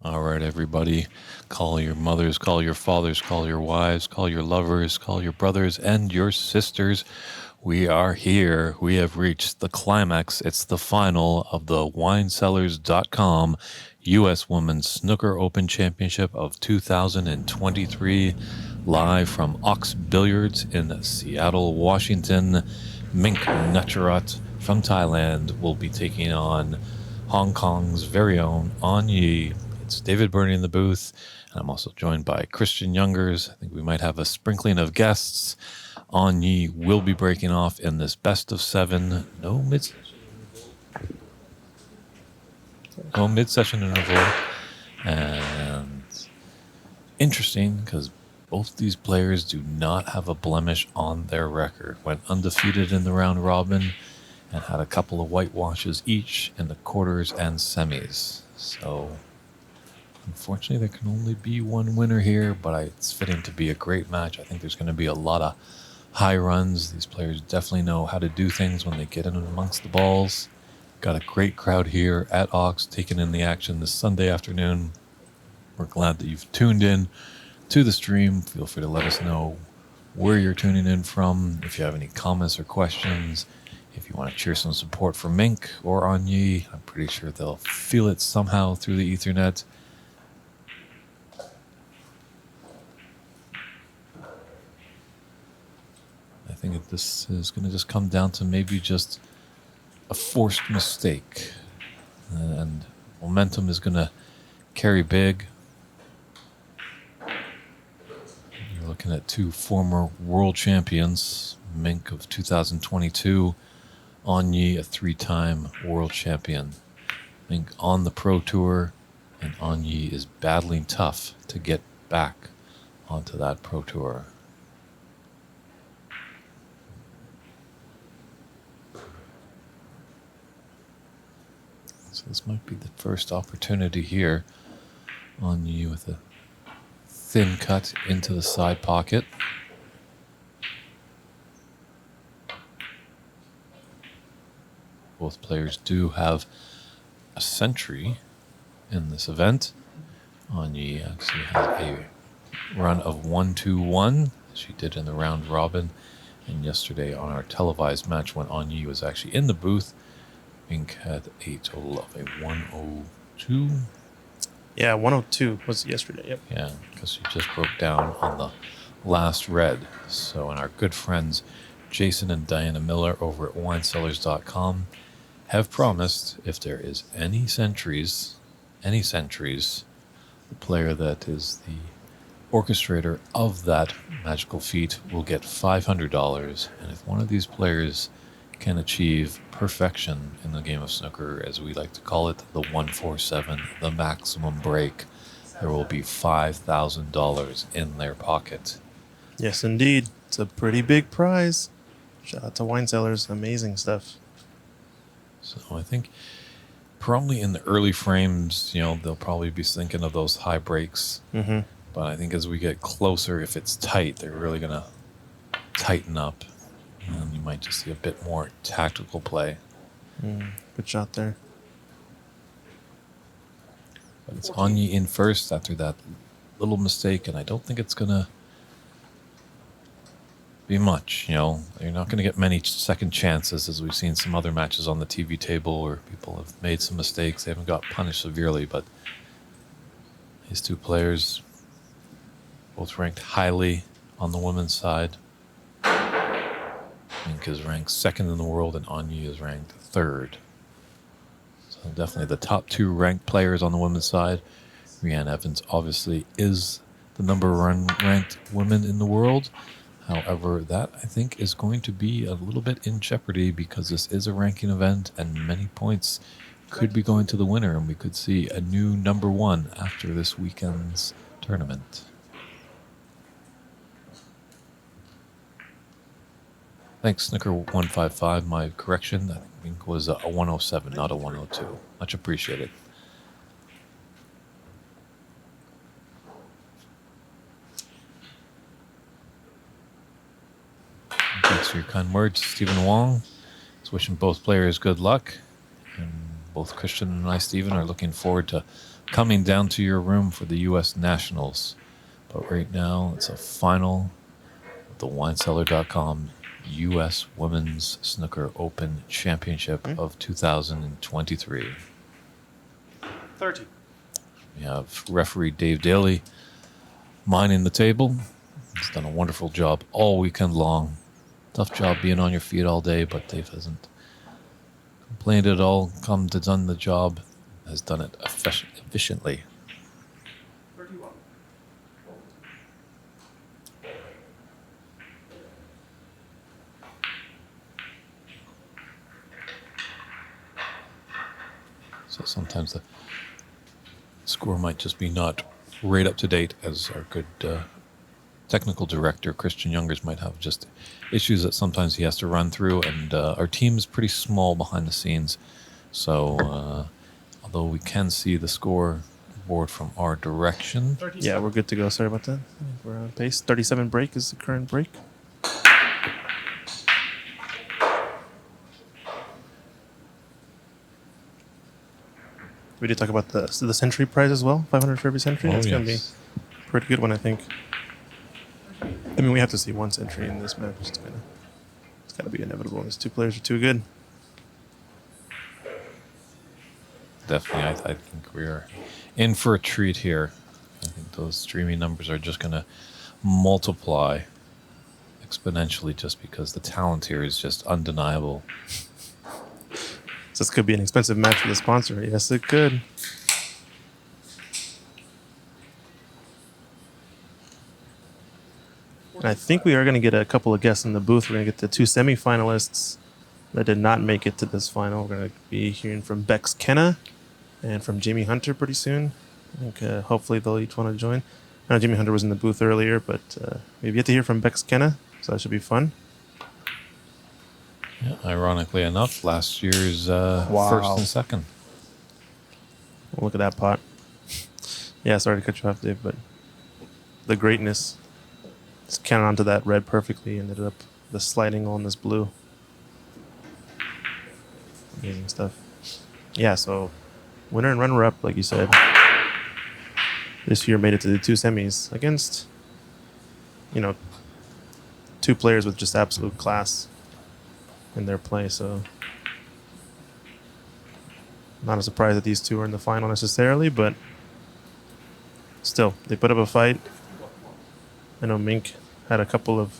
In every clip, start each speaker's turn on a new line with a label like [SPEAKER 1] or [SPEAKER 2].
[SPEAKER 1] All right, everybody. Call your mothers, call your fathers, call your wives, call your lovers, call your brothers and your sisters. We are here. We have reached the climax. It's the final of the WineCellars.com U.S. Women's Snooker Open Championship of 2023. Live from Ox Billiards in Seattle, Washington. Mink Nutcharut from Thailand will be taking on Hong Kong's very own Yee. It's David Burney in the booth, and I'm also joined by Christian Youngers. I think we might have a sprinkling of guests. Yee will be breaking off in this best of seven. No mid-session interval. And interesting because both these players do not have a blemish on their record. Went undefeated in the round robin and had a couple of whitewashes each in the quarters and semis. So unfortunately, there can only be one winner here, but it's fitting to be a great match. I think there's going to be a lot of high runs. These players definitely know how to do things when they get in amongst the balls. Got a great crowd here at Ox taking in the action this Sunday afternoon. We're glad that you've tuned in to the stream. Feel free to let us know where you're tuning in from. If you have any comments or questions, if you want to cheer some support for Mink or Yee, I'm pretty sure they'll feel it somehow through the Ethernet. I think this is going to just come down to maybe just a forced mistake. And momentum is going to carry big. You're looking at two former world champions, Mink of 2022, Yee, a three-time world champion. Mink on the Pro Tour, and Yee is battling tough to get back onto that Pro Tour. So this might be the first opportunity here. Yee with a thin cut into the side pocket. Both players do have a century in this event. Yee actually has a run of 1-2-1. She did in the round robin. And yesterday on our televised match when Yee was actually in the booth, Mink had a total of a 102.
[SPEAKER 2] Yeah, 102 was yesterday. Yep.
[SPEAKER 1] Yeah, because she just broke down on the last red. So, and our good friends Jason and Diana Miller over at WineCellars.com have promised if there is any centuries, the player that is the orchestrator of that magical feat will get $500. And if one of these players can achieve perfection in the game of snooker, as we like to call it, the 147, the maximum break, there will be $5,000 in their pocket.
[SPEAKER 2] Yes, indeed. It's a pretty big prize. Shout out to Wine Cellars. Amazing stuff.
[SPEAKER 1] So I think probably in the early frames, they'll probably be thinking of those high breaks.
[SPEAKER 2] Mm-hmm.
[SPEAKER 1] But I think as we get closer, if it's tight, they're really going to tighten up. And you might just see a bit more tactical play.
[SPEAKER 2] Good shot there.
[SPEAKER 1] But it's Yee in first after that little mistake, and I don't think it's going to be much. You're not going to get many second chances, as we've seen some other matches on the TV table where people have made some mistakes. They haven't got punished severely, but these two players, both ranked highly on the women's side. Mink is ranked second in the world, and Yee is ranked third. So definitely the top two ranked players on the women's side. Rhiannon Evans obviously is the number one ranked woman in the world. However, that I think is going to be a little bit in jeopardy because this is a ranking event and many points could be going to the winner, and we could see a new number one after this weekend's tournament. Thanks, Snooker155. My correction, I think, was a 107, not a 102. Much appreciated. Thanks for your kind words, Stephen Wong. Is wishing both players good luck. And both Christian and I, Stephen, are looking forward to coming down to your room for the U.S. Nationals. But right now, it's a final of the winecellar.com U.S. Women's Snooker Open Championship of 2023.
[SPEAKER 2] 30.
[SPEAKER 1] We have referee Dave Daly minding the table. He's done a wonderful job all weekend long. Tough job being on your feet all day, but Dave hasn't complained at all. Come to done the job, has done it efficiently.
[SPEAKER 2] 31.
[SPEAKER 1] So sometimes the score might just be not right up to date, as our good technical director, Christian Youngers, might have just issues that sometimes he has to run through. And our team is pretty small behind the scenes. So although we can see the score board from our direction.
[SPEAKER 2] Yeah, we're good to go. Sorry about that. I think we're on pace. 37 break is the current break. We did talk about the century prize as well. 500 for every century. That's going to be a pretty good one, I think. I mean, we have to see one century in this match. It's got to be inevitable. These two players are too good.
[SPEAKER 1] Definitely, I think we're in for a treat here. I think those streaming numbers are just going to multiply exponentially just because the talent here is just undeniable.
[SPEAKER 2] So this could be an expensive match for the sponsor. Yes, it could. And I think we are going to get a couple of guests in the booth. We're going to get the two semifinalists that did not make it to this final. We're going to be hearing from Bex Kenna and from Jamie Hunter pretty soon. I think hopefully they'll each want to join. I know Jamie Hunter was in the booth earlier, but we've yet to hear from Bex Kenna, so that should be fun.
[SPEAKER 1] Yeah, ironically enough, last year's first and second.
[SPEAKER 2] Look at that pot. Yeah, sorry to cut you off, Dave, but the greatness. Just counted onto that red perfectly. Ended up the sliding on this blue. Amazing stuff. Yeah, so winner and runner-up, like you said. This year made it to the two semis against, two players with just absolute class in their play. So not a surprise that these two are in the final necessarily, but still, they put up a fight. I know Mink had a couple of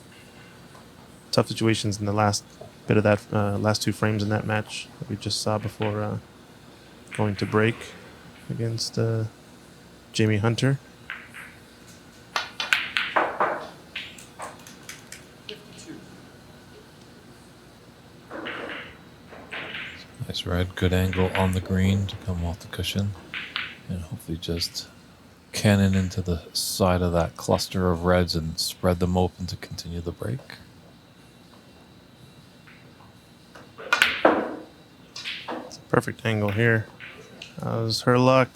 [SPEAKER 2] tough situations in the last bit of that last two frames in that match that we just saw before going to break against Jamie Hunter.
[SPEAKER 1] Nice red, good angle on the green to come off the cushion. And hopefully just cannon into the side of that cluster of reds and spread them open to continue the break.
[SPEAKER 2] It's a perfect angle here. How's her luck?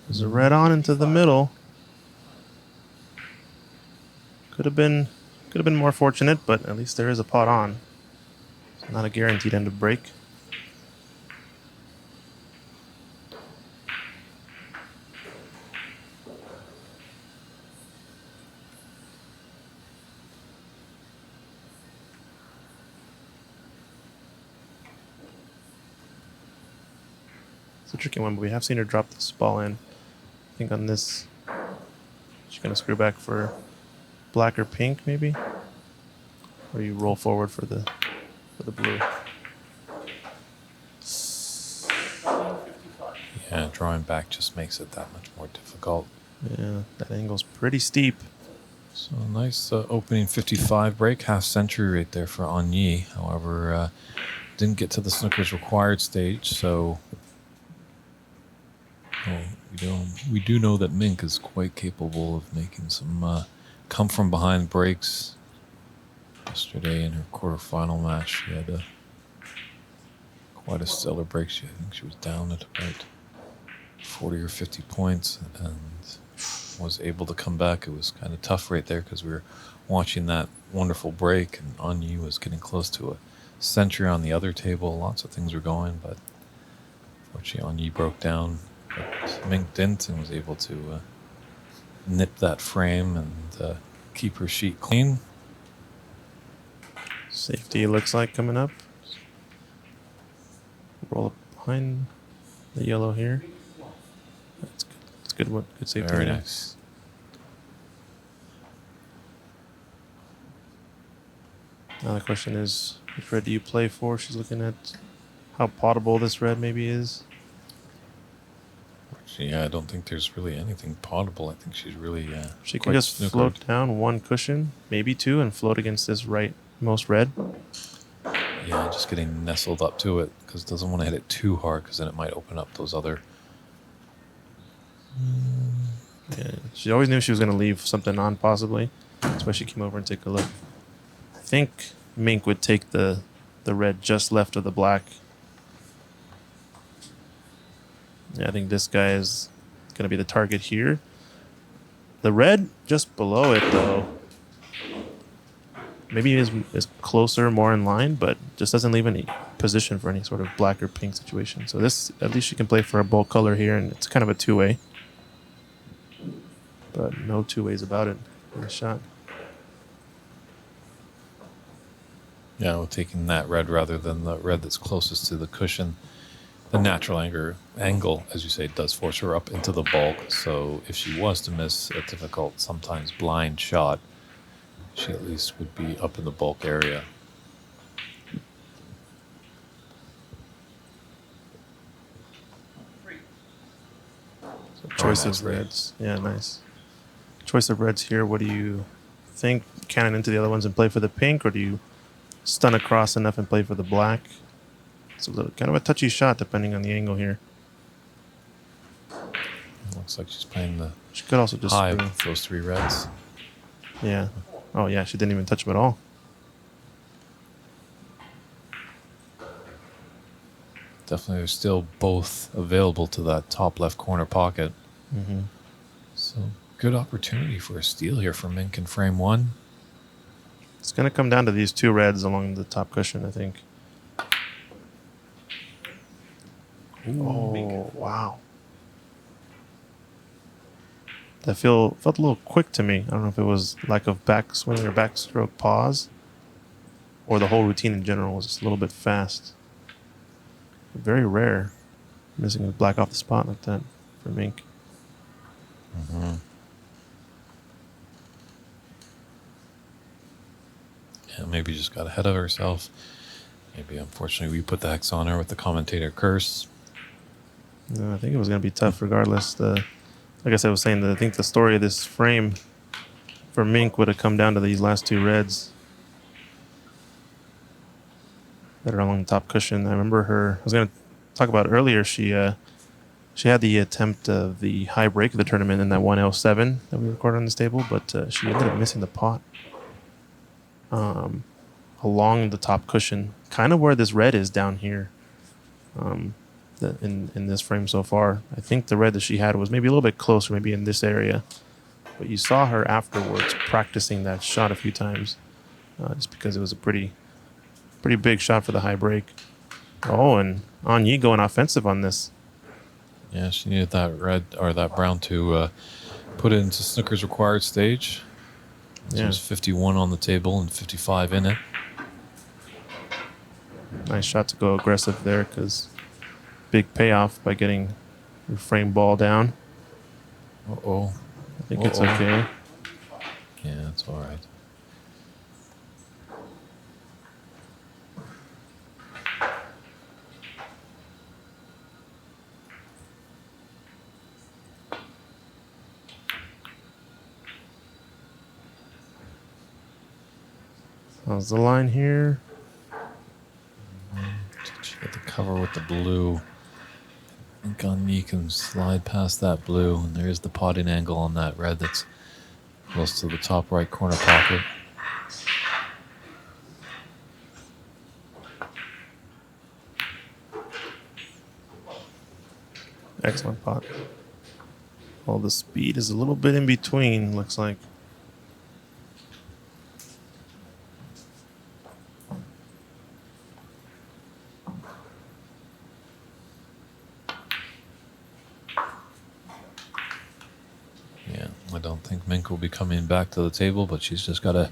[SPEAKER 2] There's a red on into the middle. Could have been more fortunate, but at least there is a pot on. It's not a guaranteed end of break. It's a tricky one, but we have seen her drop this ball in. I think on this, she's going to screw back for black or pink, maybe? Or you roll forward for the blue.
[SPEAKER 1] Yeah, drawing back just makes it that much more difficult.
[SPEAKER 2] Yeah, that angle's pretty steep.
[SPEAKER 1] So nice opening 55 break, half century right there for Yee. However, didn't get to the snooker's required stage, so we do know that Mink is quite capable of making some come from behind breaks. Yesterday in her quarterfinal match, she had quite a stellar break. I think she was down at about 40 or 50 points and was able to come back. It was kind of tough right there because we were watching that wonderful break, and Yee was getting close to a century on the other table. Lots of things were going, but Fortunately, Yee broke down, but Mink didn't and was able to nip that frame and keep her sheet clean.
[SPEAKER 2] Safety looks like coming up. Roll up behind the yellow here. That's good. That's good one. Good safety.
[SPEAKER 1] Very
[SPEAKER 2] there.
[SPEAKER 1] nice.
[SPEAKER 2] Now the question is, which red do you play for? She's looking at how potable this red maybe is.
[SPEAKER 1] Yeah, I don't think there's really anything potable. I think she's really
[SPEAKER 2] She can
[SPEAKER 1] quite
[SPEAKER 2] just
[SPEAKER 1] snookered.
[SPEAKER 2] float down one cushion, maybe two, and float against this rightmost red.
[SPEAKER 1] Yeah, just getting nestled up to it because it doesn't want to hit it too hard because then it might open up those other.
[SPEAKER 2] Yeah, she always knew she was going to leave something on, possibly. That's why she came over and take a look. I think Mink would take the red just left of the black. Yeah, I think this guy is going to be the target here. The red just below it, though, maybe is closer, more in line, but just doesn't leave any position for any sort of black or pink situation. So this, at least she can play for a bold color here, and it's kind of a two-way. But no two ways about it. Nice shot.
[SPEAKER 1] Yeah, well, taking that red rather than the red that's closest to the cushion. The natural angle, as you say, does force her up into the bulk. So if she was to miss a difficult, sometimes blind shot, she at least would be up in the bulk area.
[SPEAKER 2] So choice
[SPEAKER 1] nice
[SPEAKER 2] of
[SPEAKER 1] there.
[SPEAKER 2] reds. Yeah, nice. Choice of reds here. What do you think? Cannon into the other ones and play for the pink, or do you stun across enough and play for the black? It's a little kind of a touchy shot depending on the angle here.
[SPEAKER 1] Looks like she's playing the
[SPEAKER 2] She could also just
[SPEAKER 1] high
[SPEAKER 2] screw.
[SPEAKER 1] with those three reds.
[SPEAKER 2] Yeah. Oh yeah, she didn't even touch him at all.
[SPEAKER 1] Definitely, they're still both available to that top left corner pocket.
[SPEAKER 2] Mm-hmm.
[SPEAKER 1] So good opportunity for a steal here for Mink in frame one.
[SPEAKER 2] It's gonna come down to these two reds along the top cushion, I think. Oh wow. That felt a little quick to me. I don't know if it was lack of backswing or backstroke pause, or the whole routine in general was just a little bit fast. Very rare, missing a black off the spot like that for Mink.
[SPEAKER 1] Mm-hmm. Yeah, maybe just got ahead of herself. Maybe, unfortunately, we put the hex on her with the commentator curse.
[SPEAKER 2] No, I think it was going to be tough regardless. Like I said, I was saying that I think the story of this frame for Mink would have come down to these last two reds that are along the top cushion. I remember her. I was going to talk about earlier. She had the attempt of the high break of the tournament in that 1L7 that we recorded on this table, but she ended up missing the pot along the top cushion, kind of where this red is down here. In this frame so far, I think the red that she had was maybe a little bit closer, maybe in this area. But you saw her afterwards practicing that shot a few times, just because it was a pretty big shot for the high break. Oh, and Yee going offensive on this.
[SPEAKER 1] Yeah, she needed that red or that brown to put it into Snooker's required stage. So
[SPEAKER 2] Yeah.
[SPEAKER 1] there's 51 on the table and 55 in it.
[SPEAKER 2] Nice shot to go aggressive there, because big payoff by getting your frame ball down.
[SPEAKER 1] Uh-oh.
[SPEAKER 2] I think it's okay.
[SPEAKER 1] Yeah, it's all right.
[SPEAKER 2] How's the line here?
[SPEAKER 1] She got the cover with the blue. I think Yee can slide past that blue, and there is the potting angle on that red that's close to the top right corner pocket.
[SPEAKER 2] Excellent pot. Well, the speed is a little bit in between, looks like.
[SPEAKER 1] don't think Mink will be coming back to the table, but she's just got to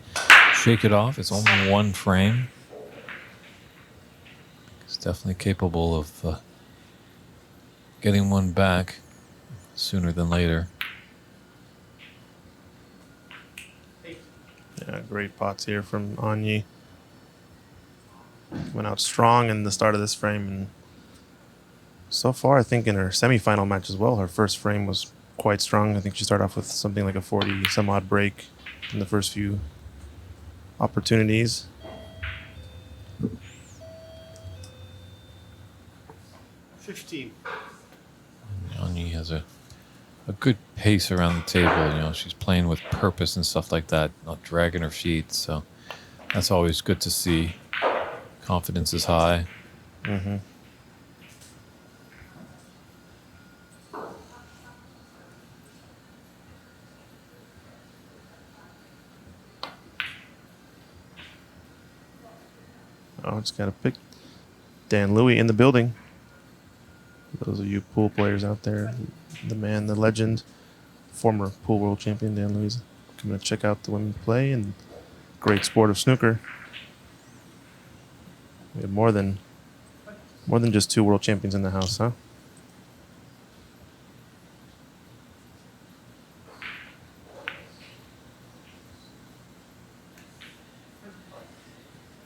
[SPEAKER 1] shake it off. It's only one frame. It's definitely capable of getting one back sooner than later.
[SPEAKER 2] Yeah, great pots here from Yee. Went out strong in the start of this frame, and so far, I think in her semifinal match as well, her first frame was quite strong. I think she started off with something like a 40 some odd break in the first few opportunities.
[SPEAKER 1] Yee has a good pace around the table. She's playing with purpose and stuff like that, not dragging her feet. So that's always good to see. Confidence is high.
[SPEAKER 2] Mm-hmm. Oh, just got to pick Dan Louie in the building. Those of you pool players out there, the man, the legend, former pool world champion Dan Louie, coming to check out the women play and great sport of snooker. We have more than just 2 world champions in the house, huh?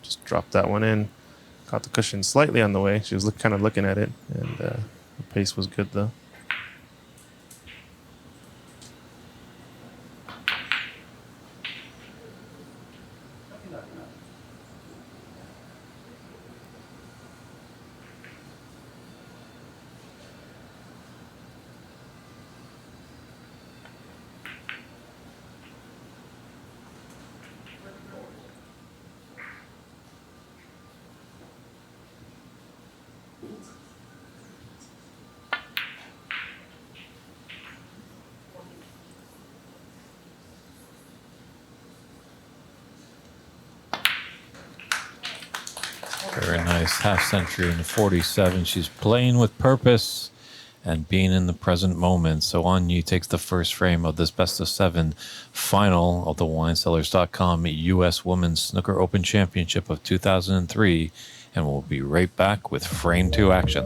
[SPEAKER 2] Just dropped that one in. Caught the cushion slightly on the way. She was kind of looking at it, and the pace was good though.
[SPEAKER 1] Very nice. Half century in the 47. She's playing with purpose and being in the present moment. So Yee takes the first frame of this best of 7 final of the WineCellars.com U.S. Women's Snooker Open Championship of 2003. And we'll be right back with frame 2 action.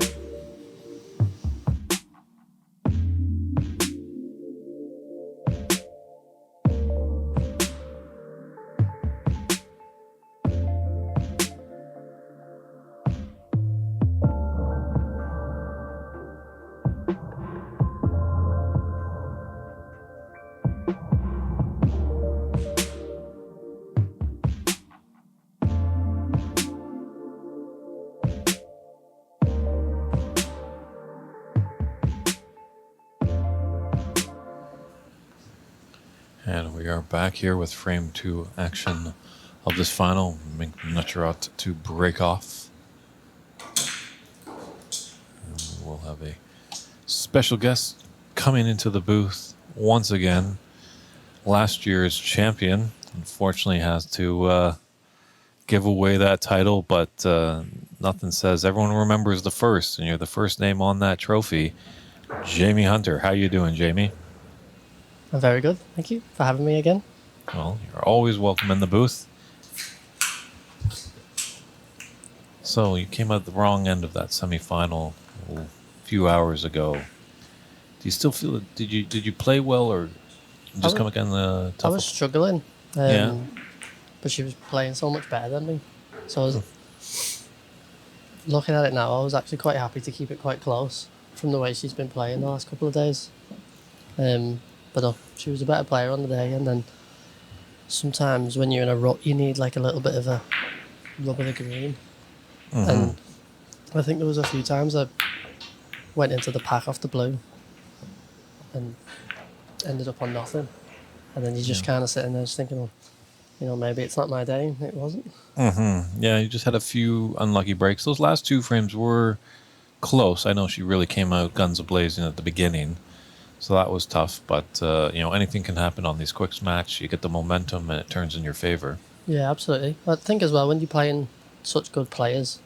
[SPEAKER 1] And we are back here with frame 2 action of this final. Mink Nutcharut to break off. And we'll have a special guest coming into the booth once again. Last year's champion, unfortunately, has to give away that title, but nothing says everyone remembers the first, and you're the first name on that trophy. Jamie Hunter. How you doing, Jamie?
[SPEAKER 3] I'm very good. Thank you for having me again.
[SPEAKER 1] Well, you're always welcome in the booth. So you came out the wrong end of that semifinal a few hours ago. Do you still feel it? Did you play well, or just come again the tough?
[SPEAKER 3] I was struggling.
[SPEAKER 1] Yeah.
[SPEAKER 3] But she was playing so much better than me. So I was looking at it now, I was actually quite happy to keep it quite close from the way she's been playing the last couple of days. But she was a better player on the day, and then sometimes when you're in a rut, you need like a little bit of a rub of the green. Mm-hmm. And I think there was a few times I went into the pack off the blue and ended up on nothing. And then you're just kind of sitting there just thinking, well, maybe it's not my day. It wasn't.
[SPEAKER 1] Mm-hmm. Yeah, you just had a few unlucky breaks. Those last 2 frames were close. I know she really came out guns a-blazing at the beginning. So that was tough, but anything can happen on these quick match. You get the momentum, and it turns in your favor.
[SPEAKER 3] Yeah, absolutely. I think as well, when you're playing such good players,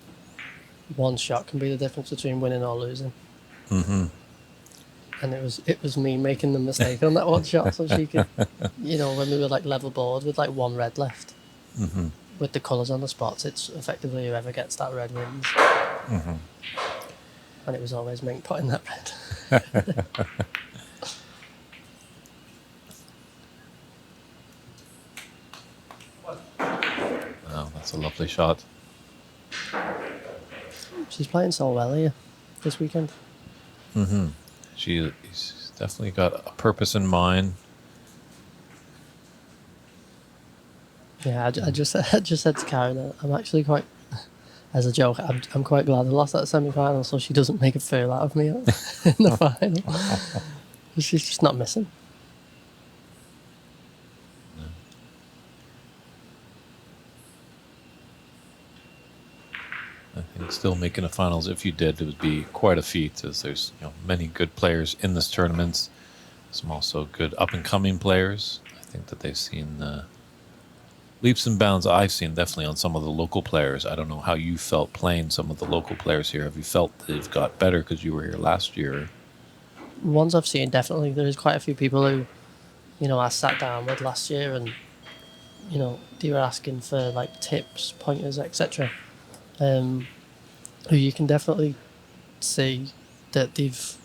[SPEAKER 3] one shot can be the difference between winning or losing.
[SPEAKER 1] Mm-hmm.
[SPEAKER 3] and it was me making the mistake on that one shot, so she could, when we were like level board with like one red left, with the colours on the spots, it's effectively whoever gets that red wins. And it was always Mink putting that red.
[SPEAKER 1] Oh, that's a lovely shot.
[SPEAKER 3] She's playing so well here this weekend.
[SPEAKER 1] She's definitely got a purpose in mind.
[SPEAKER 3] Yeah, I just said to Karen that I'm actually quite, as a joke, I'm quite glad I lost that semi-final so she doesn't make a fool out of me in the final. She's just not missing.
[SPEAKER 1] I think still making the finals, if you did, it would be quite a feat, as there's many good players in this tournament. Some also good up-and-coming players. I think that they've seen leaps and bounds I've seen definitely on some of the local players. I don't know how you felt playing some of the local players here. Have you felt they've got better because you were here last year?
[SPEAKER 3] Ones I've seen, definitely. There's quite a few people who, I sat down with last year and, they were asking for like tips, pointers, etc. Who you can definitely see that they've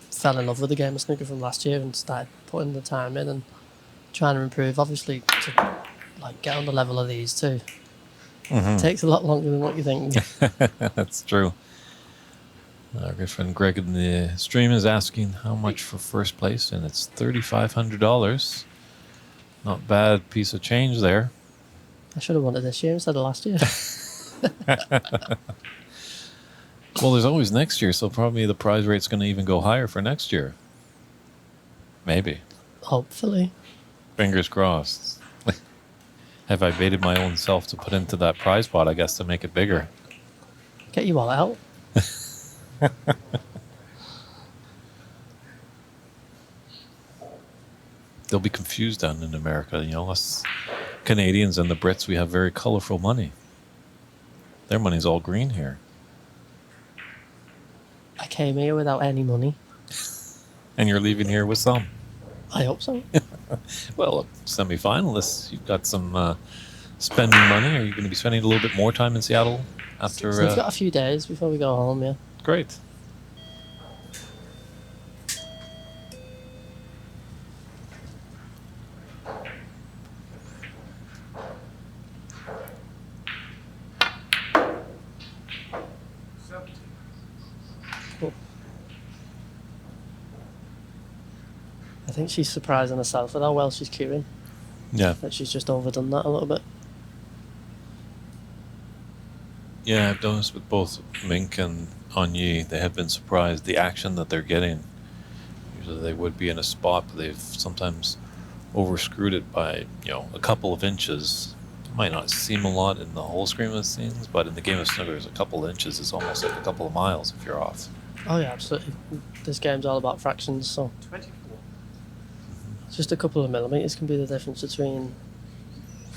[SPEAKER 3] fell in love with the game of snooker from last year and started putting the time in and trying to improve. Obviously, to like get on the level of these two, it takes a lot longer than what you think.
[SPEAKER 1] That's true. Our good friend Greg in the stream is asking how much for first place, and it's $3,500. Not bad piece of change there.
[SPEAKER 3] I should have won it this year instead of last year.
[SPEAKER 1] Well, there's always next year, so probably the prize rate's going to even go higher for next year. Maybe.
[SPEAKER 3] Hopefully.
[SPEAKER 1] Fingers crossed. Have I baited my own self to put into that prize pot, I guess, to make it bigger?
[SPEAKER 3] Get your wallet out.
[SPEAKER 1] They'll be confused down in America. Us Canadians and the Brits, we have very colorful money. Their money's all green here.
[SPEAKER 3] I came here without any money.
[SPEAKER 1] And you're leaving here with some.
[SPEAKER 3] I hope so.
[SPEAKER 1] Well, semi-finalists, you've got some spending money. Are you going to be spending a little bit more time in Seattle after?
[SPEAKER 3] So we've got a few days before we go home, yeah.
[SPEAKER 1] Great.
[SPEAKER 3] Cool. I think she's surprising herself with how well she's queuing.
[SPEAKER 1] Yeah.
[SPEAKER 3] That she's just overdone that a little bit.
[SPEAKER 1] Yeah, I've noticed with both Mink and Yee, they have been surprised the action that they're getting. Usually they would be in a spot, but they've sometimes overscrewed it by, a couple of inches. It might not seem a lot in the whole scheme of things, but in the game of snooker, a couple of inches is almost like a couple of miles if you're off.
[SPEAKER 3] Oh yeah, absolutely. This game's all about fractions, so
[SPEAKER 2] 24.
[SPEAKER 3] just a couple of millimeters can be the difference between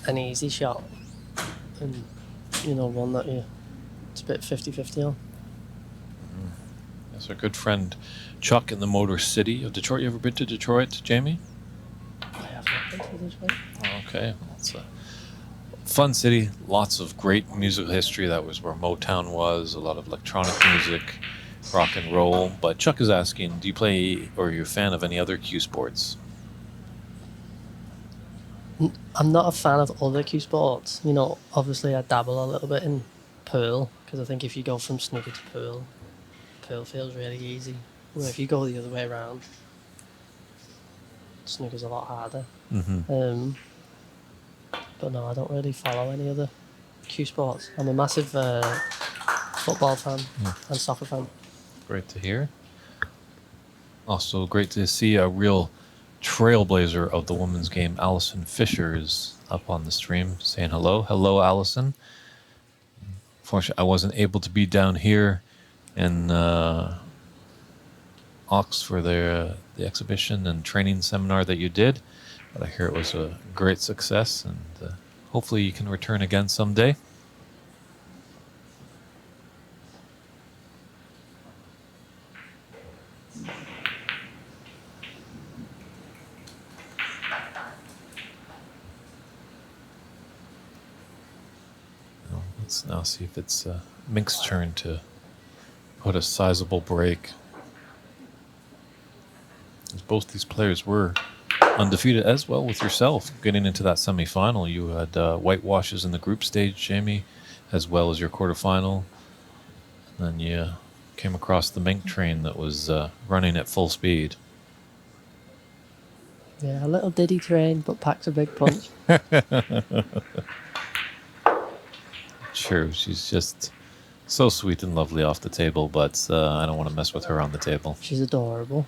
[SPEAKER 3] an easy shot and, one that it's a bit 50-50 on.
[SPEAKER 1] That's our good friend Chuck in the Motor City of Detroit. You ever been to Detroit, Jamie?
[SPEAKER 3] I have not been to Detroit.
[SPEAKER 1] Okay, well, it's a fun city. Lots of great musical history. That was where Motown was. A lot of electronic music, rock and roll. But Chuck is asking, do you play or are you a fan of any other cue sports?
[SPEAKER 3] I'm not a fan of other cue sports. Obviously I dabble a little bit in pool, because I think if you go from snooker to pool feels really easy. Where if you go the other way around, snooker's a lot harder.
[SPEAKER 1] Mm-hmm.
[SPEAKER 3] But no, I don't really follow any other cue sports. I'm a massive football fan and soccer fan.
[SPEAKER 1] Great to hear. Also great to see a real trailblazer of the women's game. Allison Fisher is up on the stream saying hello. Hello, Allison. Unfortunately, I wasn't able to be down here in Ox for the exhibition and training seminar that you did, but I hear it was a great success, and hopefully you can return again someday. Let's now see if it's Mink's turn to put a sizable break. As both these players were undefeated, as well with yourself getting into that semifinal. You had whitewashes in the group stage, Jamie, as well as your quarterfinal. And then you came across the Mink train that was running at full speed.
[SPEAKER 3] Yeah, a little diddy train, but packs a big punch.
[SPEAKER 1] Sure, she's just so sweet and lovely off the table, but I don't want to mess with her on the table.
[SPEAKER 3] She's adorable.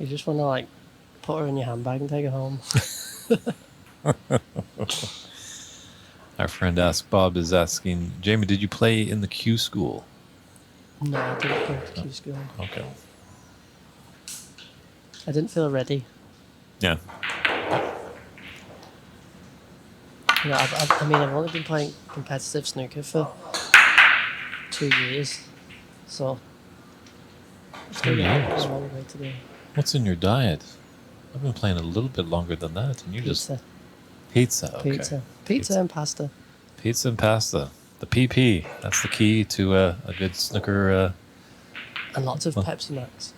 [SPEAKER 3] You just want to like put her in your handbag and take her home.
[SPEAKER 1] Our friend Ask Bob is asking, Jamie, did you play in the Q school?
[SPEAKER 3] No, I didn't go to Q school.
[SPEAKER 1] Okay.
[SPEAKER 3] I didn't feel ready.
[SPEAKER 1] Yeah.
[SPEAKER 3] You know, I mean, I've only been playing competitive snooker for 2 years, so I've still got a long way to go.
[SPEAKER 1] What's in your diet? I've been playing a little bit longer than that, and you
[SPEAKER 3] Pizza.
[SPEAKER 1] just... Pizza, okay.
[SPEAKER 3] Pizza and pasta.
[SPEAKER 1] Pizza and pasta. The PP. That's the key to a good snooker...
[SPEAKER 3] And lots of Pepsi Max.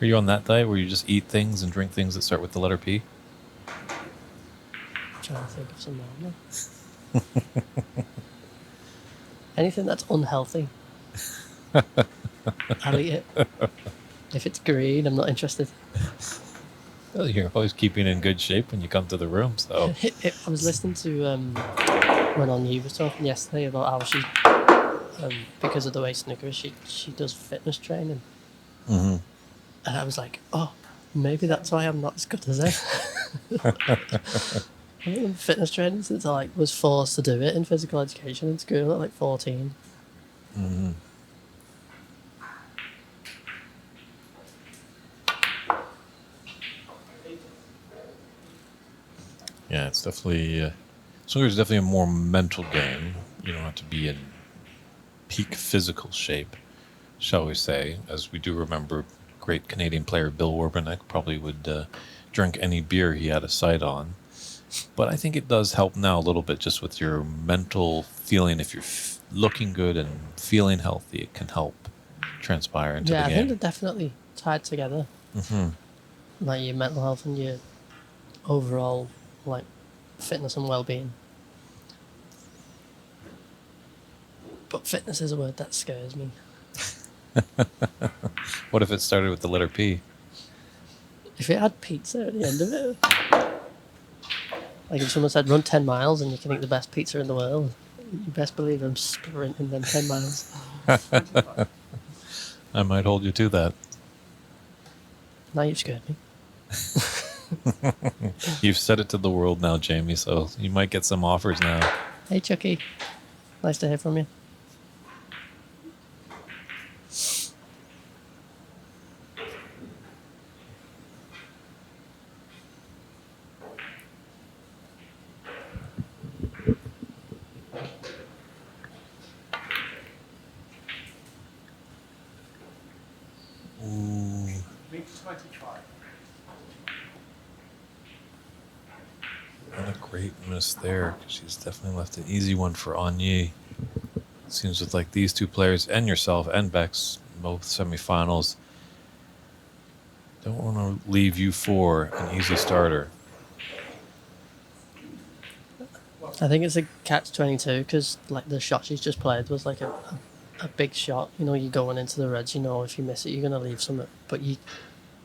[SPEAKER 1] Are you on that diet where you just eat things and drink things that start with the letter P?
[SPEAKER 3] I'm trying to think of some more. Anything that's unhealthy, I'll eat it. If it's green, I'm not interested.
[SPEAKER 1] Well, you're always keeping in good shape when you come to the room, so...
[SPEAKER 3] I was listening to when Yee was talking yesterday about how she, because of the way snooker is, she does fitness training.
[SPEAKER 1] Mm-hmm.
[SPEAKER 3] And I was like, oh, maybe that's why I'm not as good as her. I've been fitness training since I was forced to do it in physical education in school at 14.
[SPEAKER 1] Mm-hmm. Yeah, it's definitely... snooker is definitely a more mental game. You don't have to be in peak physical shape, shall we say, as we do remember great Canadian player Bill Warbenek probably would drink any beer he had a sight on. But I think it does help now a little bit just with your mental feeling. If you're looking good and feeling healthy, it can help transpire into the game.
[SPEAKER 3] Yeah, I think they're definitely tied together.
[SPEAKER 1] Mm-hmm.
[SPEAKER 3] Like your mental health and your overall fitness and well-being. But fitness is a word that scares me.
[SPEAKER 1] What if it started with the letter P?
[SPEAKER 3] If it had pizza at the end of it, like if someone said run 10 miles and you can eat the best pizza in the world, you best believe I'm sprinting them 10 miles.
[SPEAKER 1] I might hold you to that.
[SPEAKER 3] Now you've scared me.
[SPEAKER 1] You've said it to the world now, Jamie, so you might get some offers now.
[SPEAKER 3] Hey Chucky, nice to hear from you.
[SPEAKER 1] Ooh.
[SPEAKER 4] Mink 25.
[SPEAKER 1] What a great miss there. She's definitely left an easy one for Anye. Seems with like these two players and yourself and Bex, both semifinals, don't want to leave you for an easy starter.
[SPEAKER 3] I think it's a catch-22 because the shot she's just played was like a big shot. You know, you're going into the reds, you know if you miss it, you're going to leave something. But you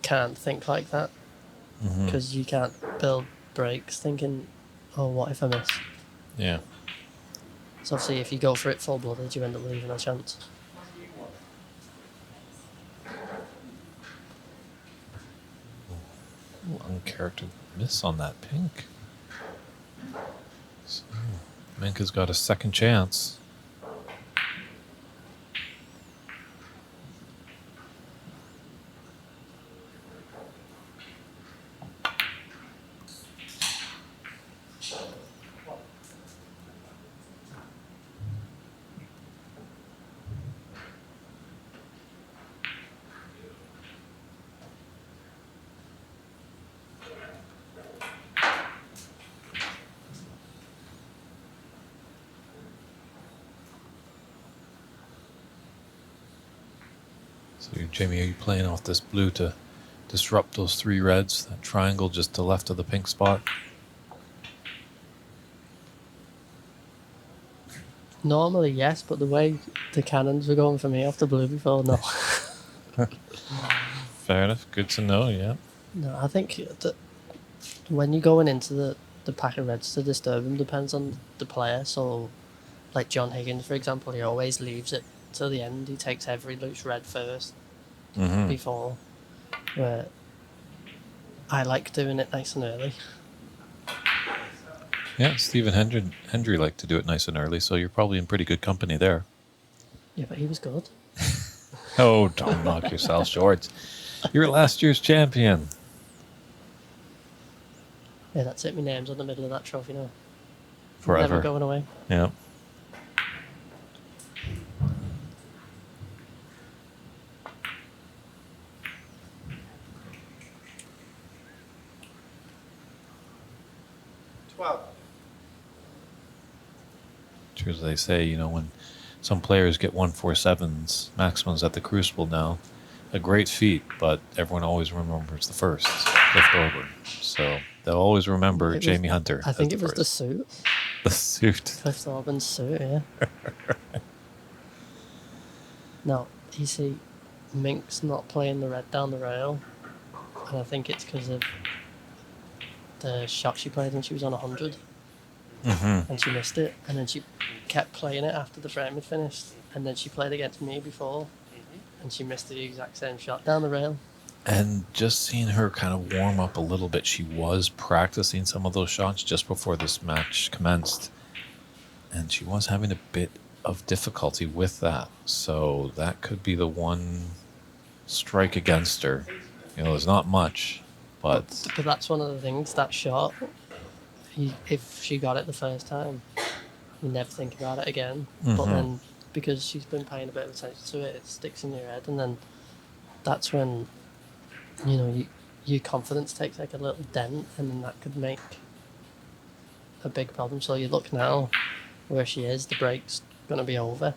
[SPEAKER 3] can't think like that because you can't build breaks thinking, oh, what if I miss?
[SPEAKER 1] Yeah.
[SPEAKER 3] So obviously if you go for it full-blooded, you end up leaving a chance.
[SPEAKER 1] Uncharactered miss on that pink. So, Mink has got a second chance. Jamie, are you playing off this blue to disrupt those 3 reds? That triangle just to left of the pink spot?
[SPEAKER 3] Normally, yes, but the way the cannons were going for me off the blue before, no.
[SPEAKER 1] Fair enough. Good to know, yeah.
[SPEAKER 3] No, I think that when you're going into the pack of reds to disturb him depends on the player. So, like John Higgins, for example, he always leaves it till the end. He takes every loose red first before. Where I like doing it nice and early.
[SPEAKER 1] Yeah, Stephen Hendry liked to do it nice and early, so you're probably in pretty good company there.
[SPEAKER 3] Yeah, but he was good.
[SPEAKER 1] Oh, don't knock yourself short. You're last year's champion.
[SPEAKER 3] Yeah, that's it. My name's on the middle of that trophy now.
[SPEAKER 1] Forever.
[SPEAKER 3] Never going away.
[SPEAKER 1] Yeah. True as they say, when some players get 147s, maximums at the Crucible now, a great feat, but everyone always remembers the first, Cliff Thorburn. So they'll always remember Jamie Hunter.
[SPEAKER 3] I think it was the
[SPEAKER 1] first.
[SPEAKER 3] suit.
[SPEAKER 1] The suit.
[SPEAKER 3] Cliff Thorburns suit, yeah. No, you see, Mink's not playing the red down the rail, and I think it's because of the shot she played when she was on 100, and she missed it, and then she kept playing it after the frame had finished, and then she played against me before, and she missed the exact same shot down the rail.
[SPEAKER 1] And just seeing her kind of warm up a little bit, she was practicing some of those shots just before this match commenced, and she was having a bit of difficulty with that. So that could be the one strike against her. There's not much, but
[SPEAKER 3] that's one of the things, that shot, if she got it the first time, you never think about it again. But then, because she's been paying a bit of attention to it, it sticks in your head, and then that's when, your confidence takes like a little dent, and then that could make a big problem. So you look now where she is, the break's going to be over.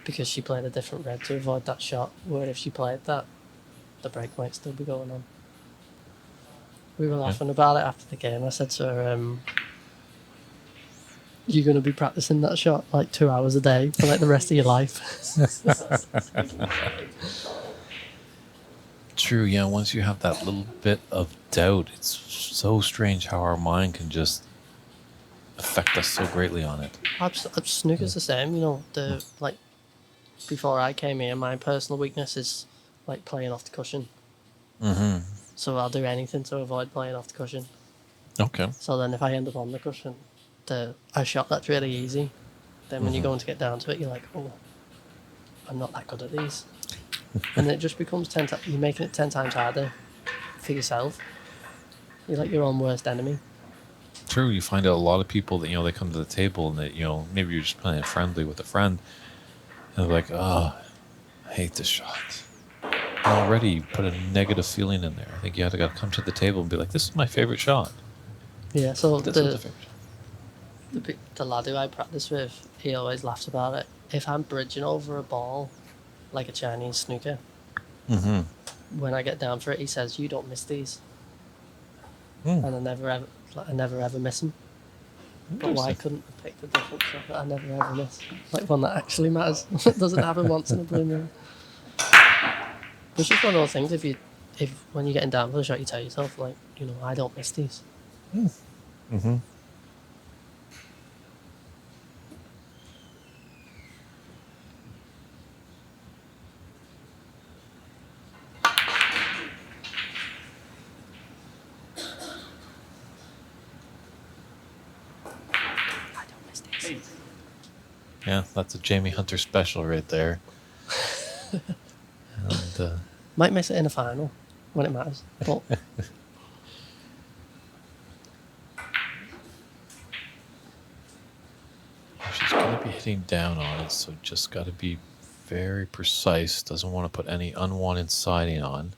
[SPEAKER 3] Because she played a different red to avoid that shot, where if she played that, the break might still be going on. We were laughing about it after the game. I said to her, you're going to be practicing that shot like 2 hours a day for like the rest of your life.
[SPEAKER 1] true, yeah, once you have that little bit of doubt, it's so strange how our mind can just affect us so greatly on it.
[SPEAKER 3] Snooker's the same, like before I came here, my personal weakness is like playing off the cushion. So I'll do anything to avoid playing off the cushion.
[SPEAKER 1] Okay.
[SPEAKER 3] So then if I end up on the cushion, a shot that's really easy, then when you're going to get down to it, you're like, oh, I'm not that good at these. And it just becomes you're making it 10 times harder for yourself. You're like your own worst enemy.
[SPEAKER 1] True, you find out a lot of people that, they come to the table and that, maybe you're just playing friendly with a friend and they're like, oh, I hate this shot. And already you put a negative feeling in there. I think you have to come to the table and be like, this is my favorite shot.
[SPEAKER 3] Yeah, so
[SPEAKER 1] This is the favorite shot.
[SPEAKER 3] the lad who I practice with, he always laughs about it. If I'm bridging over a ball, like a Chinese snooker, when I get down for it, he says, you don't miss these. And I never ever miss them. But why couldn't I pick the different shot that I never ever miss? Like one that actually matters. It doesn't happen once in a blue moon. It's just one of those things, if when you're getting down for the shot, you tell yourself, like, I don't miss these.
[SPEAKER 1] Yeah, that's a Jamie Hunter special right there. And,
[SPEAKER 3] Might miss it in a final when it matters. But
[SPEAKER 1] she's going to be hitting down on it, so just got to be very precise. Doesn't want to put any unwanted siding on.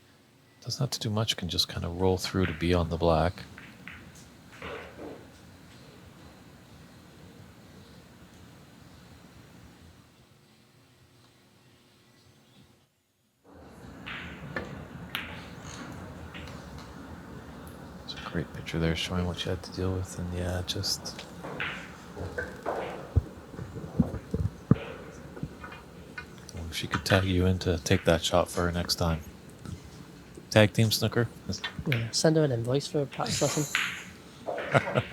[SPEAKER 1] Doesn't have to do much, can just kind of roll through to be on the black. Great picture there showing what you had to deal with, and yeah, just. If she could tag you in to take that shot for her next time. Tag team snooker?
[SPEAKER 3] Yeah, send her an invoice for a practice lesson.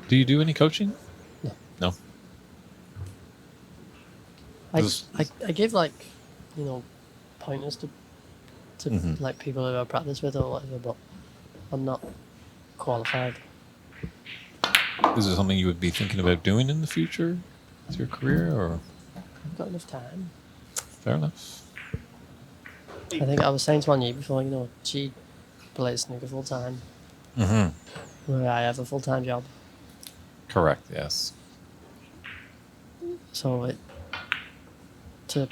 [SPEAKER 1] Do you do any coaching?
[SPEAKER 3] No.
[SPEAKER 1] No.
[SPEAKER 3] I give like, you know, pointers to
[SPEAKER 1] Mhm.
[SPEAKER 3] like people who I practice with or whatever, but I'm not qualified.
[SPEAKER 1] Is it something you would be thinking about doing in the future with your career, or?
[SPEAKER 3] I've got enough time.
[SPEAKER 1] Fair enough.
[SPEAKER 3] I think I was saying to Anya before, you know, she plays snooker full time,
[SPEAKER 1] Mm-hmm.
[SPEAKER 3] where I have a full time job.
[SPEAKER 1] Correct, yes.
[SPEAKER 3] So to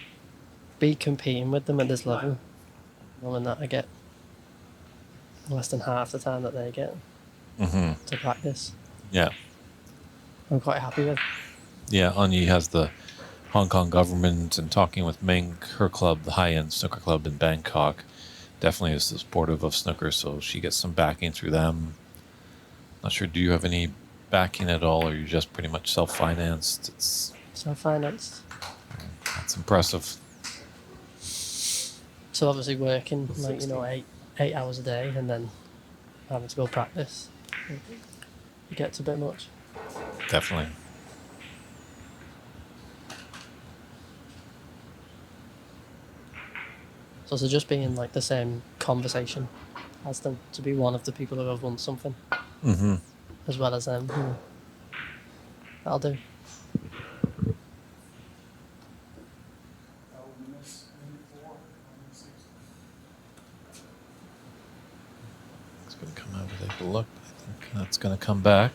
[SPEAKER 3] be competing with them at this level, knowing that I get less than half the time that they get
[SPEAKER 1] Mm-hmm.
[SPEAKER 3] to practice,
[SPEAKER 1] Yeah.
[SPEAKER 3] I'm quite happy with.
[SPEAKER 1] Yeah, Anya has the Hong Kong government, and talking with Mink, her club, the high-end snooker club in Bangkok, definitely is supportive of snooker, so she gets some backing through them. Not sure, do you have any backing at all, or are you just pretty much self-financed?
[SPEAKER 3] Self-financed.
[SPEAKER 1] That's impressive.
[SPEAKER 3] So obviously working like, you know, 8 hours a day and then having to go practice, it gets a bit much.
[SPEAKER 1] Definitely.
[SPEAKER 3] So to just be in like the same conversation as them, to be one of the people who have won something,
[SPEAKER 1] Mm-hmm.
[SPEAKER 3] as well as them, that'll do.
[SPEAKER 1] It's going to come out with a look. I think that's going to come back.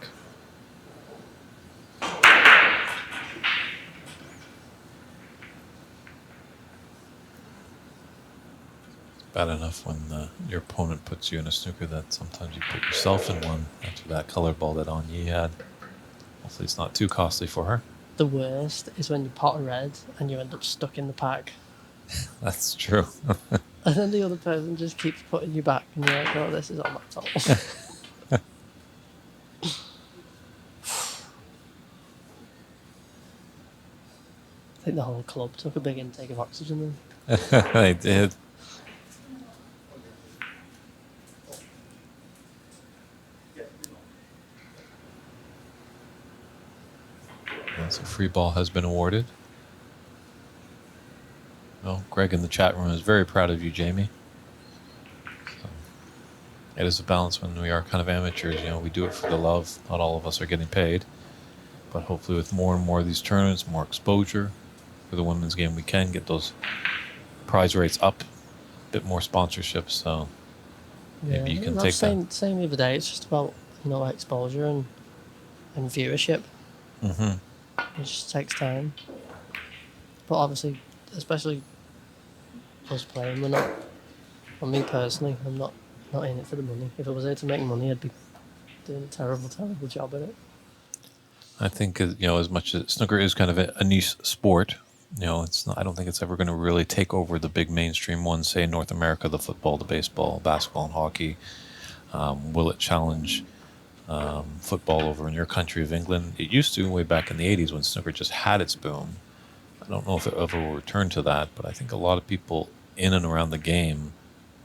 [SPEAKER 1] Bad enough when your opponent puts you in a snooker that sometimes you put yourself in one after that color ball that Anya had. Hopefully it's not too costly for her.
[SPEAKER 3] The worst is when you pot a red and you end up stuck in the pack,
[SPEAKER 1] That's true.
[SPEAKER 3] and then the other person just keeps putting you back, and you're like, "Oh, this is all my fault." I think the whole club took a big intake of oxygen then.
[SPEAKER 1] I did. So free ball has been awarded. Well, Greg in the chat room is very proud of you, Jamie. So, it is a balance when we are kind of amateurs. You know, we do it for the love. Not all of us are getting paid. But hopefully with more and more of these tournaments, more exposure for the women's game, we can get those prize rates up, a bit more sponsorship. So maybe you can take that.
[SPEAKER 3] Same the other day. It's just about, you know, exposure and viewership.
[SPEAKER 1] Mm-hmm.
[SPEAKER 3] It just takes time. But obviously, especially us playing, we're not. For me personally, I'm not in it for the money. If I was there to make money, I'd be doing a terrible job at it.
[SPEAKER 1] I think, you know, as much as snooker is kind of a niche sport, you know, it's not, I don't think it's ever going to really take over the big mainstream ones, say in North America, the football, the baseball, basketball, and hockey. Will it challenge football over in your country of England? It used to, way back in the 80s when snooker just had its boom. I don't know if it ever will return to that, but I think a lot of people in and around the game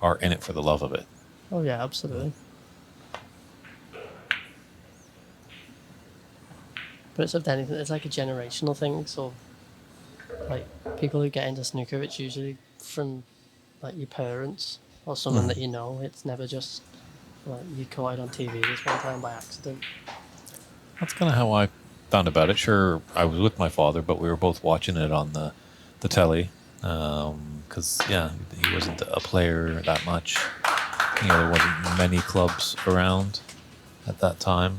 [SPEAKER 1] are in it for the love of it.
[SPEAKER 3] Oh yeah, absolutely. But it's, if anything, it's like a generational thing. So, like, people who get into snooker, it's usually from like your parents or someone that you know. It's never just like you caught it on TV this one time by accident.
[SPEAKER 1] That's kind of how I found about it. Sure, I was with my father, but we were both watching it on the telly. Because, yeah, he wasn't a player that much. You know, there wasn't many clubs around at that time.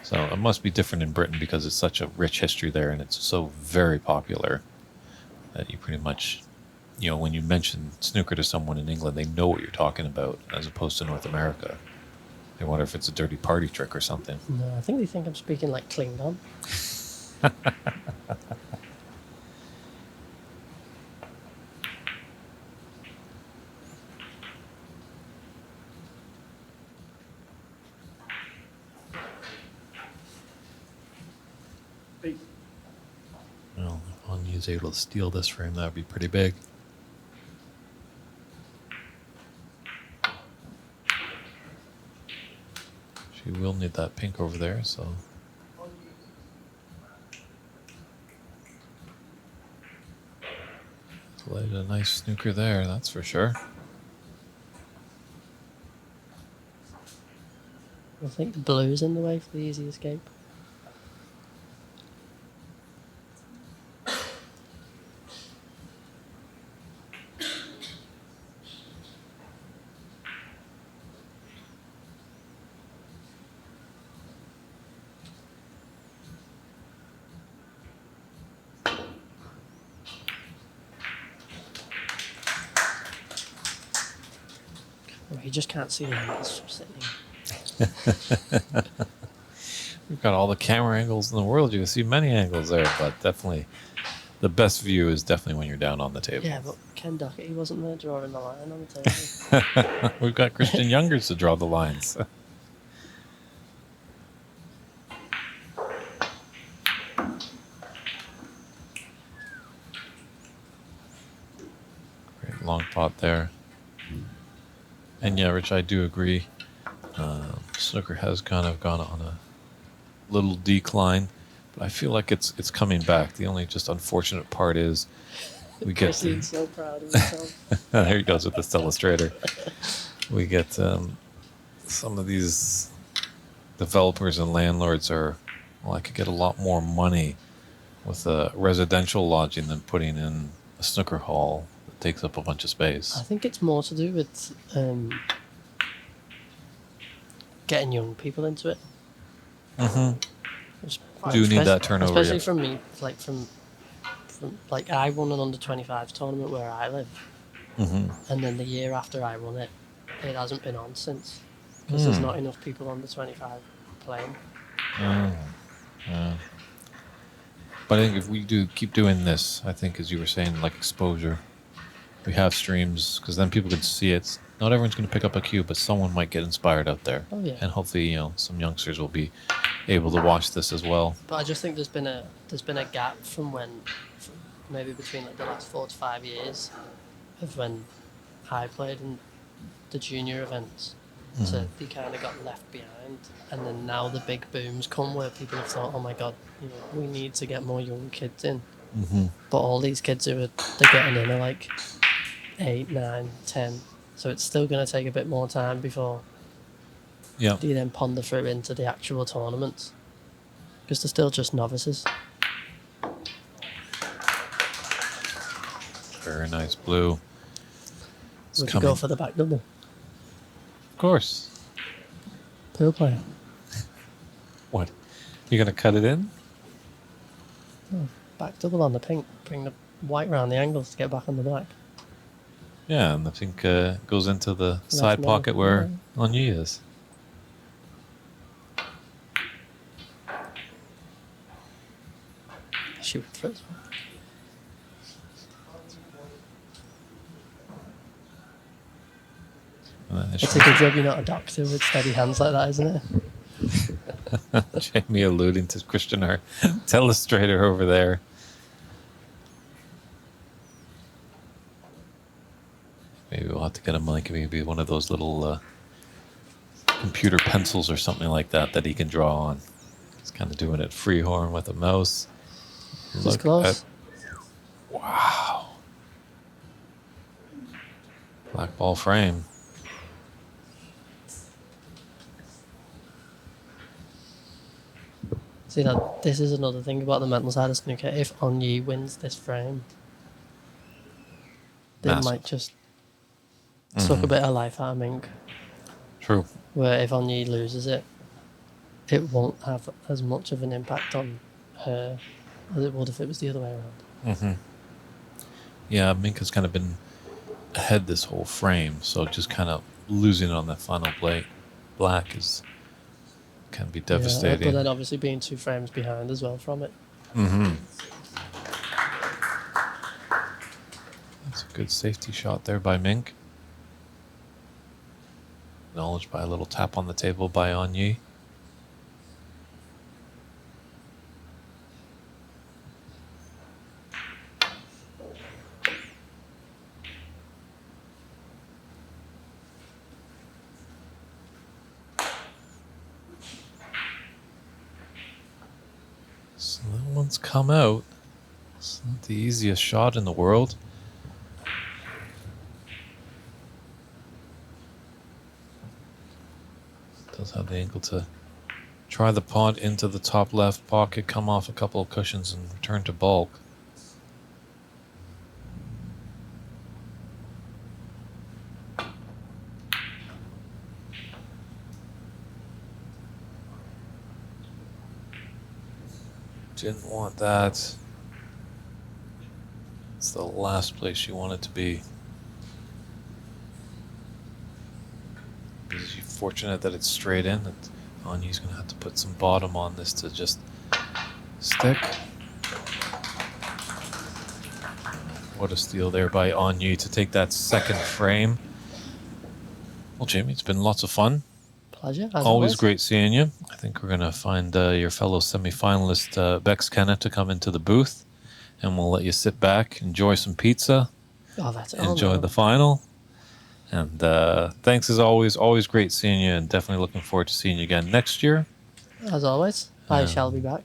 [SPEAKER 1] So it must be different in Britain because it's such a rich history there and it's so very popular that you pretty much, you know, when you mention snooker to someone in England, they know what you're talking about, as opposed to North America. They wonder if it's a dirty party trick or something.
[SPEAKER 3] No, I think they think I'm speaking like Klingon.
[SPEAKER 1] Yee's able to steal this frame, that would be pretty big. She will need that pink over there, so... Played a nice snooker there, that's for sure.
[SPEAKER 3] I think the blue's in the way for the easy escape. Oh, you just can't see the angles from sitting here.
[SPEAKER 1] We've got all the camera angles in the world. You can see many angles there, but definitely the best view is definitely when you're down on the table.
[SPEAKER 3] Yeah, but Ken Doherty wasn't there drawing the line on the table.
[SPEAKER 1] We've got Christian Youngers to draw the lines. Great long pot there. And yeah, Rich, I do agree. Snooker has kind of gone on a little decline, but I feel like it's coming back. The only just unfortunate part is we get
[SPEAKER 3] Christine's so proud of himself.
[SPEAKER 1] there he goes with this illustrator. We get some of these developers and landlords are, well, I could get a lot more money with a residential lodging than putting in a snooker hall that takes up a bunch of space.
[SPEAKER 3] I think it's more to do with getting young people into it.
[SPEAKER 1] Mm-hmm. Do need that turnover,
[SPEAKER 3] especially
[SPEAKER 1] yeah.
[SPEAKER 3] from me, like from like I won an under 25 tournament where I live, and then the year after I won it, it hasn't been on since because there's not enough people under 25 playing.
[SPEAKER 1] But I think if we do keep doing this, I think as you were saying, like exposure, we have streams because then people can see it. Not everyone's going to pick up a cue, but someone might get inspired out there.
[SPEAKER 3] Oh yeah.
[SPEAKER 1] And hopefully, some youngsters will be able to watch this as well.
[SPEAKER 3] But I just think there's been a gap from maybe between like the last 4 to 5 years of when I played in the junior events. So they kind of got left behind, and then now the big booms come where people have thought, oh my god, we need to get more young kids in. But all these kids they're getting in are like 8, 9, 10. So it's still going to take a bit more time before
[SPEAKER 1] Yeah.
[SPEAKER 3] they then ponder through into the actual tournaments. Because they're still just novices.
[SPEAKER 1] Very nice blue. It's
[SPEAKER 3] Would you
[SPEAKER 1] coming.
[SPEAKER 3] go for the back double?
[SPEAKER 1] Of course.
[SPEAKER 3] Pool player.
[SPEAKER 1] What? You going to cut it in?
[SPEAKER 3] Back double on the pink. Bring the white round the angles to get back on the black.
[SPEAKER 1] Yeah, and I think goes into the side
[SPEAKER 3] middle,
[SPEAKER 1] pocket where Anye is.
[SPEAKER 3] Shoot through.
[SPEAKER 1] And then
[SPEAKER 3] It's a good job you're not a doctor with steady hands like that, isn't it?
[SPEAKER 1] Jamie alluding to Christian, our illustrator over there. Maybe we'll have to get him like maybe one of those little computer pencils or something like that he can draw on. He's kind of doing it freehorn with a mouse.
[SPEAKER 3] It's close.
[SPEAKER 1] Wow. Black ball frame.
[SPEAKER 3] See, that this is another thing about the mental side of snooker. If Anye wins this frame, they
[SPEAKER 1] Massive.
[SPEAKER 3] might just suck a bit of life out of Mink.
[SPEAKER 1] True.
[SPEAKER 3] Where if Anye loses it, it won't have as much of an impact on her as it would if it was the other way around.
[SPEAKER 1] Yeah, Mink has kind of been ahead this whole frame, so just kind of losing it on that final black can be devastating.
[SPEAKER 3] Yeah, but then obviously being 2 frames behind as well from it.
[SPEAKER 1] That's a good safety shot there by Mink. Acknowledged by a little tap on the table by Anye. one's come out. It's not the easiest shot in the world. Does have the angle to try the pot into the top left pocket, come off a couple of cushions, and return to bulk. Didn't want that. It's the last place you want it to be. Because you're fortunate that it's straight in. That Anyi's going to have to put some bottom on this to just stick. What a steal there by Anyi to take that second frame. Well, Jamie, it's been lots of fun.
[SPEAKER 3] Pleasure.
[SPEAKER 1] Always great seeing you. I think we're going to find your fellow semi-finalist Bex Kenna to come into the booth, and we'll let you sit back, enjoy some pizza,
[SPEAKER 3] Oh, that's
[SPEAKER 1] enjoy the final. And thanks as always. Always great seeing you, and definitely looking forward to seeing you again next year.
[SPEAKER 3] As always, I shall be back.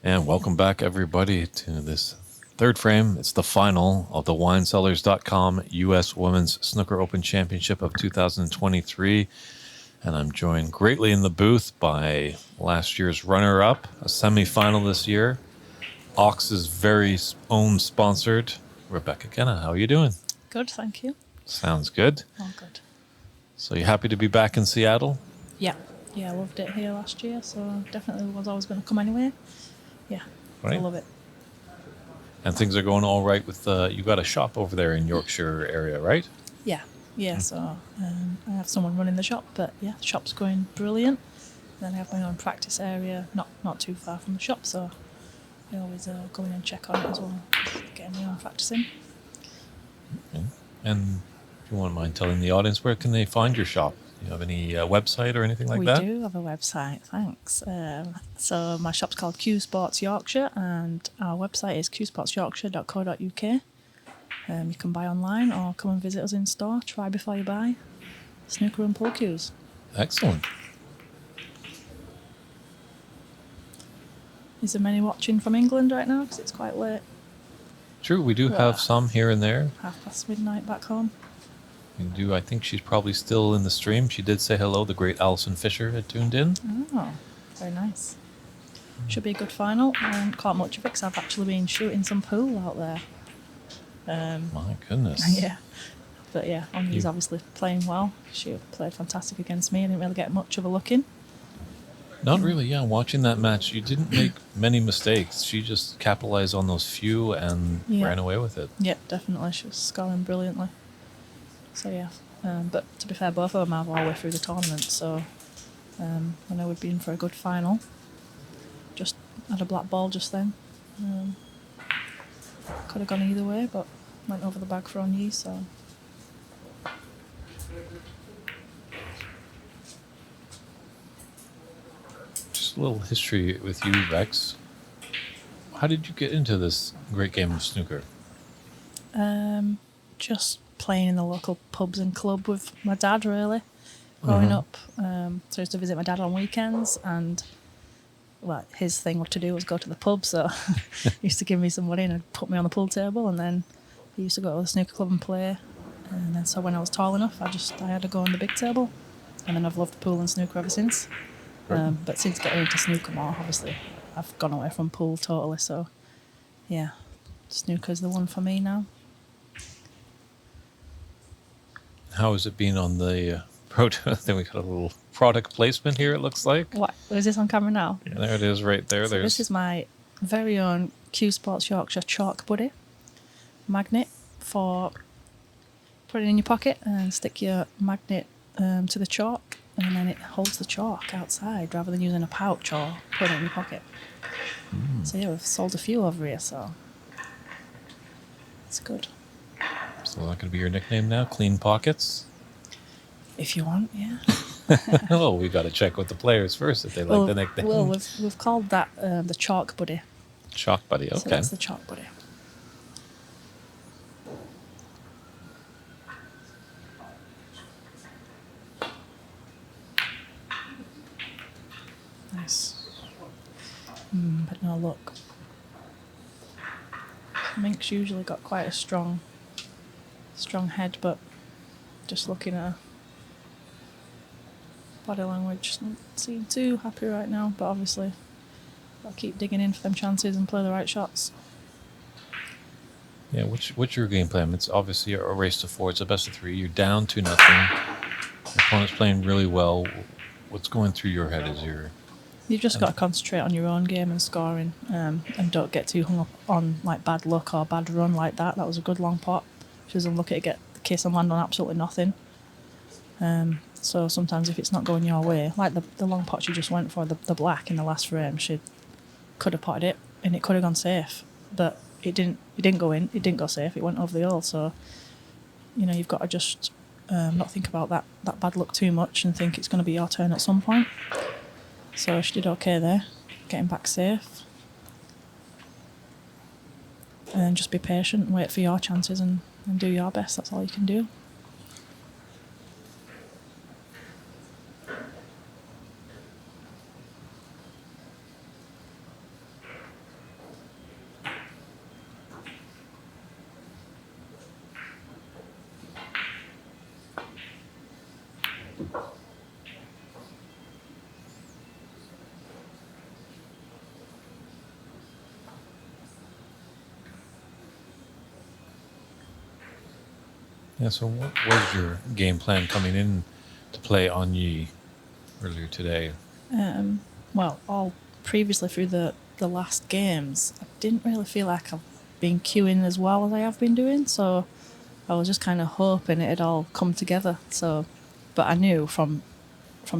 [SPEAKER 1] And welcome back, everybody, to this third frame. It's the final of the WineCellars.com U.S. Women's Snooker Open Championship of 2023. And I'm joined greatly in the booth by last year's runner-up, a semi-final this year, Ox's very own sponsored, Rebecca Kenna. How are you doing?
[SPEAKER 4] Good, thank you.
[SPEAKER 1] Sounds good.
[SPEAKER 4] All good.
[SPEAKER 1] So you happy to be back in Seattle?
[SPEAKER 4] Yeah, I loved it here last year, so definitely was always going to come anyway. Yeah,
[SPEAKER 1] Right.
[SPEAKER 4] I love it.
[SPEAKER 1] And things are going all right with, you got a shop over there in Yorkshire area, right?
[SPEAKER 4] Yeah, so I have someone running the shop, but yeah, the shop's going brilliant. Then I have my own practice area, not too far from the shop, so I always go in and check on it as well, getting my own practicing.
[SPEAKER 1] Okay. And if you wouldn't mind telling the audience, where can they find your shop? Do you have any website or anything like that?
[SPEAKER 4] We do have a website, thanks. So my shop's called Q Sports Yorkshire, and our website is qsportsyorkshire.co.uk. You can buy online or come and visit us in store. Try before you buy. Snooker and pool cues.
[SPEAKER 1] Excellent.
[SPEAKER 4] Is there many watching from England right now? Because it's quite late.
[SPEAKER 1] True, we do have some here and there.
[SPEAKER 4] midnight back home.
[SPEAKER 1] We do. I think she's probably still in the stream. She did say hello. The great Alison Fisher had tuned in.
[SPEAKER 4] Oh, very nice. Should be a good final. I haven't caught much of it because I've actually been shooting some pool out there.
[SPEAKER 1] My goodness.
[SPEAKER 4] Yeah. But yeah, Anyi's obviously playing well. She played fantastic against me. I didn't really get much of a look in.
[SPEAKER 1] Not really, yeah. Watching that match, you didn't make many mistakes. She just capitalized on those few and ran away with it.
[SPEAKER 4] Yeah, definitely. She was scoring brilliantly. So yeah. But to be fair, both of them have all the way through the tournament. So I know we've been for a good final. Just had a black ball just then. Could have gone either way, but went over the bag for Anyi, so...
[SPEAKER 1] Just a little history with you, Rex. How did you get into this great game of snooker?
[SPEAKER 4] Just playing in the local pubs and club with my dad, really, growing up. So I used to visit my dad on weekends, and his thing what to do was go to the pub, so he used to give me some money and put me on the pool table, and then he used to go to the snooker club and play. And then so when I was tall enough, I had to go on the big table, and then I've loved pool and snooker ever since. But since getting into snooker more, obviously, I've gone away from pool totally, so yeah, snooker's the one for me now.
[SPEAKER 1] How has it been on the then we got a little product placement here, it looks like.
[SPEAKER 4] What? Is this on camera now?
[SPEAKER 1] Yeah, there it is right there.
[SPEAKER 4] So this is my very own Q Sports Yorkshire chalk buddy magnet for putting it in your pocket and stick your magnet to the chalk, and then it holds the chalk outside rather than using a pouch or putting it in your pocket. So yeah, we've sold a few over here, so it's good.
[SPEAKER 1] So that could be your nickname now, Clean Pockets?
[SPEAKER 4] If you want, yeah.
[SPEAKER 1] Oh, we got to check with the players first if they like the nickname.
[SPEAKER 4] Well, we've called that the chalk buddy.
[SPEAKER 1] Chalk buddy, okay.
[SPEAKER 4] So that's the chalk buddy. Nice. But no luck. Mink's usually got quite a strong head, but just looking at her body language, doesn't seem too happy right now. But obviously, I'll keep digging in for them chances and play the right shots.
[SPEAKER 1] Yeah, what's your game plan? It's obviously a race to 4. It's a best of 3. You're down 2-0. Your opponent's playing really well. What's going through your head as you're...
[SPEAKER 4] You've just got to concentrate on your own game and scoring, and don't get too hung up on like bad luck or bad run like that. That was a good long pot. She was unlucky to get the kiss and land on absolutely nothing. So sometimes if it's not going your way, like the long pot she just went for, the black in the last frame, she could have potted it and it could have gone safe, but it didn't go in, it didn't go safe, it went over the hole. So you've got to just not think about that bad luck too much and think it's going to be your turn at some point. So she did okay there, getting back safe. And just be patient and wait for your chances and do your best. That's all you can do.
[SPEAKER 1] Yeah, so what was your game plan coming in to play on Yee earlier today?
[SPEAKER 4] Well, all previously through the last games, I didn't really feel like I've been queuing as well as I have been doing, so I was just kind of hoping it'd all come together. So, but I knew from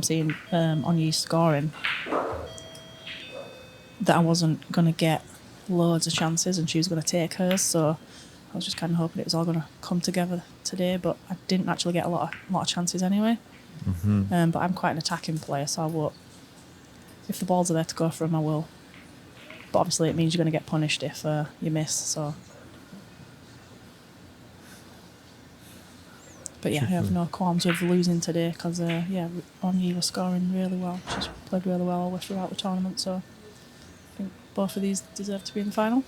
[SPEAKER 4] seeing on Yee scoring that I wasn't going to get loads of chances and she was going to take hers, so I was just kind of hoping it was all going to come together today, but I didn't actually get a lot of chances anyway.
[SPEAKER 1] Mm-hmm.
[SPEAKER 4] But I'm quite an attacking player, so I won't. If the balls are there to go for them, I will. But obviously, it means you're going to get punished if you miss. So, but yeah, I have no qualms with losing today because Onyi was scoring really well. She's played really well all the way throughout the tournament. So, I think both of these deserve to be in the final.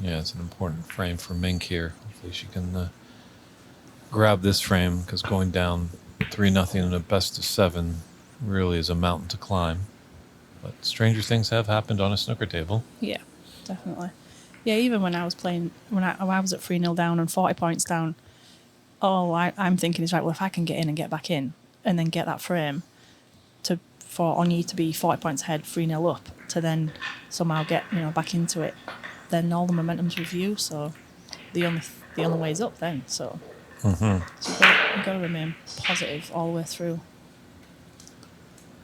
[SPEAKER 1] Yeah, it's an important frame for Mink here. Hopefully she can grab this frame, because going down 3-0 in a best of 7 really is a mountain to climb. But stranger things have happened on a snooker table.
[SPEAKER 4] Yeah, definitely. Yeah, even when I was playing, when I was at 3-0 down and 40 points down, I'm thinking is, right, well, if I can get in and get back in and then get that frame for Onyi to be 40 points ahead, 3-0 up, to then somehow get back into it, then all the momentum's with you. So the only way is up then. So,
[SPEAKER 1] Mm-hmm.
[SPEAKER 4] so you've got to remain positive all the way through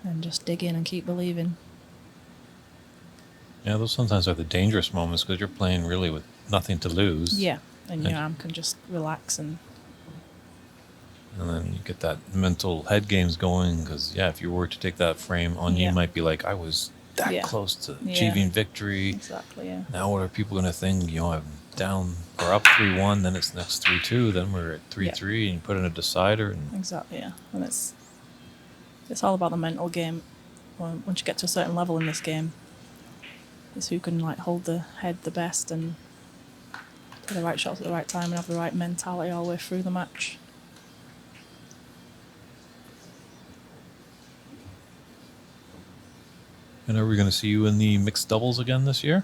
[SPEAKER 4] and just dig in and keep believing.
[SPEAKER 1] Yeah, those sometimes are the dangerous moments because you're playing really with nothing to lose.
[SPEAKER 4] Yeah, and your arm can just relax and
[SPEAKER 1] then you get that mental head games going because, if you were to take that frame on, you might be like, I was that close to achieving victory.
[SPEAKER 4] Exactly, yeah.
[SPEAKER 1] Now what are people going to think? I'm down or up 3-1, then it's next 3-2, then we're at 3-3, and you put in a decider. And
[SPEAKER 4] exactly, yeah. And it's all about the mental game. Once you get to a certain level in this game, it's who can hold the head the best and play the right shots at the right time and have the right mentality all the way through the match.
[SPEAKER 1] And are we going to see you in the mixed doubles again this year?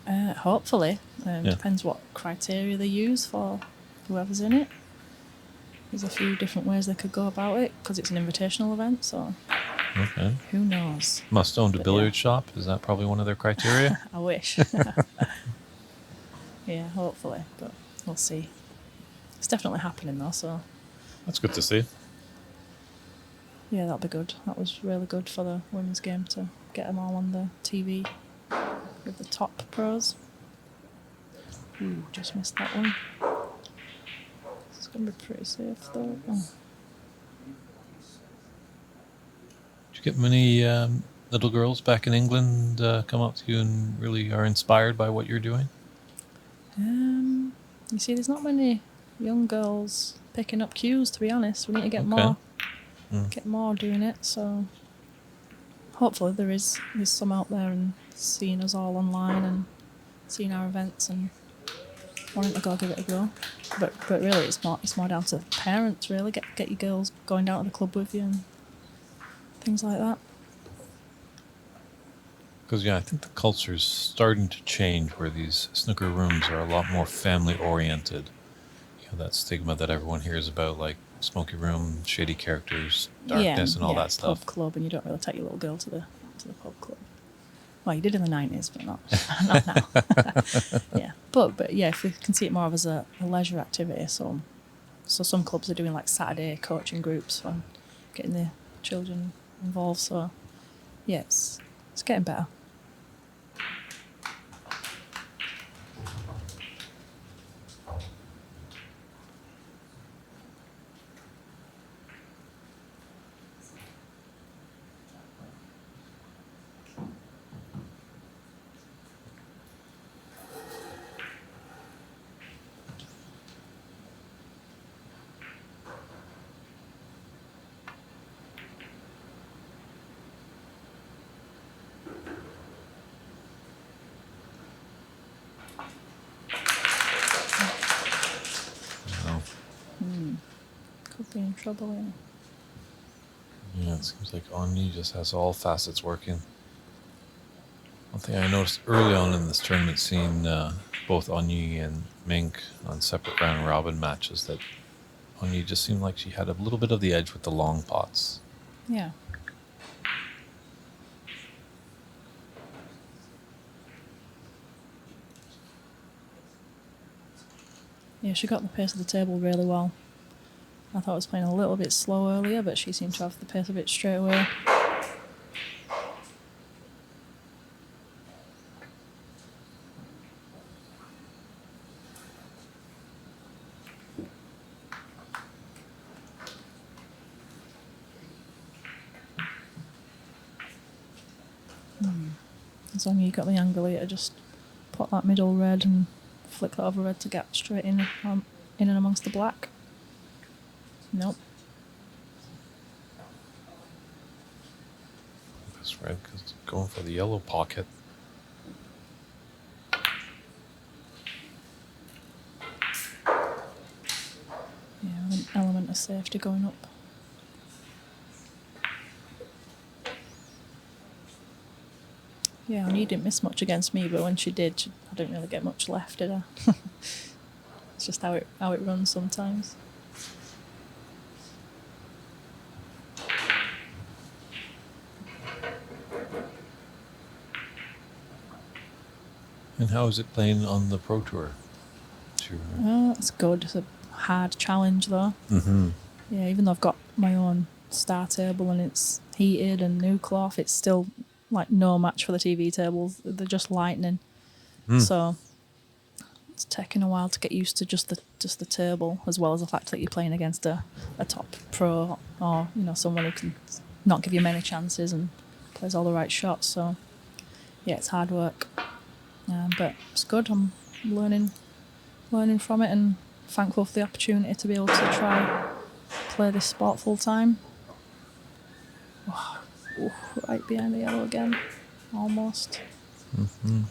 [SPEAKER 4] Hopefully. Depends what criteria they use for whoever's in it. There's a few different ways they could go about it because it's an invitational event, so
[SPEAKER 1] Okay.
[SPEAKER 4] who knows?
[SPEAKER 1] Must own a
[SPEAKER 4] But
[SPEAKER 1] billiard shop? Is that probably one of their criteria?
[SPEAKER 4] I wish. Yeah, hopefully, but we'll see. It's definitely happening though, so
[SPEAKER 1] That's good to see.
[SPEAKER 4] yeah, that'll be good. That was really good for the women's game to get them all on the TV with the top pros. Ooh, just missed that one. It's going to be pretty safe though. Oh.
[SPEAKER 1] Did you get many little girls back in England come up to you and really are inspired by what you're doing?
[SPEAKER 4] You see, there's not many young girls picking up cues, to be honest. We need to get
[SPEAKER 1] Okay.
[SPEAKER 4] more doing it. So hopefully there's some out there and seeing us all online and seeing our events and wanting to go give it a go. But really, it's more down to parents. Really, get your girls going down to the club with you and things like that.
[SPEAKER 1] Because, yeah, I think the culture's starting to change where these snooker rooms are a lot more family-oriented. You know, that stigma that everyone hears about, like smoky room, shady characters, darkness, and all that stuff.
[SPEAKER 4] Pub club, and you don't really take your little girl to the pub club. Well, you did in the 90s, but not now. Yeah, but yeah, if we can see it more of as a leisure activity, so some clubs are doing like Saturday coaching groups for getting the children involved. So yeah, it's getting better.
[SPEAKER 1] You know?
[SPEAKER 4] Could be in trouble.
[SPEAKER 1] Yeah, it seems like Anya just has all facets working. One thing I noticed early on in this tournament, seeing both Anya and Mink on separate round robin matches, that Anya just seemed like she had a little bit of the edge with the long pots.
[SPEAKER 4] Yeah. Yeah, she got the pace of the table really well. I thought I was playing a little bit slow earlier, but she seemed to have the pace of it straight away. As long as you got the angle here, just put that middle red and flick that over red to get straight in and amongst the black. Nope.
[SPEAKER 1] That's right, because it's going for the yellow pocket.
[SPEAKER 4] Yeah, with an element of safety going up. Yeah, and you didn't miss much against me, but when she did, I didn't really get much left, did I? It's just how it runs sometimes.
[SPEAKER 1] And how is it playing on the Pro Tour? Sure.
[SPEAKER 4] It's good. It's a hard challenge, though.
[SPEAKER 1] Mm-hmm.
[SPEAKER 4] Yeah, even though I've got my own star table and it's heated and new cloth, it's still like no match for the TV tables. They're just lightning. So it's taken a while to get used to just the table, as well as the fact that you're playing against a top pro or someone who can not give you many chances and plays all the right shots. So yeah, it's hard work, but it's good. I'm learning from it and thankful for the opportunity to be able to try play this sport full time. Right behind the yellow again, almost.
[SPEAKER 1] Mm-hmm.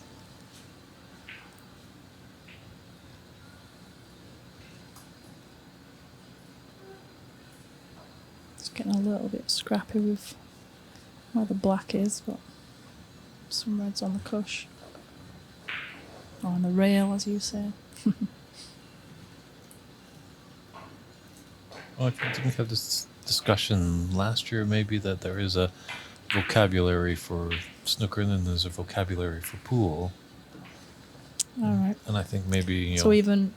[SPEAKER 4] It's getting a little bit scrappy with where the black is, but some reds on the cush. Or on the rail, as you say.
[SPEAKER 1] Well, I think we had this discussion last year, maybe, that there is a vocabulary for snooker and then there's a vocabulary for pool.
[SPEAKER 4] All right.
[SPEAKER 1] And I think maybe,
[SPEAKER 4] So even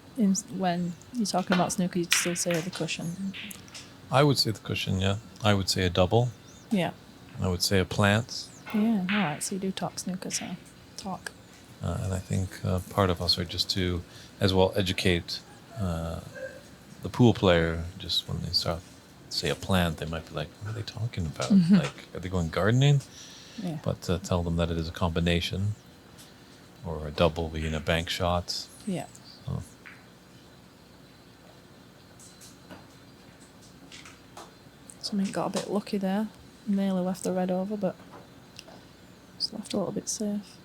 [SPEAKER 4] when you're talking about snooker, you'd still say the cushion.
[SPEAKER 1] I would say the cushion, yeah. I would say a double.
[SPEAKER 4] Yeah.
[SPEAKER 1] I would say a plant.
[SPEAKER 4] Yeah. All right. So you do talk snooker, so talk.
[SPEAKER 1] And I think part of us are just to, as well, educate the pool player. Just when they start say a plant, they might be like, what are they talking about? Like, are they going gardening?
[SPEAKER 4] Yeah.
[SPEAKER 1] but tell them that it is a combination or a double being a bank shot.
[SPEAKER 4] Yeah.
[SPEAKER 1] So,
[SPEAKER 4] So Mink got a bit lucky there. Nearly left the red over, but just left a little bit safe.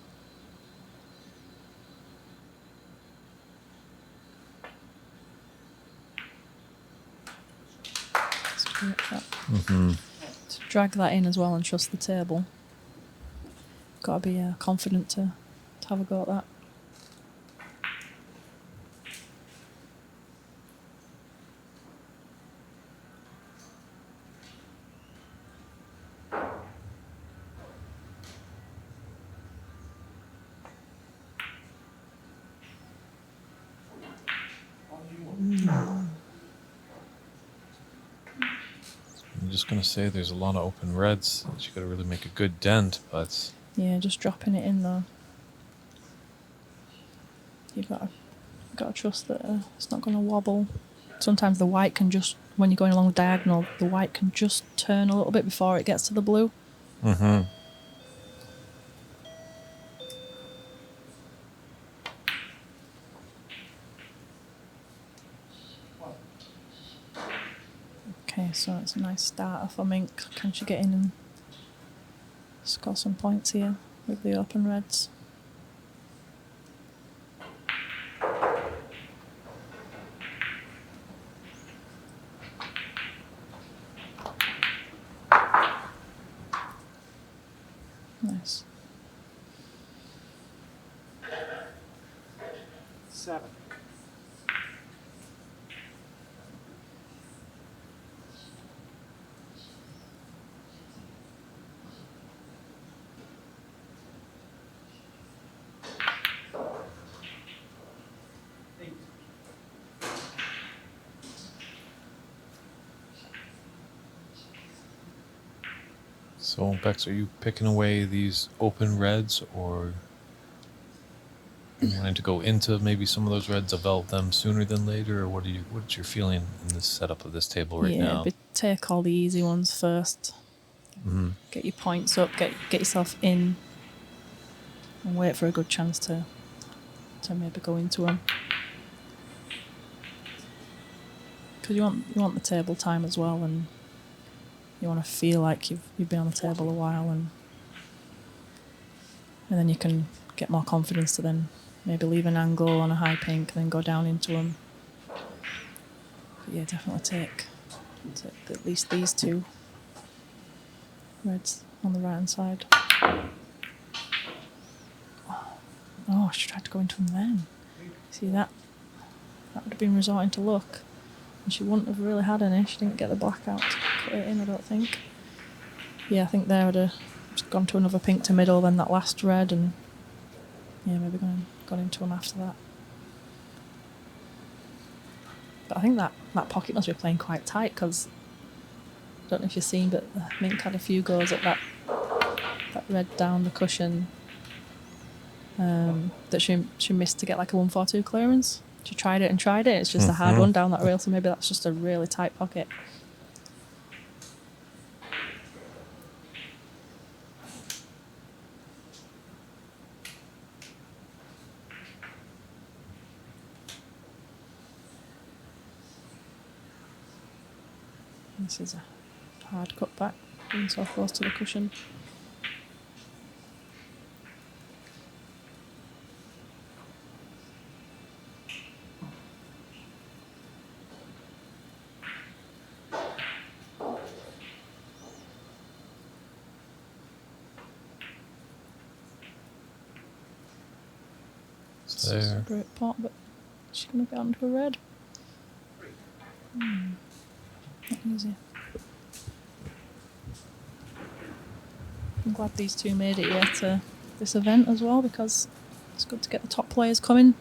[SPEAKER 4] It's a great shot. To drag that in as well and trust the table. Got to be confident to have a go at that.
[SPEAKER 1] I'm just going to say there's a lot of open reds. You got to really make a good dent, but
[SPEAKER 4] Yeah, just dropping it in though. You've got to trust that it's not going to wobble. Sometimes the white can just, when you're going along the diagonal, the white can just turn a little bit before it gets to the blue. Okay, so it's a nice starter for Mink. Can she get in and score some points here with the open reds? Nice.
[SPEAKER 5] 7.
[SPEAKER 1] so Bex, are you picking away these open reds, or you wanting to go into maybe some of those reds, develop them sooner than later, or what's your feeling in this setup of this table right now?
[SPEAKER 4] But take all the easy ones first. Get your points up, get yourself in, and wait for a good chance to maybe go into them. Because you want the table time as well, and you want to feel like you've been on the table a while, and then you can get more confidence to then maybe leave an angle on a high pink, and then go down into them. But yeah, definitely take at least these two reds on the right hand side. Oh, she tried to go into them then. See that? That would have been resorting to luck. And she wouldn't have really had any. She didn't get the blackout to put it in, I don't think. Yeah, I think there would have just gone to another pink to middle, then that last red, and yeah, maybe gone into them after that. But I think that pocket must be playing quite tight, because I don't know if you've seen, but Mink had a few goes at that red down the cushion that she missed to get like a 1-4-2 clearance. She tried it. It's just a hard one down that rail, so maybe that's just a really tight pocket. This is a hard cut back, being so close to the cushion. It's a great pot, but she's going to get onto a red. Not easy. I'm glad these two made it here to this event as well, because it's good to get the top players coming,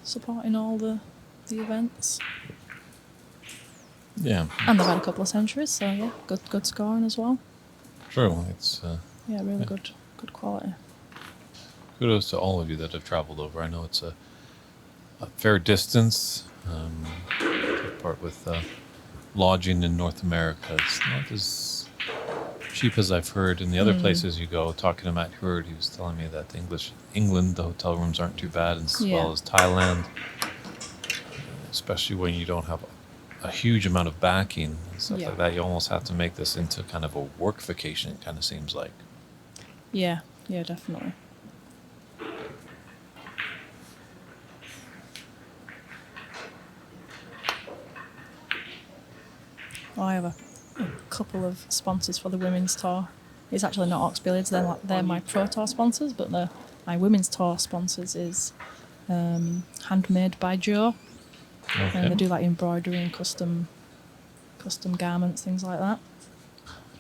[SPEAKER 4] supporting all the events.
[SPEAKER 1] Yeah.
[SPEAKER 4] And they've had a couple of centuries, so yeah, good scoring as well.
[SPEAKER 1] True. It's
[SPEAKER 4] Yeah, really good quality.
[SPEAKER 1] kudos to all of you that have traveled over. I know it's a fair distance. Part with lodging in North America, it's not as cheap as I've heard in the other places you go. Talking to Matt Hurd, he was telling me that England, the hotel rooms aren't too bad, as well as Thailand, especially when you don't have a huge amount of backing and stuff like that. You almost have to make this into kind of a work vacation, it kind of seems like.
[SPEAKER 4] Yeah, definitely. Well, I have a couple of sponsors for the women's tour. It's actually not Ox Billiards, they're my pro tour sponsors, but my women's tour sponsors is Handmade by Joe.
[SPEAKER 1] Okay.
[SPEAKER 4] And they do like embroidery and custom garments, things like that.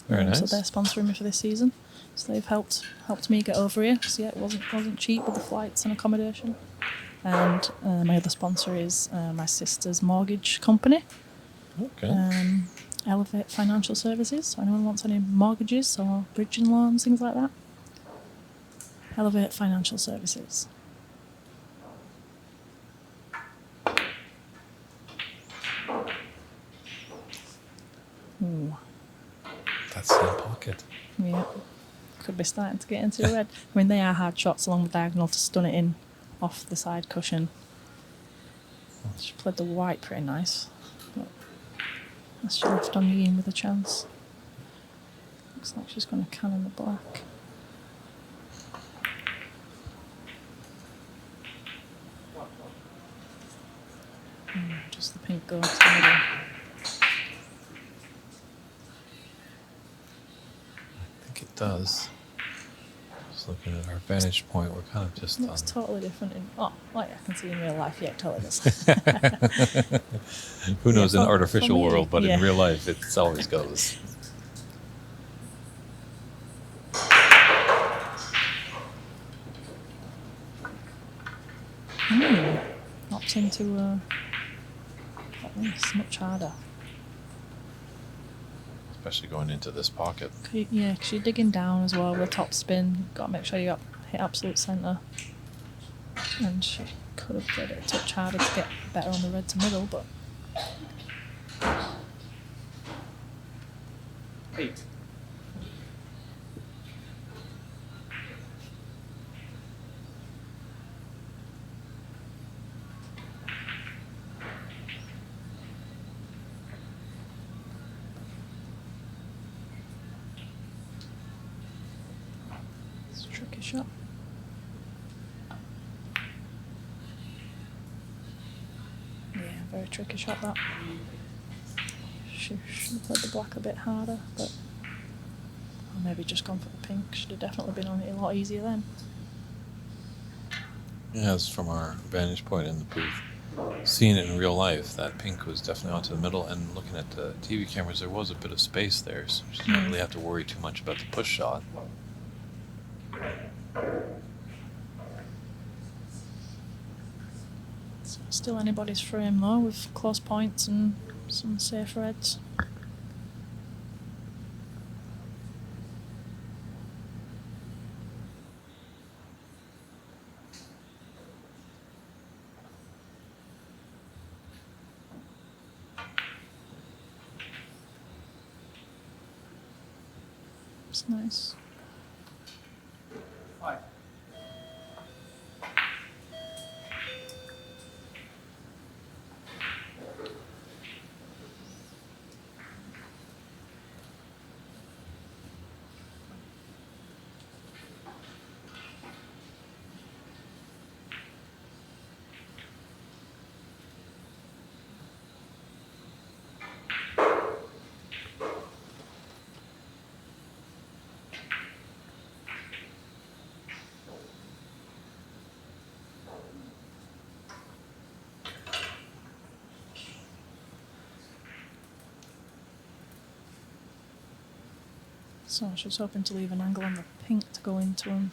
[SPEAKER 1] Very nice.
[SPEAKER 4] So they're sponsoring me for this season. So they've helped me get over here. So yeah, it wasn't cheap with the flights and accommodation. And my other sponsor is my sister's mortgage company.
[SPEAKER 1] Okay.
[SPEAKER 4] Elevate Financial Services. So anyone wants any mortgages or bridging loans, things like that. Elevate Financial Services. Ooh.
[SPEAKER 1] That's in pocket.
[SPEAKER 4] Yeah. Could be starting to get into the red. I mean, they are hard shots along the diagonal to stun it in off the side cushion. She played the white pretty nice. But she left on Yee Ng with a chance. Looks like she's going to cannon the black. Just the pink go to the middle.
[SPEAKER 1] I think it does. Just looking at our vantage point, we're kind of just
[SPEAKER 4] Looks
[SPEAKER 1] on.
[SPEAKER 4] totally different in... Oh, like I can see in real life. Yeah, totally does.
[SPEAKER 1] Who knows in
[SPEAKER 4] for-
[SPEAKER 1] the artificial
[SPEAKER 4] for me,
[SPEAKER 1] world, but
[SPEAKER 4] yeah.
[SPEAKER 1] in real life, it always goes.
[SPEAKER 4] Opts into this much harder.
[SPEAKER 1] Especially going into this pocket.
[SPEAKER 4] Yeah, because you're digging down as well with a top spin. Got to make sure you hit absolute centre. And she could have played it a touch harder to get better on the red to middle, but... It's a tricky shot. Yeah, very tricky shot that. She should have played the black a bit harder, but... Or maybe just gone for the pink. Should have definitely been on it a lot easier then.
[SPEAKER 1] Yes, from our vantage point in the booth, seeing it in real life, that pink was definitely onto the middle, and looking at the TV cameras, there was a bit of space there, so she didn't really have to worry too much about the push shot.
[SPEAKER 4] Still anybody's frame though, with close points and some safe reds. It's nice. So she was hoping to leave an angle on the pink to go into him.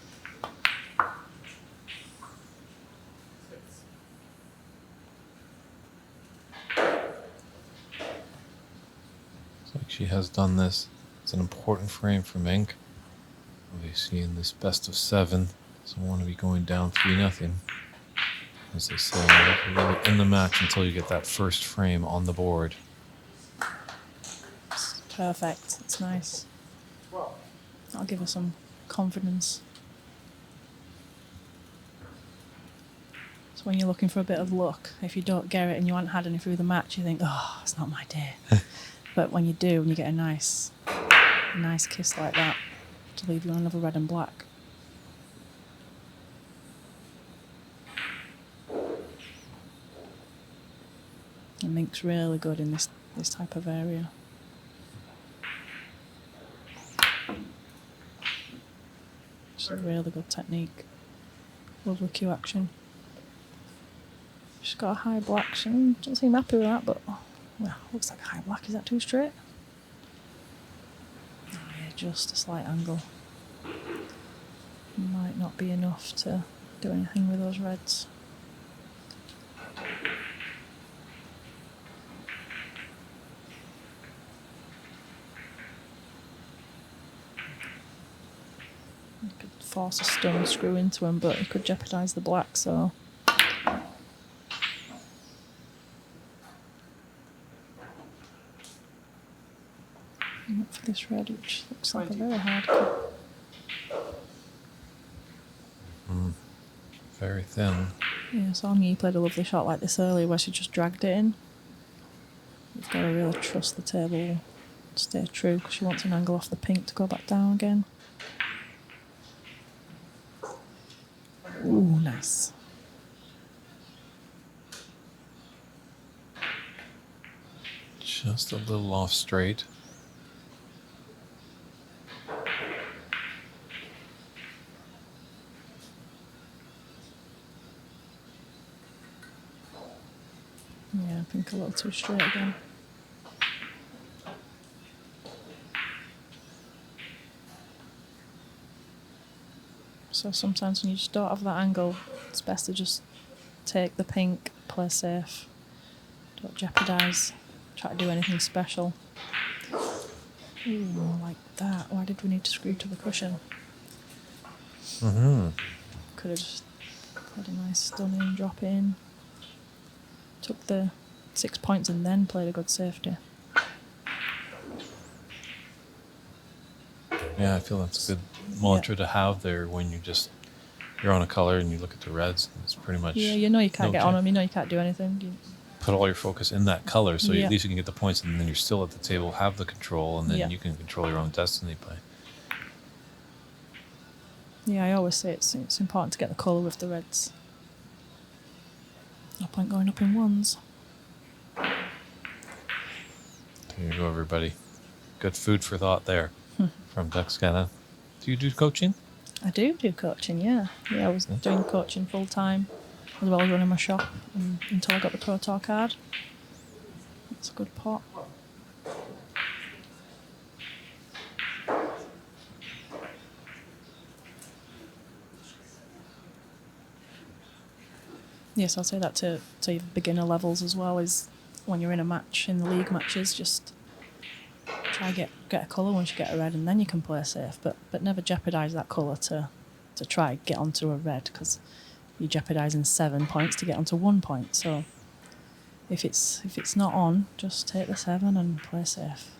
[SPEAKER 1] Looks like she has done this. It's an important frame for Mink. Obviously in this best of 7, so I want to be going down 3-0. As they say, you're really in the match until you get that first frame on the board.
[SPEAKER 4] It's perfect. It's nice. That'll give her some confidence. So when you're looking for a bit of luck, if you don't get it and you haven't had any through the match, you think, oh, it's not my day. But when you do, and you get a nice kiss like that to leave you on another red and black. And Mink's really good in this type of area. It's a really good technique. Lovely cue action. She's got a high black. She doesn't seem happy with that, but well, looks like a high black. Is that too straight? Oh, yeah, just a slight angle. Might not be enough to do anything with those reds. You could force a stone screw into him, but it could jeopardise the black, so. And for this red, which looks like a very hard cut.
[SPEAKER 1] Very thin.
[SPEAKER 4] Yeah, so Yee played a lovely shot like this earlier where she just dragged it in. You've got to really trust the table will stay true because she wants an angle off the pink to go back down again. Ooh, nice.
[SPEAKER 1] Just a little off straight.
[SPEAKER 4] Yeah, I think a little too straight again. So sometimes when you just don't have that angle, it's best to just take the pink, play safe, don't jeopardise, try to do anything special. Ooh, like that. Why did we need to screw to the cushion? Could have just played a nice stunning drop in. Took the 6 points and then played a good safety.
[SPEAKER 1] Yeah, I feel that's a good mantra to have there when you're on a colour and you look at the reds. It's pretty much
[SPEAKER 4] Yeah, you know you can't
[SPEAKER 1] no
[SPEAKER 4] get on
[SPEAKER 1] change.
[SPEAKER 4] them. You know you can't do anything.
[SPEAKER 1] Put all your focus in that colour, so
[SPEAKER 4] Yeah.
[SPEAKER 1] at least you can get the points, and then you're still at the table, have the control, and then
[SPEAKER 4] Yeah.
[SPEAKER 1] you can control your own destiny play.
[SPEAKER 4] Yeah, I always say it's important to get the colour with the reds. No point going up in ones.
[SPEAKER 1] There you go, everybody. Good food for thought there from Kenna. Do you do coaching?
[SPEAKER 4] I do coaching, yeah. Yeah, I was doing coaching full time as well as running my shop until I got the Pro Tour card. That's a good pot. Yes, I'll say that to your beginner levels as well, is when you're in a match, in the league matches, just try get a colour once you get a red and then you can play safe, but never jeopardise that colour to try get onto a red, because you're jeopardising 7 points to get onto 1 point. So if it's not on, just take the 7 and play safe.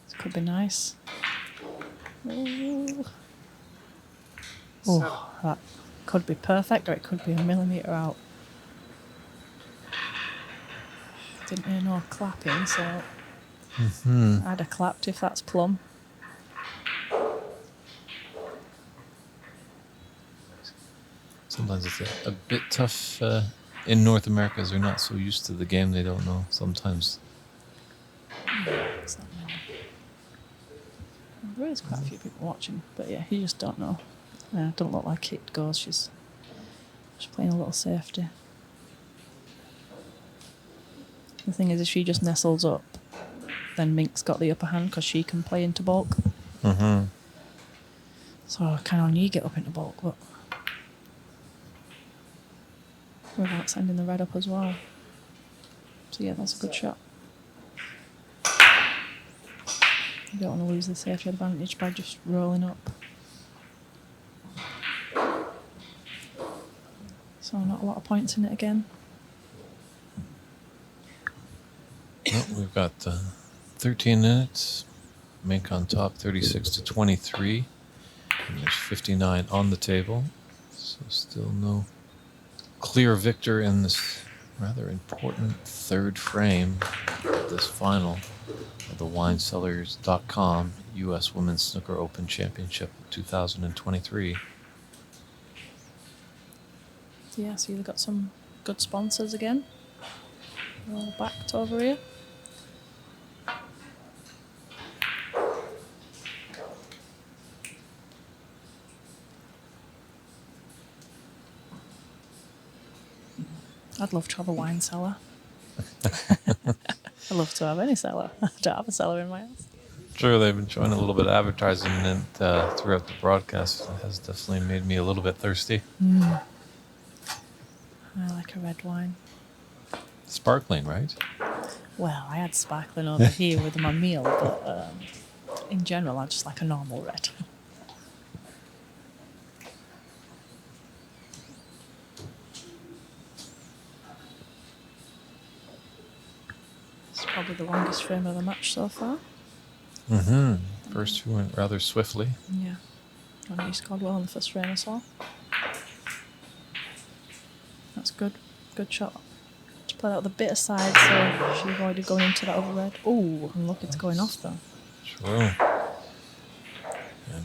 [SPEAKER 4] This could be nice. Ooh. Oh, that could be perfect, or it could be a millimetre out. Didn't hear no clapping, so I'd have clapped if that's plumb.
[SPEAKER 1] Sometimes it's a bit tough in North America, as they're not so used to the game, they don't know. Sometimes.
[SPEAKER 4] It's not many. There is quite a few people watching, but yeah, you just don't know. Yeah, don't look like it goes. She's playing a little safety. The thing is, if she just nestles up, then Mink's got the upper hand because she can play into bulk. So kind of need to get up into bulk, but without sending the red up as well. So yeah, that's a good shot. You don't want to lose the safety advantage by just rolling up. So not a lot of points in it again.
[SPEAKER 1] Well, we've got 13 minutes. Mink on top, 36-23. And there's 59 on the table. So still no clear victor in this rather important third frame of this final of the WineCellars.com U.S. Women's Snooker Open Championship 2023.
[SPEAKER 4] Yeah, so you've got some good sponsors again. All backed over here. I'd love to have a wine cellar. I'd love to have any cellar. I don't have a cellar in my house.
[SPEAKER 1] Sure, they've been showing a little bit of advertising in it throughout the broadcast. It has definitely made me a little bit thirsty.
[SPEAKER 4] I like a red wine.
[SPEAKER 1] Sparkling, right?
[SPEAKER 4] Well, I had sparkling over here with my meal, but in general, I just like a normal red. It's probably the longest frame of the match so far.
[SPEAKER 1] Mm-hmm. First two went rather swiftly.
[SPEAKER 4] Yeah. And he scored well in the first frame as well. That's good. Good shot. To play out the bitter side, so she avoided going into that other red. Oh, I'm lucky it's going off though.
[SPEAKER 1] True. Yeah,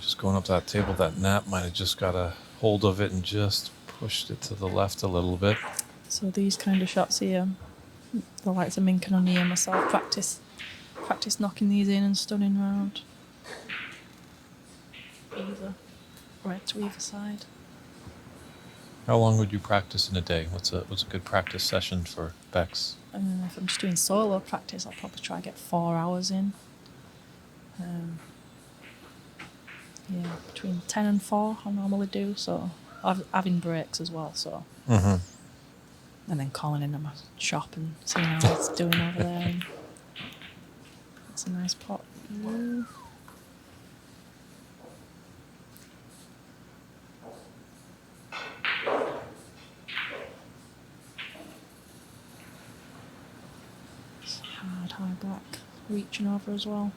[SPEAKER 1] just going up that table, that nap might have just got a hold of it and just pushed it to the left a little bit.
[SPEAKER 4] So these kind of shots here, the likes of Mink and O'Neill and myself practice knocking these in and stunning round. Either right to either side.
[SPEAKER 1] How long would you practice in a day? What's a good practice session for Bex?
[SPEAKER 4] If I'm just doing solo practice, I'll probably try to get 4 hours in. Yeah, between 10 and 4 I normally do, so having breaks as well, so.
[SPEAKER 1] Mm-hmm.
[SPEAKER 4] And then calling in at my shop and seeing how it's doing over there. And that's a nice pot. Ooh. It's hard high black, reaching over as well.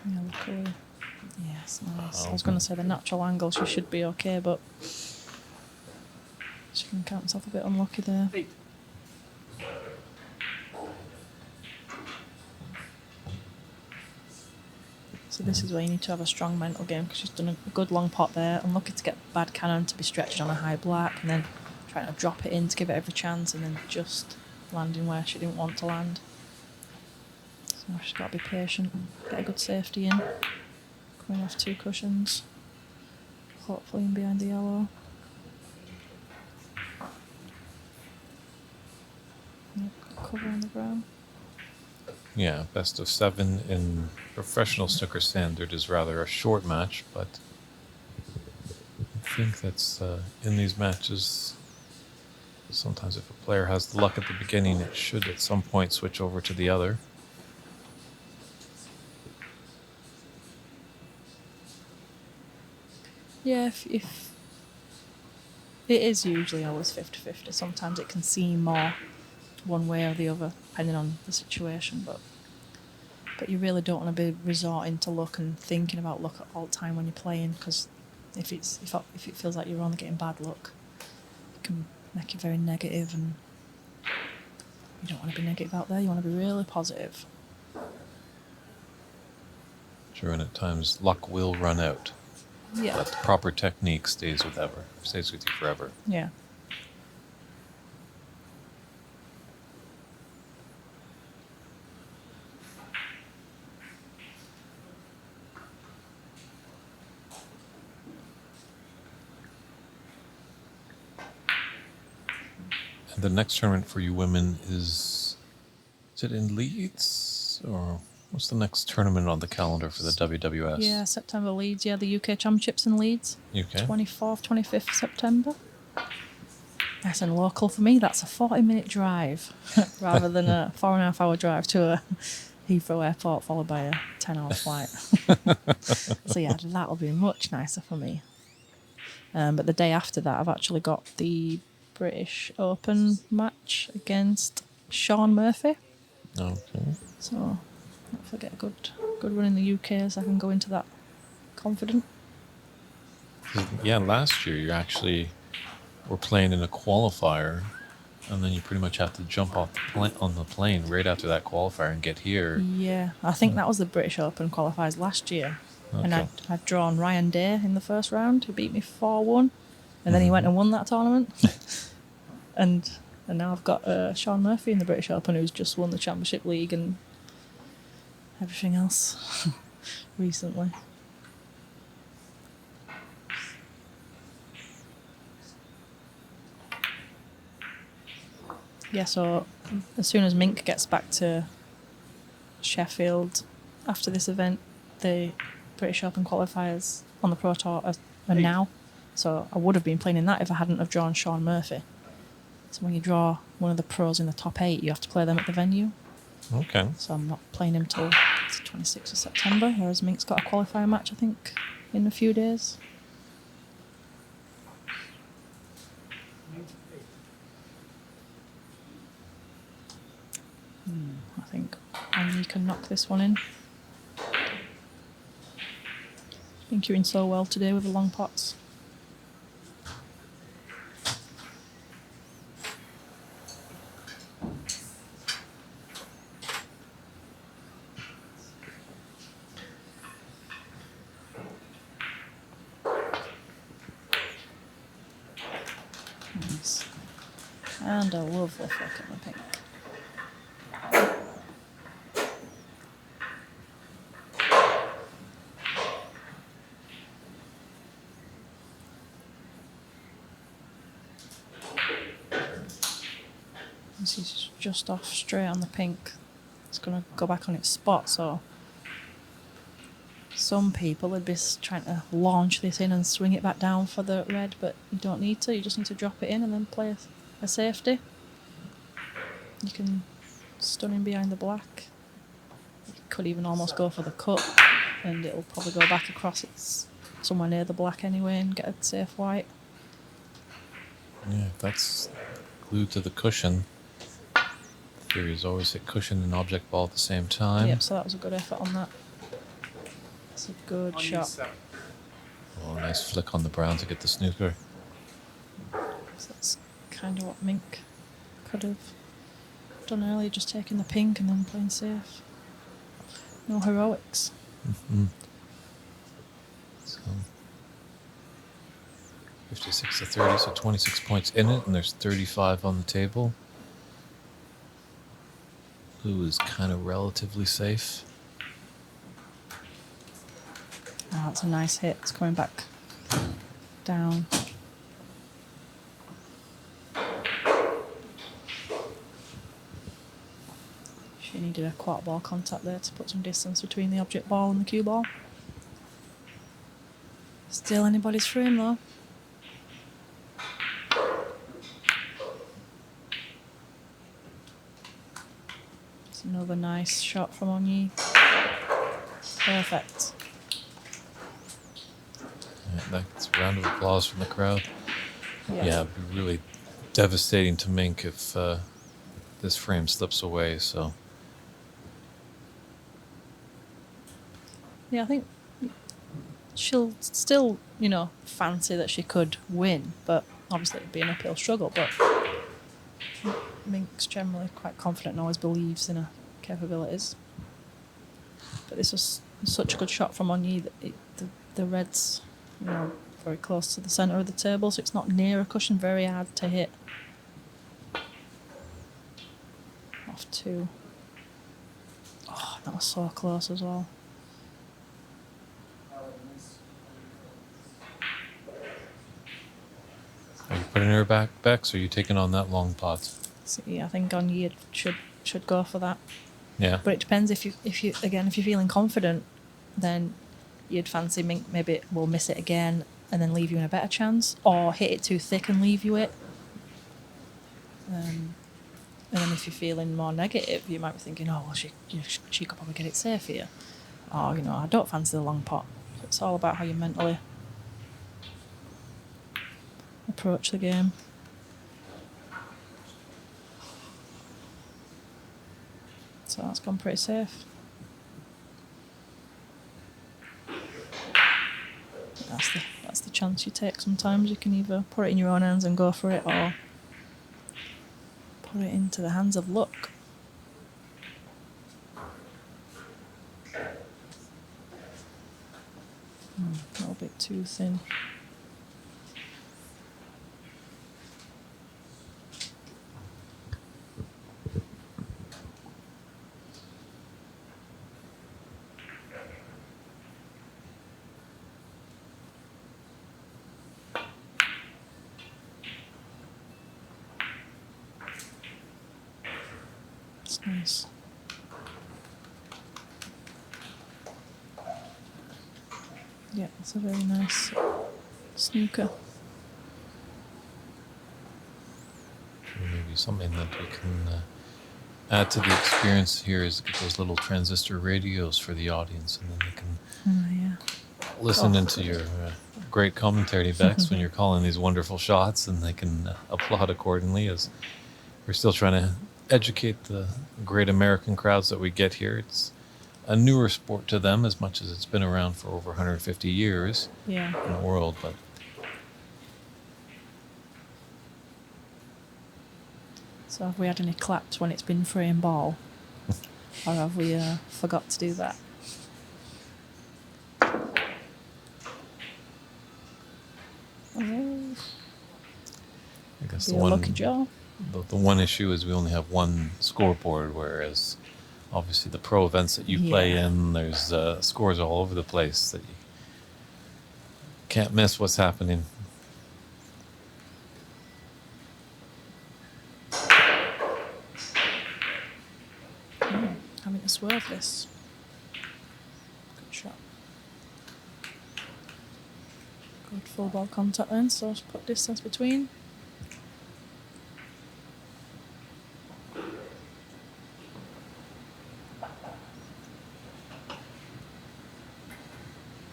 [SPEAKER 4] Yeah, luckily. Yes, nice. I was going to say the natural angle, she should be okay, but she can count herself a bit unlucky there. So this is where you need to have a strong mental game, because she's done a good long pot there. Unlucky to get bad cannon to be stretched on a high black, and then trying to drop it in to give it every chance, and then just landing where she didn't want to land. So she's got to be patient, get a good safety in. Coming off 2 cushions, hopefully in behind the yellow. Yep, cover on the brown.
[SPEAKER 1] Yeah, best of 7 in professional snooker standard is rather a short match, but I think that's in these matches, sometimes if a player has the luck at the beginning, it should at some point switch over to the other.
[SPEAKER 4] Yeah, if it is usually always 50-50. Sometimes it can seem more one way or the other, depending on the situation. But you really don't want to be resorting to luck and thinking about luck at all time when you're playing, because if it feels like you're only getting bad luck, it can make you very negative, and you don't want to be negative out there. You want to be really positive.
[SPEAKER 1] Sure, and at times luck will run out.
[SPEAKER 4] Yeah.
[SPEAKER 1] But the proper technique stays with you forever.
[SPEAKER 4] Yeah.
[SPEAKER 1] And the next tournament for you women is it in Leeds, or what's the next tournament on the calendar for the WWS?
[SPEAKER 4] Yeah, September Leeds. Yeah, the UK Championships in Leeds.
[SPEAKER 1] UK.
[SPEAKER 4] 24th, 25th September. Nice and local for me. That's a 40-minute drive rather than a 4.5 hour drive to Heathrow Airport, followed by a 10-hour flight. So yeah, that'll be much nicer for me. But the day after that, I've actually got the British Open match against Sean Murphy.
[SPEAKER 1] Okay.
[SPEAKER 4] So hopefully get a good run in the UK, so I can go into that confident.
[SPEAKER 1] Yeah, last year you actually were playing in a qualifier, and then you pretty much have to jump off the plane right after that qualifier and get here.
[SPEAKER 4] Yeah, I think that was the British Open qualifiers last year. And
[SPEAKER 1] Okay.
[SPEAKER 4] I'd drawn Ryan Day in the first round, who beat me 4-1. And then he went and won that tournament. and now I've got Sean Murphy in the British Open, who's just won the Championship League and everything else recently. Yeah, so as soon as Mink gets back to Sheffield after this event, the British Open qualifiers on the Pro Tour are now. So I would have been playing in that if I hadn't have drawn Sean Murphy. So when you draw one of the pros in the top 8, you have to play them at the venue.
[SPEAKER 1] Okay.
[SPEAKER 4] So I'm not playing him till the 26th of September, whereas Mink's got a qualifier match, I think, in a few days. I think Annie can knock this one in. I think you're in so well today with the long pots. Nice. And a lovely flick on the pink. This is just off straight on the pink. It's going to go back on its spot, so some people would be trying to launch this in and swing it back down for the red, but you don't need to. You just need to drop it in and then play a safety. You can stun him behind the black. You could even almost go for the cut, and it'll probably go back across. It's somewhere near the black anyway and get a safe white.
[SPEAKER 1] Yeah, if that's glued to the cushion. Theory is always hit cushion and object ball at the same time.
[SPEAKER 4] Yep, so that was a good effort on that. It's a good shot.
[SPEAKER 1] Oh, nice flick on the brown to get the snooker.
[SPEAKER 4] So that's kind of what Mink could have done earlier, just taking the pink and then playing safe. No heroics.
[SPEAKER 1] Mm-hmm. So 56 to 30, so 26 points in it, and there's 35 on the table. Blue is kind of relatively safe.
[SPEAKER 4] Oh, that's a nice hit. It's coming back down. She needed a quart ball contact there to put some distance between the object ball and the cue ball. Still anybody's frame though. It's another nice shot from Yee. Perfect.
[SPEAKER 1] Yeah, that's a round of applause from the crowd.
[SPEAKER 4] Yeah.
[SPEAKER 1] It'd be really devastating to Mink if this frame slips away. So
[SPEAKER 4] Yeah, I think she'll still, fancy that she could win, but obviously it'd be an uphill struggle. But Mink's generally quite confident and always believes in her capabilities. But this was such a good shot from Yee that the red's, very close to the centre of the table, so it's not near a cushion, very hard to hit. Off 2. Oh, that was so close as well.
[SPEAKER 1] are you putting her back, Bex, or are you taking on that long pot?
[SPEAKER 4] So, yeah, I think Yee should go for that.
[SPEAKER 1] Yeah.
[SPEAKER 4] But it depends if you're feeling confident, then you'd fancy Mink maybe will miss it again and then leave you in a better chance, or hit it too thick and leave you it. And then if you're feeling more negative, you might be thinking, oh, well, she could probably get it safe here. Or, I don't fancy the long pot. It's all about how you mentally approach the game. So that's gone pretty safe. That's the chance you take sometimes. You can either put it in your own hands and go for it, or put it into the hands of luck. A little bit too thin. It's nice. Yeah, it's a very nice snooker.
[SPEAKER 1] Maybe something that we can add to the experience here is get those little transistor radios for the audience, and then they can listen into your great commentary, Bex, when you're calling these wonderful shots, and they can applaud accordingly. As we're still trying to educate the great American crowds that we get here. It's a newer sport to them, as much as it's been around for over 150 years in the world. But
[SPEAKER 4] so have we had any claps when it's been frame ball? Or have we forgot to do that?
[SPEAKER 1] I guess
[SPEAKER 4] Be a lucky draw.
[SPEAKER 1] The one issue is we only have one scoreboard, whereas obviously the pro events that you play in, there's scores all over the place that you can't miss what's happening.
[SPEAKER 4] Having to swerve this. Good shot. Good full ball contact then, so just put distance between.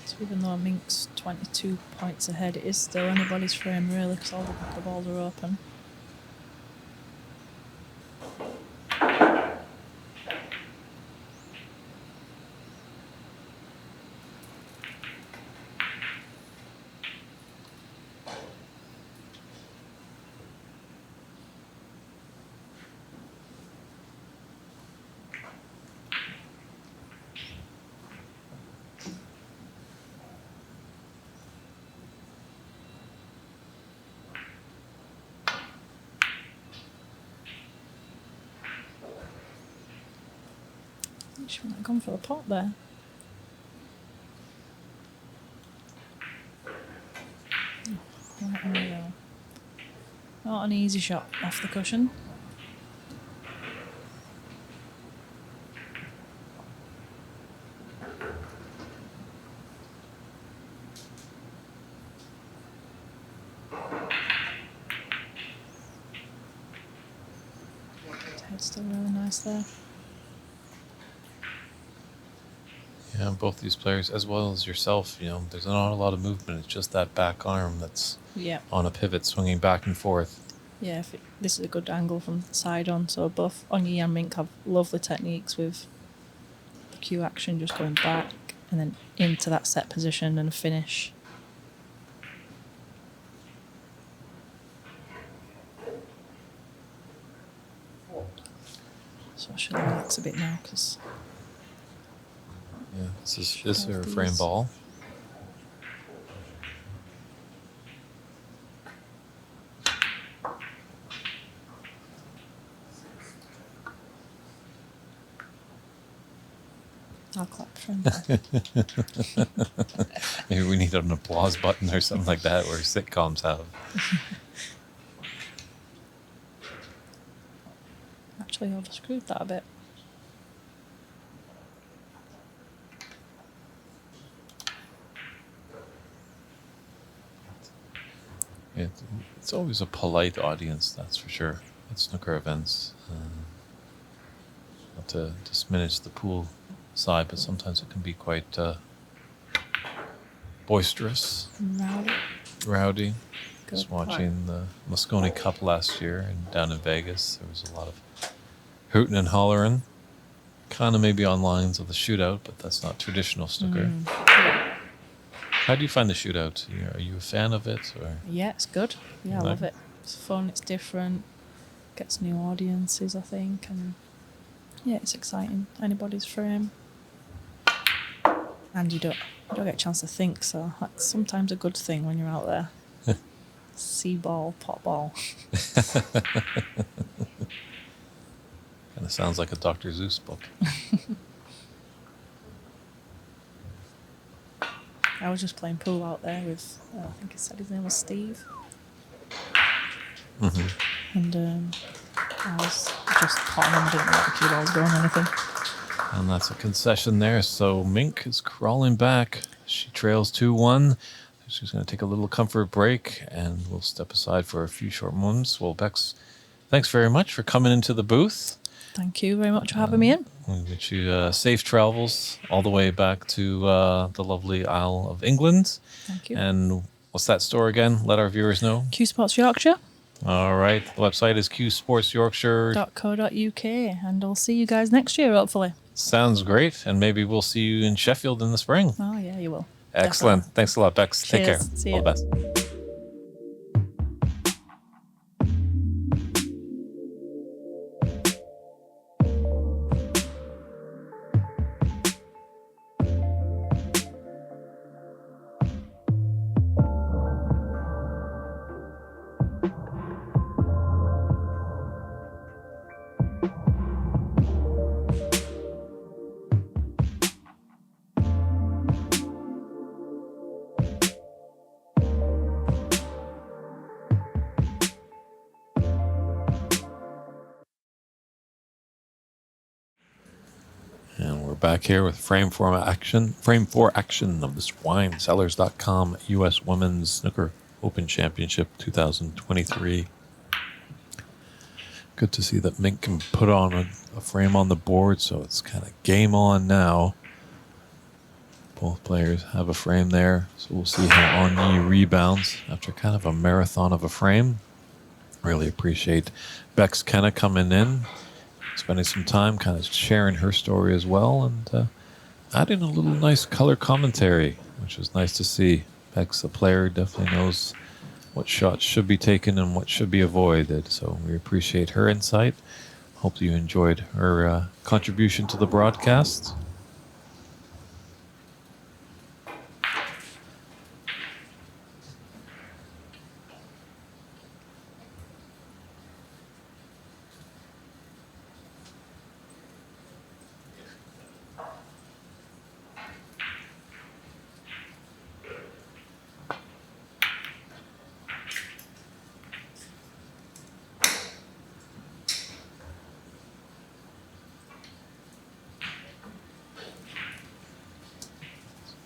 [SPEAKER 4] So even though Mink's 22 points ahead, it is still anybody's frame really, because all the balls are open. She might have gone for the pot there. Right in the middle. Not an easy shot off the cushion. Head's still really nice there.
[SPEAKER 1] Yeah, both these players, as well as yourself, there's not a lot of movement. It's just that back arm that's on a pivot, swinging back and forth.
[SPEAKER 4] Yeah, this is a good angle from the side on. So both Yee and Mink have lovely techniques with the cue action, just going back and then into that set position and a finish. So I should relax a bit now because...
[SPEAKER 1] Yeah, this is her frame ball.
[SPEAKER 4] I'll clap for him.
[SPEAKER 1] Maybe we need an applause button or something like that, where sitcoms have.
[SPEAKER 4] Actually, I've screwed that a bit.
[SPEAKER 1] It's always a polite audience, that's for sure. at snooker events. Not to diminish the pool side, but sometimes it can be quite boisterous, rowdy.
[SPEAKER 4] Good.
[SPEAKER 1] Just watching the Moscone Cup last year and down in Vegas, there was a lot of hooting and hollering. Kind of maybe on lines of the shootout, but that's not traditional snooker. How do you find the shootout? Are you a fan of it? Or?
[SPEAKER 4] Yeah, it's good. Yeah, I
[SPEAKER 1] No?
[SPEAKER 4] love it. It's fun. It's different. Gets new audiences, I think, and yeah, it's exciting. Anybody's frame, and you don't get a chance to think. So that's sometimes a good thing when you're out there. See ball, pot ball.
[SPEAKER 1] Kind of sounds like a Dr. Zeus book.
[SPEAKER 4] I was just playing pool out there with, I think he said his name was Steve. And I was just potting him, didn't let the cue balls go on anything.
[SPEAKER 1] And that's a concession there. So Mink is crawling back. She trails 2-1. She's going to take a little comfort break, and we'll step aside for a few short moments. Well, Bex, thanks very much for coming into the booth.
[SPEAKER 4] Thank you very much for having me in.
[SPEAKER 1] We'll wish you safe travels all the way back to the lovely Isle of England.
[SPEAKER 4] Thank you.
[SPEAKER 1] And what's that store again? Let our viewers know.
[SPEAKER 4] Q Sports Yorkshire.
[SPEAKER 1] All right. The website is qsportsyorkshire.co.uk.
[SPEAKER 4] and I'll see you guys next year, hopefully.
[SPEAKER 1] Sounds great. And maybe we'll see you in Sheffield in the spring.
[SPEAKER 4] Oh, yeah, you will.
[SPEAKER 1] Excellent.
[SPEAKER 4] Definitely.
[SPEAKER 1] Thanks a lot, Bex. Take care.
[SPEAKER 4] Cheers. See
[SPEAKER 1] All
[SPEAKER 4] ya.
[SPEAKER 1] the best. And we're back here with Frame for Action of this WineCellars.com U.S. Women's Snooker Open Championship 2023. Good to see that Mink can put on a frame on the board, so it's kind of game on now. Both players have a frame there, so we'll see how Yee rebounds after kind of a marathon of a frame. Really appreciate Bex Kenna coming in, spending some time kind of sharing her story as well, and adding a little nice color commentary, which was nice to see. Bex, the player, definitely knows what shots should be taken and what should be avoided, so we appreciate her insight. Hope you enjoyed her contribution to the broadcast.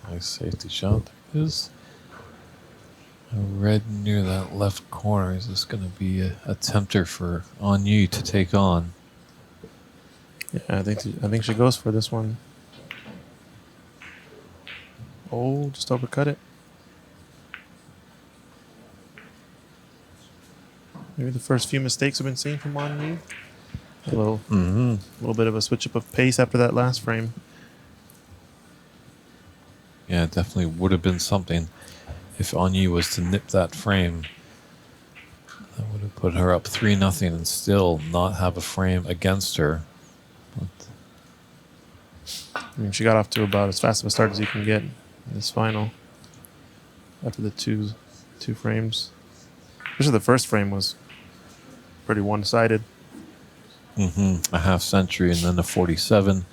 [SPEAKER 1] Nice safety shot. There is a red near that left corner. Is this going to be a tempter for Yee to take on?
[SPEAKER 2] Yeah, I think she goes for this one. Oh, just overcut it. Maybe the first few mistakes have been seen from Yee. A little bit of a switch up of pace after that last frame.
[SPEAKER 1] Yeah, it definitely would have been something if Yee was to nip that frame. That would have put her up 3-0 and still not have a frame against her. But
[SPEAKER 2] I mean, she got off to about as fast of a start as you can get in this final. After the two frames, especially the first frame was pretty one-sided.
[SPEAKER 1] a half century and then a 47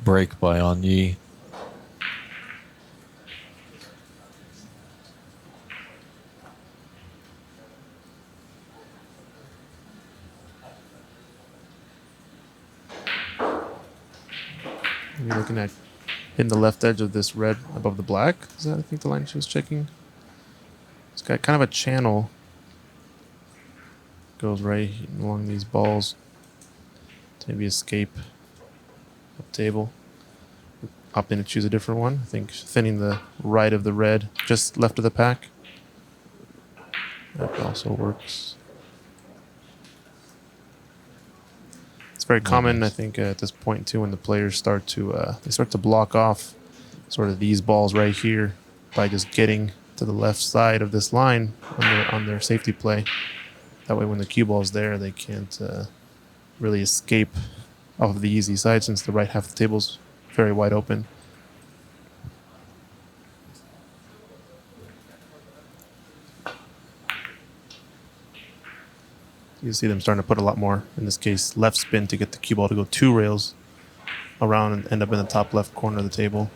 [SPEAKER 1] break by Yee.
[SPEAKER 2] You're looking at hitting the left edge of this red above the black. Is that, I think, the line she was checking? It's got kind of a channel goes right along these balls to maybe escape up table. Opting to choose a different one. I think thinning the right of the red, just left of the pack. That also works. It's very common, I think, at this point too, when the players start to block off sort of these balls right here by just getting to the left side of this line on their safety play. That way, when the cue ball's there, they can't really escape off of the easy side, since the right half of the table's very wide open. You see them starting to put a lot more, in this case, left spin to get the cue ball to go 2 rails around and end up in the top left corner of the table.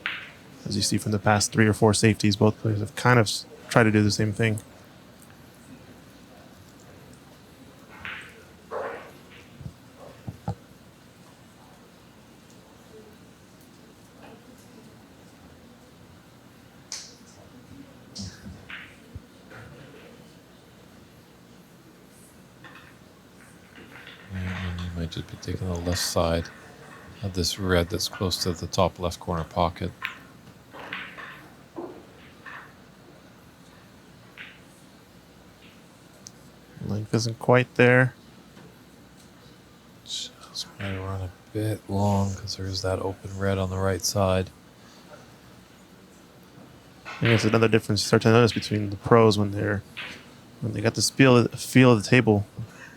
[SPEAKER 2] As you see from the past 3 or 4 safeties, both players have kind of tried to do the same thing.
[SPEAKER 1] And you might just be taking the left side of this red that's close to the top left corner pocket.
[SPEAKER 2] Length isn't quite there.
[SPEAKER 1] Just might run a bit long because there's that open red on the right side.
[SPEAKER 2] I think it's another difference you start to notice between the pros when they got the feel of the table.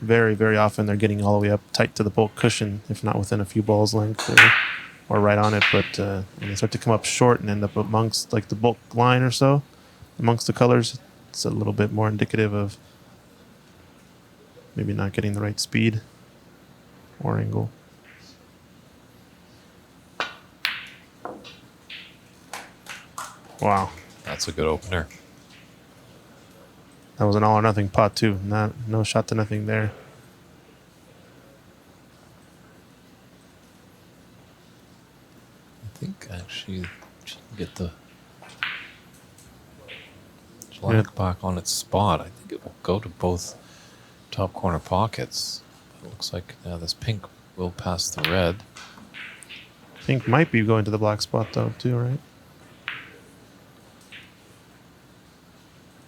[SPEAKER 2] Very, very often they're getting all the way up tight to the bulk cushion, if not within a few balls length or right on it. But when they start to come up short and end up amongst like the bulk line or so, amongst the colors, it's a little bit more indicative of maybe not getting the right speed or angle. Wow.
[SPEAKER 1] That's a good opener.
[SPEAKER 2] That was an all or nothing pot too. No shot to nothing there.
[SPEAKER 1] I think actually she can get the black back on its spot. I think it will go to both top corner pockets. It looks like now this pink will pass the red.
[SPEAKER 2] Pink might be going to the black spot though too, right?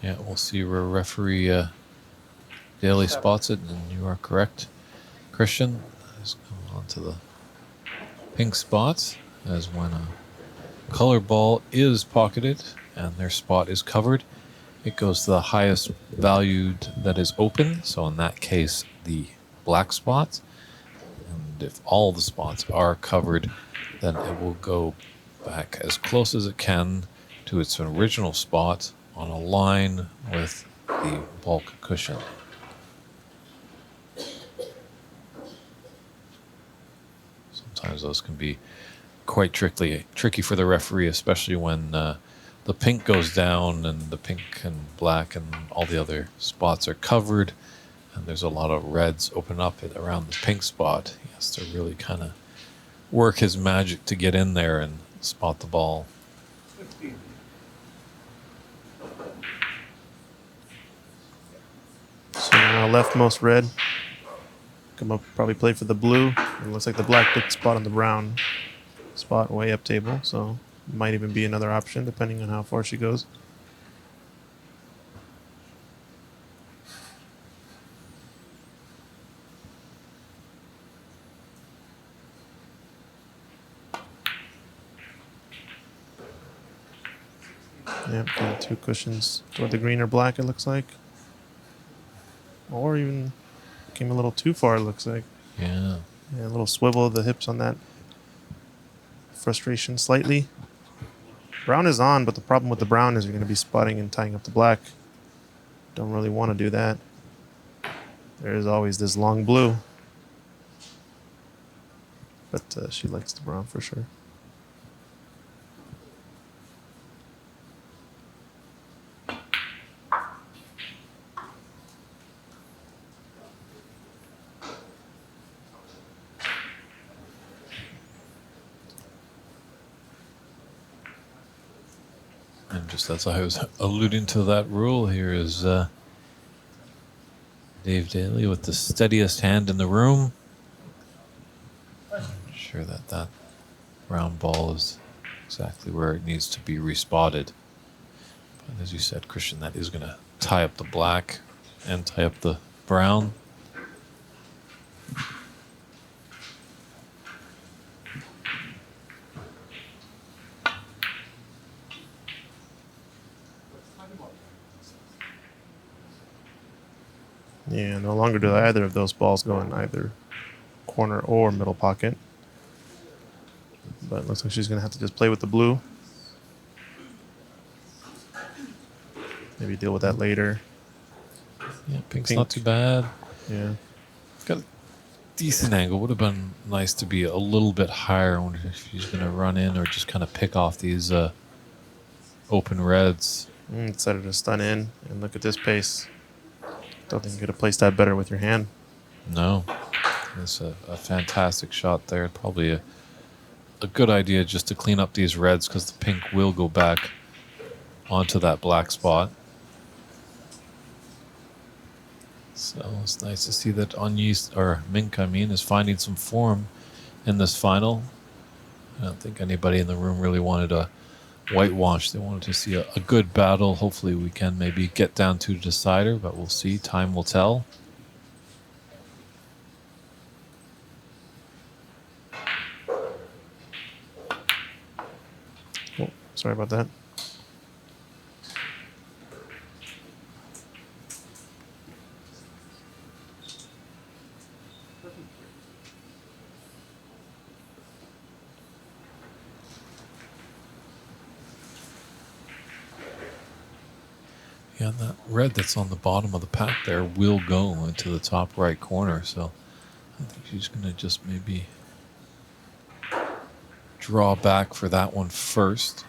[SPEAKER 1] Yeah, we'll see where referee Daly spots it, and you are correct, Christian. Let's go on to the pink spots, as when a color ball is pocketed and their spot is covered, it goes to the highest valued that is open, so in that case, the black spot. And if all the spots are covered, then it will go back as close as it can to its original spot on a line with the bulk cushion. Sometimes those can be quite tricky for the referee, especially when the pink goes down and the pink and black and all the other spots are covered, and there's a lot of reds open up around the pink spot. He has to really kind of work his magic to get in there and spot the ball.
[SPEAKER 2] So now leftmost red. Come up, probably play for the blue. It looks like the black took the spot on the brown spot way up table, so might even be another option depending on how far she goes. Yep, got 2 cushions toward the green or black, it looks like. Or even came a little too far, it looks like.
[SPEAKER 1] Yeah.
[SPEAKER 2] Yeah, a little swivel of the hips on that. Frustration slightly. Brown is on, but the problem with the brown is you're going to be spotting and tying up the black. Don't really want to do that. There is always this long blue. But she likes the brown for sure.
[SPEAKER 1] And just as I was alluding to that rule here is Dave Daly with the steadiest hand in the room. I'm sure that that round ball is exactly where it needs to be respotted. But as you said, Christian, that is going to tie up the black and tie up the brown.
[SPEAKER 2] Yeah, no longer do either of those balls go in either corner or middle pocket. But it looks like she's going to have to just play with the blue. Maybe deal with that later.
[SPEAKER 1] Yeah, pink's
[SPEAKER 2] Pink.
[SPEAKER 1] not too bad.
[SPEAKER 2] Yeah.
[SPEAKER 1] Got a decent angle. Would have been nice to be a little bit higher. I wonder if she's going to run in or just kind of pick off these open reds.
[SPEAKER 2] Decided to stun in, and look at this pace. Don't think you could have placed that better with your hand.
[SPEAKER 1] No. It's a fantastic shot there. Probably a good idea just to clean up these reds because the pink will go back onto that black spot. So it's nice to see that Mink, is finding some form in this final. I don't think anybody in the room really wanted a whitewash. They wanted to see a good battle. Hopefully we can maybe get down to the decider, but we'll see. Time will tell.
[SPEAKER 2] Oh, sorry about that.
[SPEAKER 1] Yeah, that red that's on the bottom of the pack there will go into the top right corner. So I think she's going to just maybe draw back for that one first.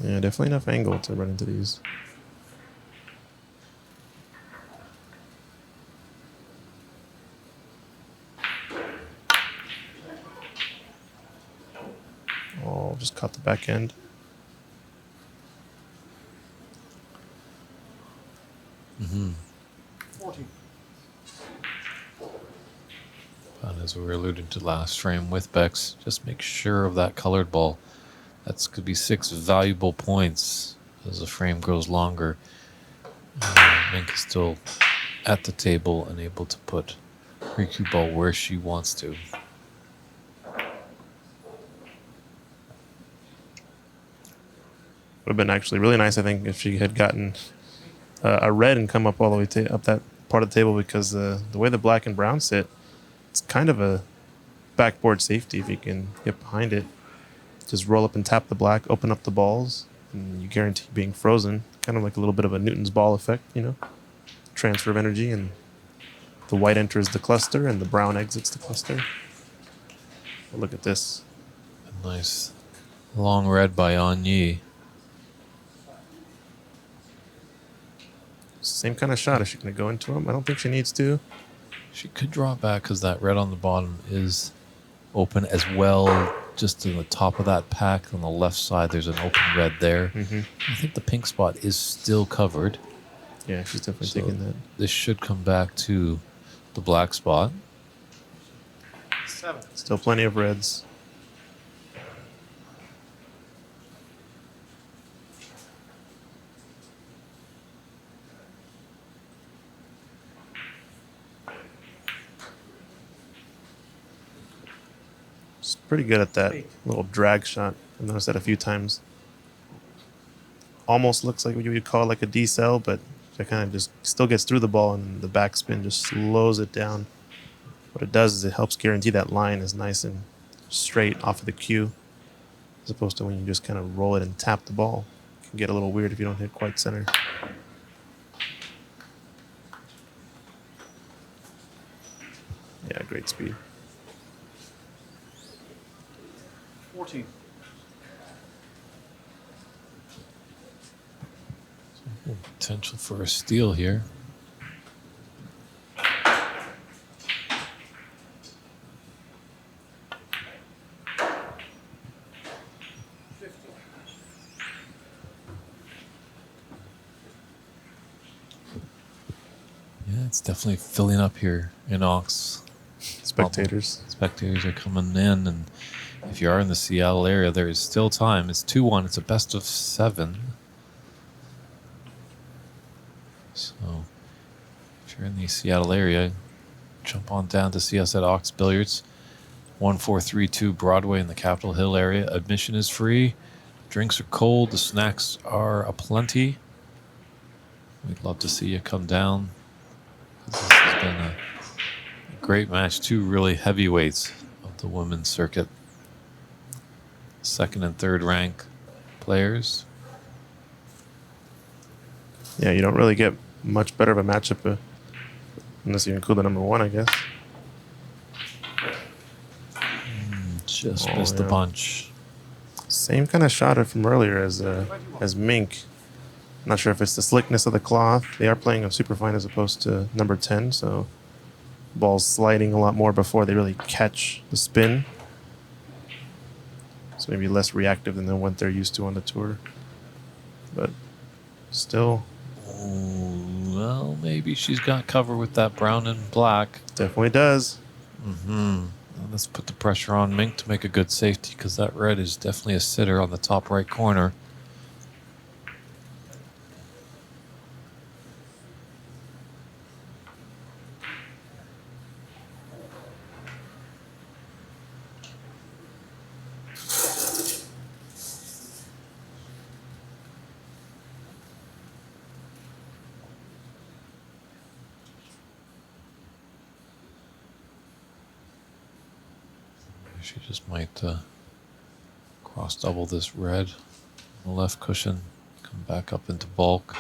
[SPEAKER 2] Yeah, definitely enough angle to run into these. Oh, just caught the back end.
[SPEAKER 1] And as we were alluding to last frame with Bex, just make sure of that colored ball. That's could be 6 valuable points as the frame grows longer. Mink is still at the table and able to put her cue ball where she wants to.
[SPEAKER 2] Would have been actually really nice, I think, if she had gotten a red and come up all the way up that part of the table, because the way the black and brown sit, it's kind of a backboard safety if you can get behind it. Just roll up and tap the black, open up the balls, and you guarantee being frozen. Kind of like a little bit of a Newton's ball effect, you know? Transfer of energy, and the white enters the cluster and the brown exits the cluster. But look at this.
[SPEAKER 1] A nice long red by Yee.
[SPEAKER 2] Same kind of shot. Is she going to go into him? I don't think she needs to.
[SPEAKER 1] She could draw back because that red on the bottom is open as well. Just to the top of that pack on the left side, there's an open red there. I think the pink spot is still covered.
[SPEAKER 2] Yeah, she's definitely
[SPEAKER 1] So
[SPEAKER 2] taking that.
[SPEAKER 1] this should come back to the black spot.
[SPEAKER 2] Still plenty of reds. It's pretty good at that little drag shot. I've noticed that a few times. Almost looks like what you would call like a decel, but it kind of just still gets through the ball, and the backspin just slows it down. What it does is it helps guarantee that line is nice and straight off of the cue, as opposed to when you just kind of roll it and tap the ball. It can get a little weird if you don't hit quite center. Yeah, great speed.
[SPEAKER 5] 14.
[SPEAKER 1] Potential for a steal here. it's definitely filling up here in Ox.
[SPEAKER 2] Spectators.
[SPEAKER 1] Spectators are coming in, and if you are in the Seattle area, there is still time. It's 2-1. It's a best of 7. So if you're in the Seattle area, jump on down to see us at Ox Billiards, 1432 Broadway in the Capitol Hill area. Admission is free. Drinks are cold. The snacks are aplenty. We'd love to see you come down. This has been a great match. 2 really heavyweights of the women's circuit. Second and third rank players.
[SPEAKER 2] Yeah, you don't really get much better of a matchup unless you include the number 1, I guess.
[SPEAKER 1] Just missed the
[SPEAKER 2] yeah.
[SPEAKER 1] punch.
[SPEAKER 2] Same kind of shot from earlier as Mink. Not sure if it's the slickness of the cloth. They are playing a super fine as opposed to number 10, so ball's sliding a lot more before they really catch the spin. So maybe less reactive than what they're used to on the tour. But still,
[SPEAKER 1] Well, maybe she's got cover with that brown and black.
[SPEAKER 2] definitely does.
[SPEAKER 1] Let's put the pressure on Mink to make a good safety, because that red is definitely a sitter on the top right corner. She just might cross double this red on the left cushion, come back up into bulk.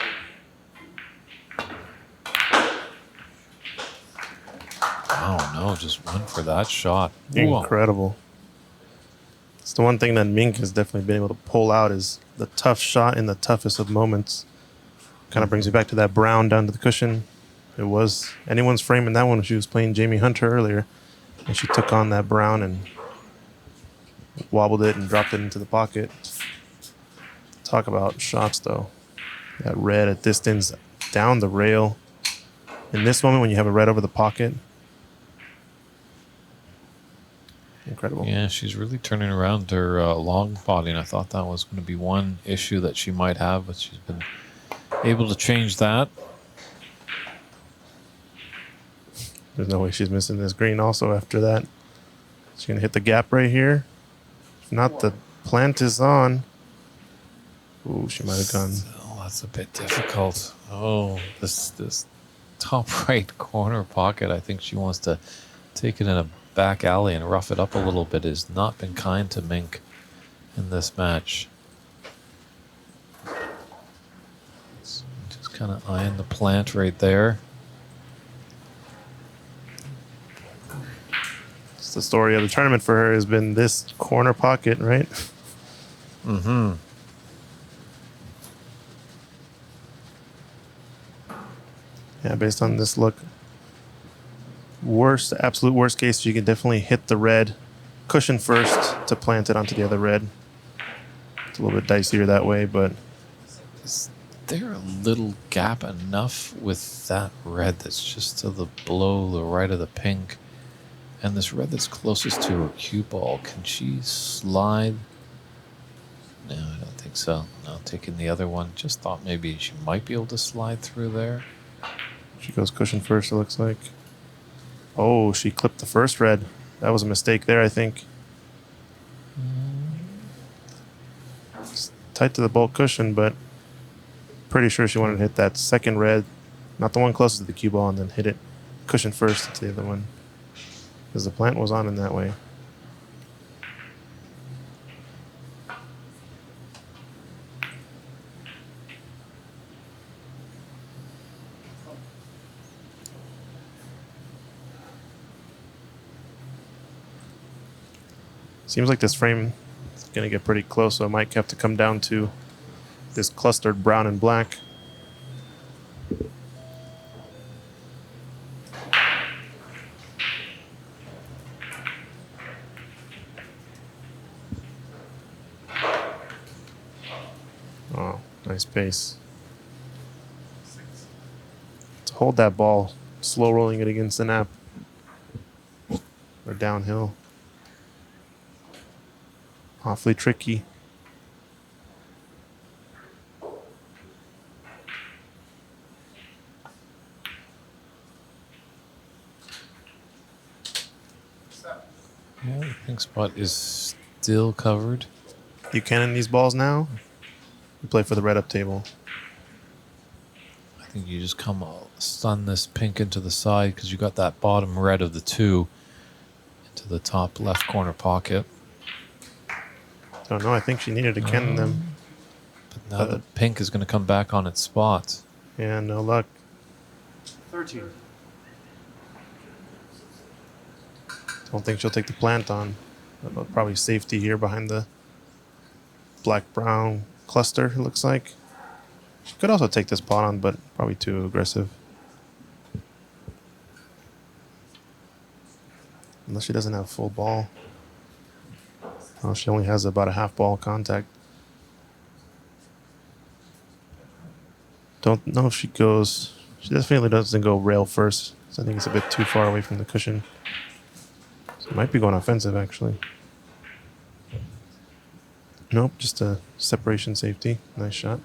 [SPEAKER 1] Oh no, just went for that shot. Whoa.
[SPEAKER 2] Incredible. It's the one thing that Mink has definitely been able to pull out is the tough shot in the toughest of moments. Kind of brings me back to that brown down to the cushion. It was anyone's frame in that one when she was playing Jamie Hunter earlier. And she took on that brown and wobbled it and dropped it into the pocket. Talk about shots, though. That red at distance down the rail. In this moment, when you have a red over the pocket, incredible.
[SPEAKER 1] Yeah, she's really turning around her long body, and I thought that was going to be one issue that she might have, but she's been able to change that.
[SPEAKER 2] There's no way she's missing this green also after that. She's going to hit the gap right here. If not, the plant is on. Ooh, she might have gone.
[SPEAKER 1] Oh, that's a bit difficult. Oh, this top right corner pocket, I think she wants to take it in a back alley and rough it up a little bit. Has not been kind to Mink in this match. Just kind of eyeing the plant right there.
[SPEAKER 2] It's the story of the tournament for her has been this corner pocket, right?
[SPEAKER 1] Mm-hmm.
[SPEAKER 2] Yeah, based on this look, absolute worst case, you can definitely hit the red cushion first to plant it onto the other red. It's a little bit dicier that way, but
[SPEAKER 1] Is there a little gap enough with that red that's just to the below the right of the pink, and this red that's closest to her cue ball? Can she slide? No, I don't think so. No, taking the other one. Just thought maybe she might be able to slide through there.
[SPEAKER 2] she goes cushion first, it looks like. Oh, she clipped the first red. That was a mistake there, I think. It's tight to the bulk cushion, but pretty sure she wanted to hit that second red, not the one closest to the cue ball, and then hit it cushion first to the other one. Because the plant was on in that way. Seems like this frame is going to get pretty close, so it might have to come down to this clustered brown and black. Oh, nice pace. To hold that ball slow rolling it against the nap or downhill. Awfully tricky.
[SPEAKER 1] Yeah, the pink spot is still covered.
[SPEAKER 2] You cannon these balls now. You play for the red up table.
[SPEAKER 1] I think you just come stun this pink into the side because you got that bottom red of the two into the top left corner pocket.
[SPEAKER 2] Don't know. I think she needed to cannon them.
[SPEAKER 1] But now the pink is going to come back on its spot.
[SPEAKER 2] Yeah, no luck.
[SPEAKER 5] 13.
[SPEAKER 2] Don't think she'll take the plant on. Probably safety here behind the black-brown cluster, it looks like. She could also take this pawn on, but probably too aggressive. Unless she doesn't have full ball. Oh, she only has about a half ball contact. Don't know if she goes... She definitely doesn't go rail first. So I think it's a bit too far away from the cushion. So it might be going offensive, actually. Nope, just a separation safety. Nice shot.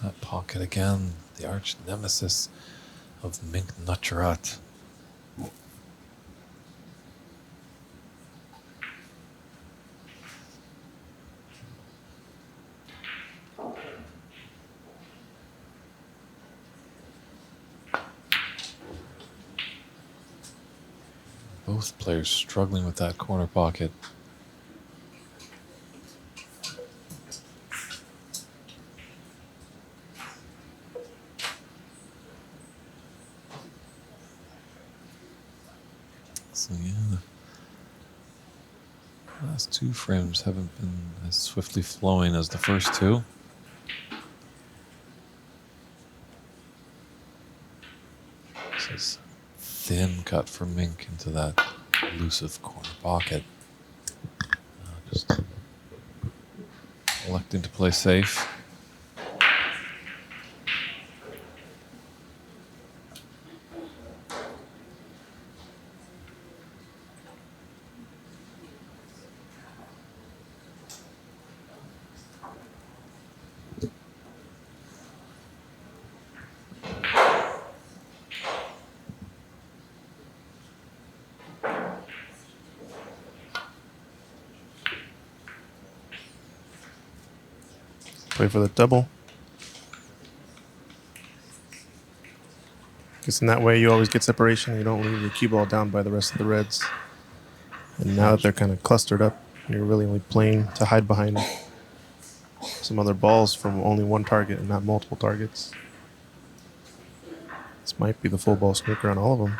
[SPEAKER 1] That pocket again, the arch nemesis of Mink Nutcharut. Both players struggling with that corner pocket. So yeah, the last two frames haven't been as swiftly flowing as the first two. This is thin cut for Mink into that elusive corner pocket. Just electing to play safe.
[SPEAKER 2] Play for the double. Guess in that way you always get separation. You don't leave your cue ball down by the rest of the reds. And now that they're kind of clustered up, you're really only playing to hide behind some other balls from only one target and not multiple targets. This might be the full ball snooker on all of them.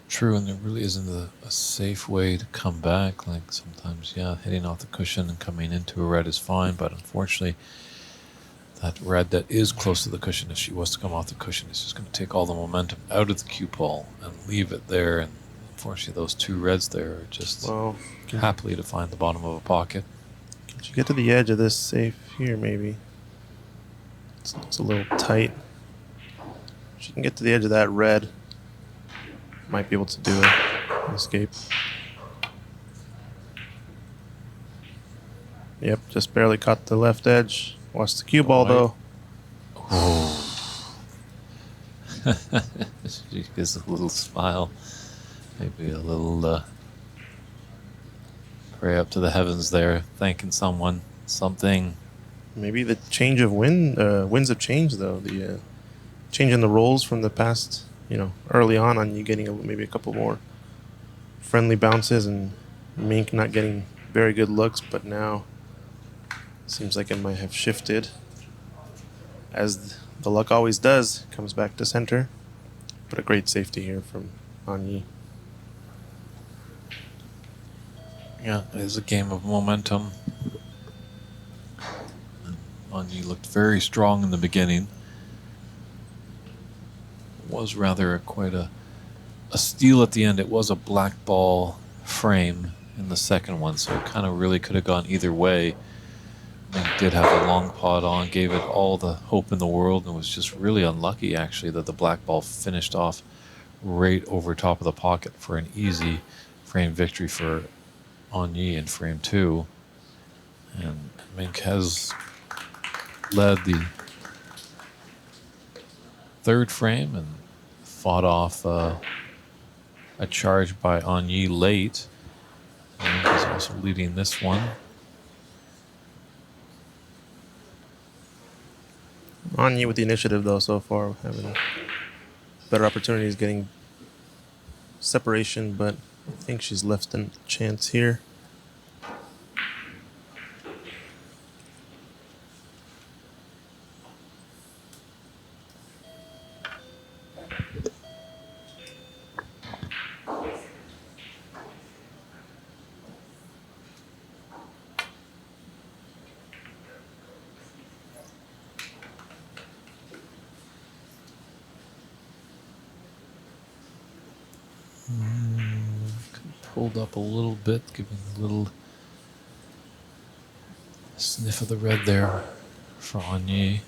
[SPEAKER 1] True, and there really isn't a safe way to come back. Like sometimes, yeah, hitting off the cushion and coming into a red is fine, but unfortunately, that red that is close to the cushion, if she was to come off the cushion, is just going to take all the momentum out of the cue ball and leave it there. And unfortunately, those two reds there are just happily to find the bottom of a pocket.
[SPEAKER 2] Can she get to the edge of this safe here, maybe? It's a little tight. She can get to the edge of that red. Might be able to do an escape. Yep, just barely caught the left edge. Watch the cue ball, though.
[SPEAKER 1] Oh. She gives a little smile. Maybe a little pray up to the heavens there, thanking someone, something.
[SPEAKER 2] Maybe the change of winds have changed, though. The change in the roles from the past, early on you getting maybe a couple more friendly bounces and Mink not getting very good looks, but now seems like it might have shifted. As the luck always does, comes back to center. But a great safety here from Yee.
[SPEAKER 1] Yeah, it is a game of momentum. Yee looked very strong in the beginning. It was rather quite a steal at the end. It was a black ball frame in the second one, so it kind of really could have gone either way. Mink did have a long pot on, gave it all the hope in the world, and was just really unlucky, actually, that the black ball finished off right over top of the pocket for an easy frame victory for Yee in frame 2. And Mink has led the third frame and fought off a charge by Yee late. And Mink is also leading this one.
[SPEAKER 2] Yee with the initiative, though, so far, having better opportunities, getting separation, but I think she's left a chance here.
[SPEAKER 1] Pulled up a little bit, giving a little sniff of the red there for Yee.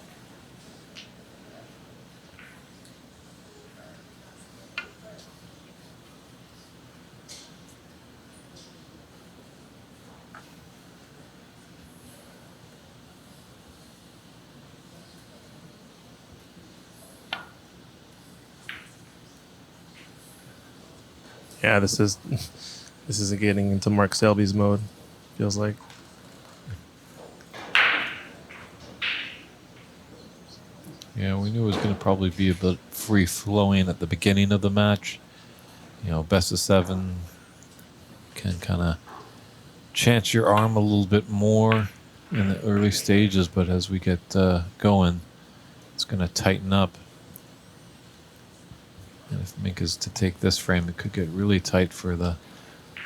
[SPEAKER 2] Yeah, this is getting into Mark Selby's mode, feels like.
[SPEAKER 1] Yeah, we knew it was going to probably be a bit free-flowing at the beginning of the match. You know, best of 7 can kind of chance your arm a little bit more in the early stages, but as we get going, it's going to tighten up. And if Mink is to take this frame, it could get really tight for the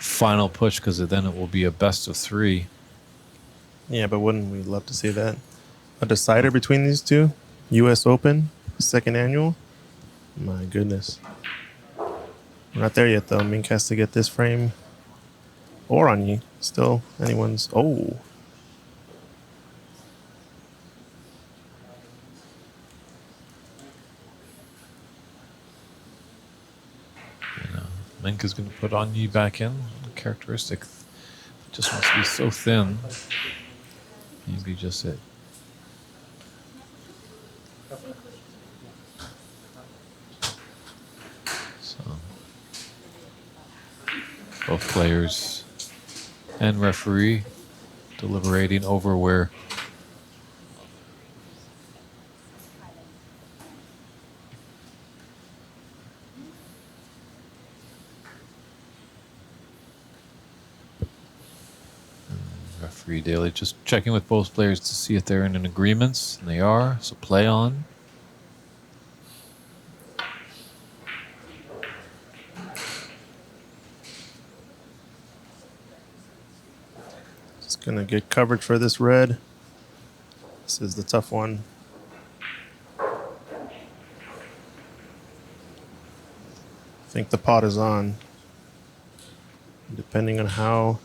[SPEAKER 1] final push, because then it will be a best of 3.
[SPEAKER 2] Yeah, but wouldn't we love to see that? A decider between these two? U.S. Open, second annual? My goodness. We're not there yet, though. Mink has to get this frame. Or Yee. Still, anyone's... Oh.
[SPEAKER 1] Mink is going to put Yee back in. Characteristic. Just wants to be so thin. Maybe just it. So, both players and referee deliberating over where referee Daly just checking with both players to see if they're in an agreement, and they are, so play on.
[SPEAKER 2] Just gonna get coverage for this red. This is the tough one. I think the pot is on. Depending on how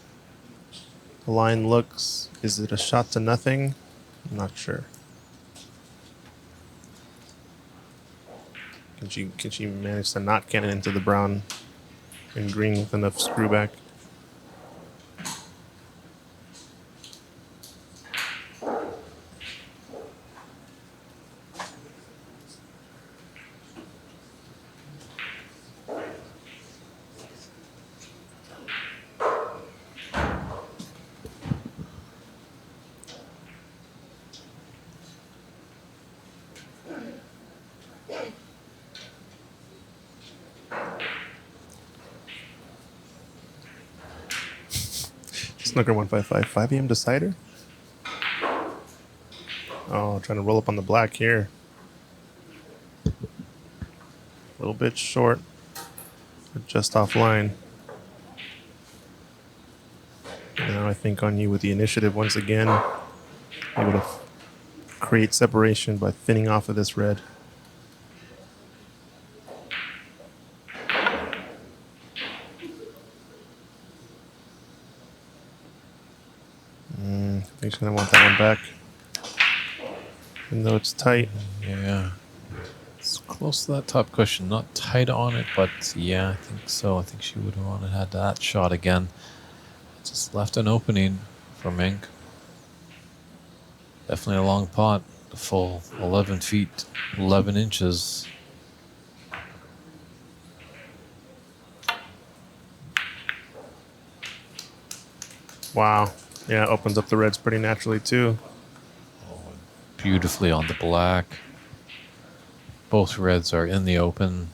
[SPEAKER 2] the line looks, is it a shot to nothing? I'm not sure. Can she manage to not cannon into the brown and green with enough screw back? Snooker 155, 5 a.m. decider? Oh, trying to roll up on the black here. little bit short, but just offline. Now I think on you with the initiative once again. Able to create separation by thinning off of this red. I think she's going to want that one back. Even though it's tight.
[SPEAKER 1] Yeah. It's close to that top cushion. Not tight on it, but yeah, I think so. I think she would have wanted had that shot again. Just left an opening for Mink. Definitely a long pot. The full 11 feet, 11 inches.
[SPEAKER 2] Wow. Yeah, it opens up the reds pretty naturally too.
[SPEAKER 1] Beautifully on the black. Both reds are in the open.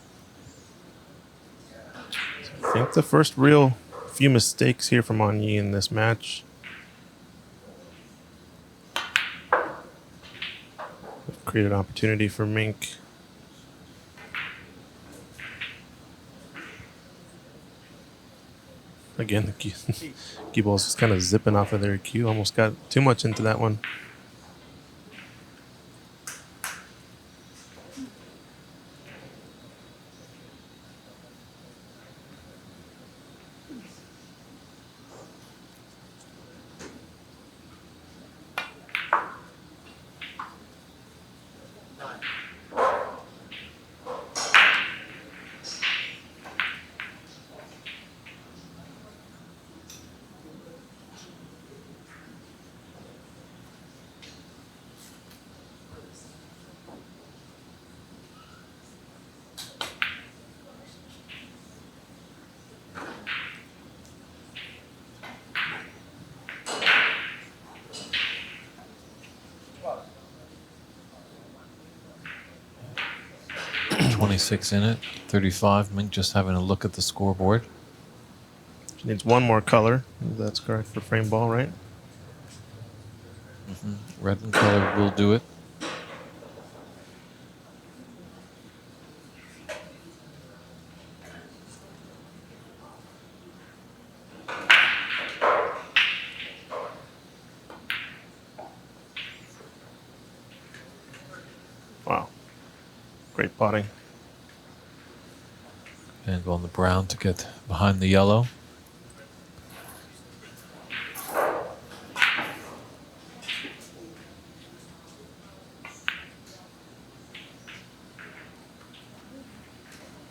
[SPEAKER 2] I think the first real few mistakes here from Yee in this match. Created opportunity for Mink. Again, the cue ball's just kind of zipping off of their cue. Almost got too much into that one.
[SPEAKER 1] .26 in it, 35. Mink just having a look at the scoreboard.
[SPEAKER 2] She needs one more color. If that's correct for frame ball, right?
[SPEAKER 1] Red and color will do it.
[SPEAKER 2] Wow. Great potting.
[SPEAKER 1] And go on the brown to get behind the yellow.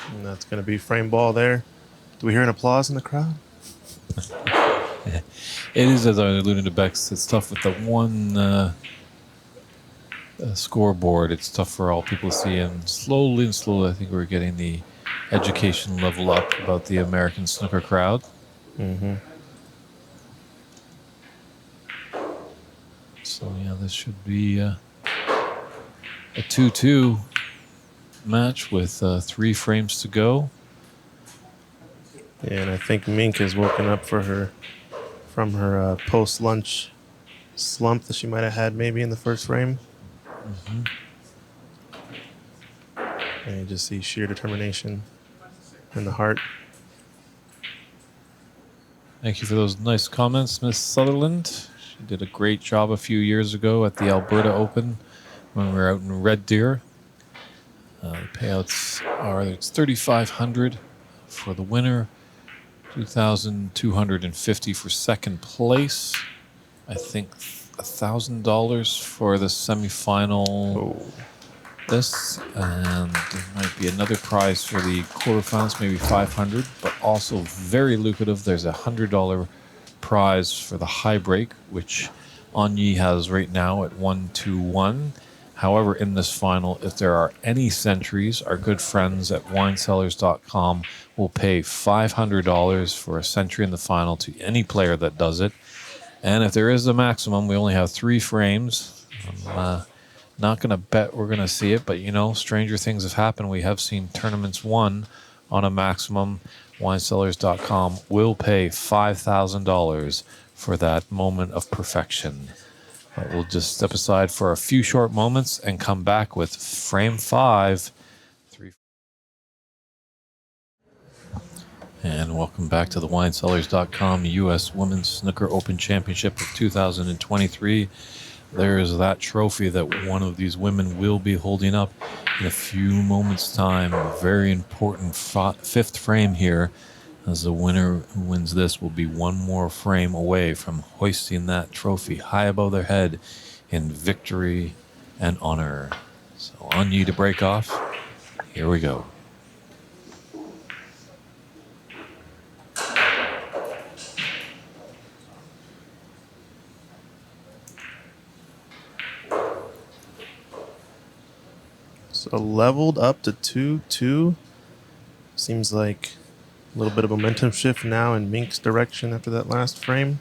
[SPEAKER 2] And that's going to be frame ball there. Do we hear an applause in the crowd?
[SPEAKER 1] It is, as I alluded to Bex, it's tough with the one scoreboard. It's tough for all people to see. And slowly, I think we're getting the education level up about the American snooker crowd.
[SPEAKER 2] Mm-hmm.
[SPEAKER 1] So, yeah, this should be a 2-2 match with 3 frames to go.
[SPEAKER 2] Yeah, and I think Mink has woken up from her post-lunch slump that she might have had maybe in the first frame. And you just see sheer determination in the heart.
[SPEAKER 1] Thank you for those nice comments, Miss Sutherland. She did a great job a few years ago at the Alberta Open when we were out in Red Deer. The payouts are, it's $3,500 for the winner, $2,250 for second place. I think $1,000 for the semifinal. This, and there might be another prize for the quarterfinals, maybe $500, but also very lucrative. There's a $100 prize for the high break, which Yee has right now at 1-2-1. However, in this final, if there are any centuries, our good friends at winesellers.com will pay $500 for a century in the final to any player that does it. And if there is a maximum, we only have 3 frames. I'm not going to bet we're going to see it, but, you know, stranger things have happened. We have seen tournaments won on a maximum. Winesellers.com will pay $5,000 for that moment of perfection. But we'll just step aside for a few short moments and come back with frame 5 And welcome back to the WineCellars.com U.S. Women's Snooker Open Championship of 2023. There is that trophy that one of these women will be holding up in a few moments' time. A very important fifth frame here, as the winner who wins this will be one more frame away from hoisting that trophy high above their head in victory and honor. So on Yee to break off. Here we go.
[SPEAKER 2] So leveled up to 2-2. Seems like a little bit of momentum shift now in Mink's direction after that last frame.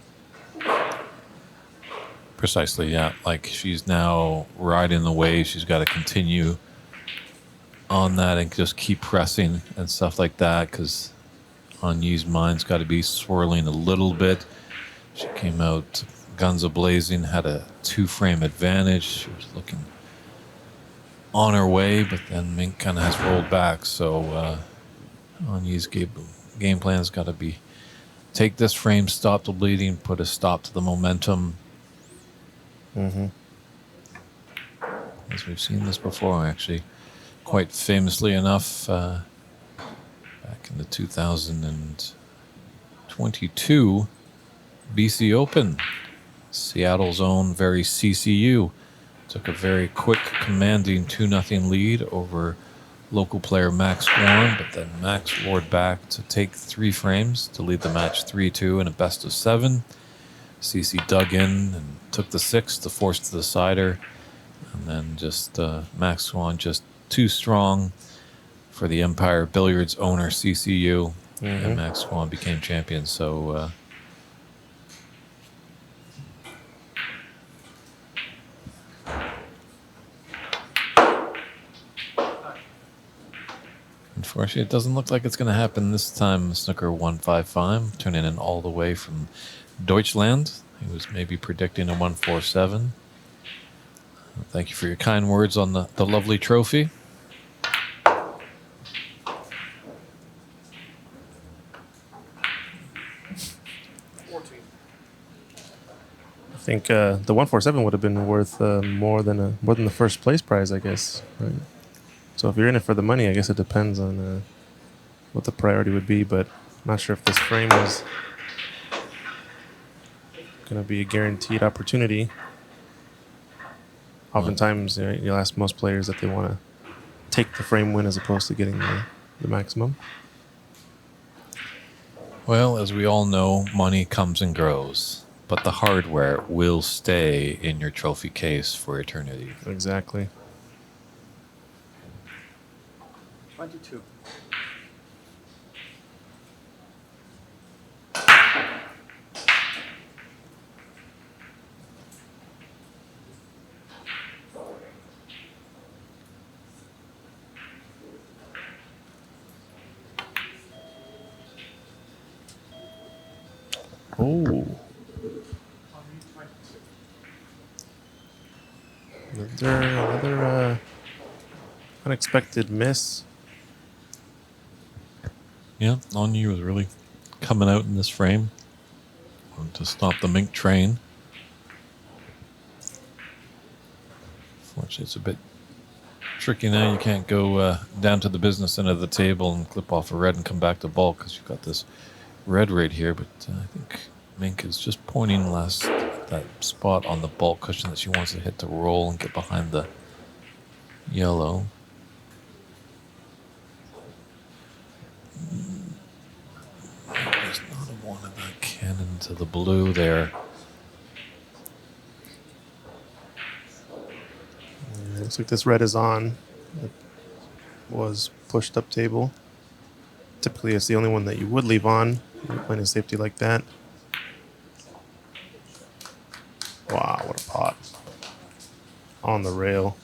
[SPEAKER 1] Precisely, yeah. Like she's now riding the wave. She's got to continue on that and just keep pressing and stuff like that, because on Yee's mind's got to be swirling a little bit. She came out guns a-blazing, had a 2-frame advantage. She was looking on her way, but then Mink kind of has rolled back. So on Yee's game plan's got to be take this frame, stop the bleeding, put a stop to the momentum. As we've seen this before, actually, quite famously enough, back in the 2022 BC Open, Seattle's own very CCU took a very quick, commanding 2-0 lead over local player Max Swan, but then Max roared back to take 3 frames to lead the match 3-2 in a best of 7. CC dug in and took the 6 to force the decider, and then just Max Swan just too strong for the Empire Billiards owner CCU, and Max Swan became champion. So unfortunately, it doesn't look like it's going to happen this time. Snooker 155, turning in all the way from Deutschland. He was maybe predicting a 147. Thank you for your kind words on the lovely trophy.
[SPEAKER 2] I think the 147 would have been worth more than the first place prize, I guess. Right? So if you're in it for the money, I guess it depends on what the priority would be. But I'm not sure if this frame is going to be a guaranteed opportunity. Oftentimes, you'll ask most players that they want to take the frame win as opposed to getting the maximum.
[SPEAKER 1] Well, as we all know, money comes and goes, but the hardware will stay in your trophy case for eternity.
[SPEAKER 2] Exactly.
[SPEAKER 5] 22.
[SPEAKER 2] Oh. Another unexpected miss.
[SPEAKER 1] Yeah, On Yee was really coming out in this frame to stop the Mink train. Fortunately, it's a bit tricky now. You can't go down to the business end of the table and clip off a red and come back to bulk because you've got this red right here. But I think Mink is just pointing that spot on the bulk cushion that she wants to hit to roll and get behind the yellow. There's not a one of that cannon to the blue there.
[SPEAKER 2] Yeah, looks like this red is on. It was pushed up table. Typically, it's the only one that you would leave on. You're playing a safety like that. Wow, what a pot. On the rail.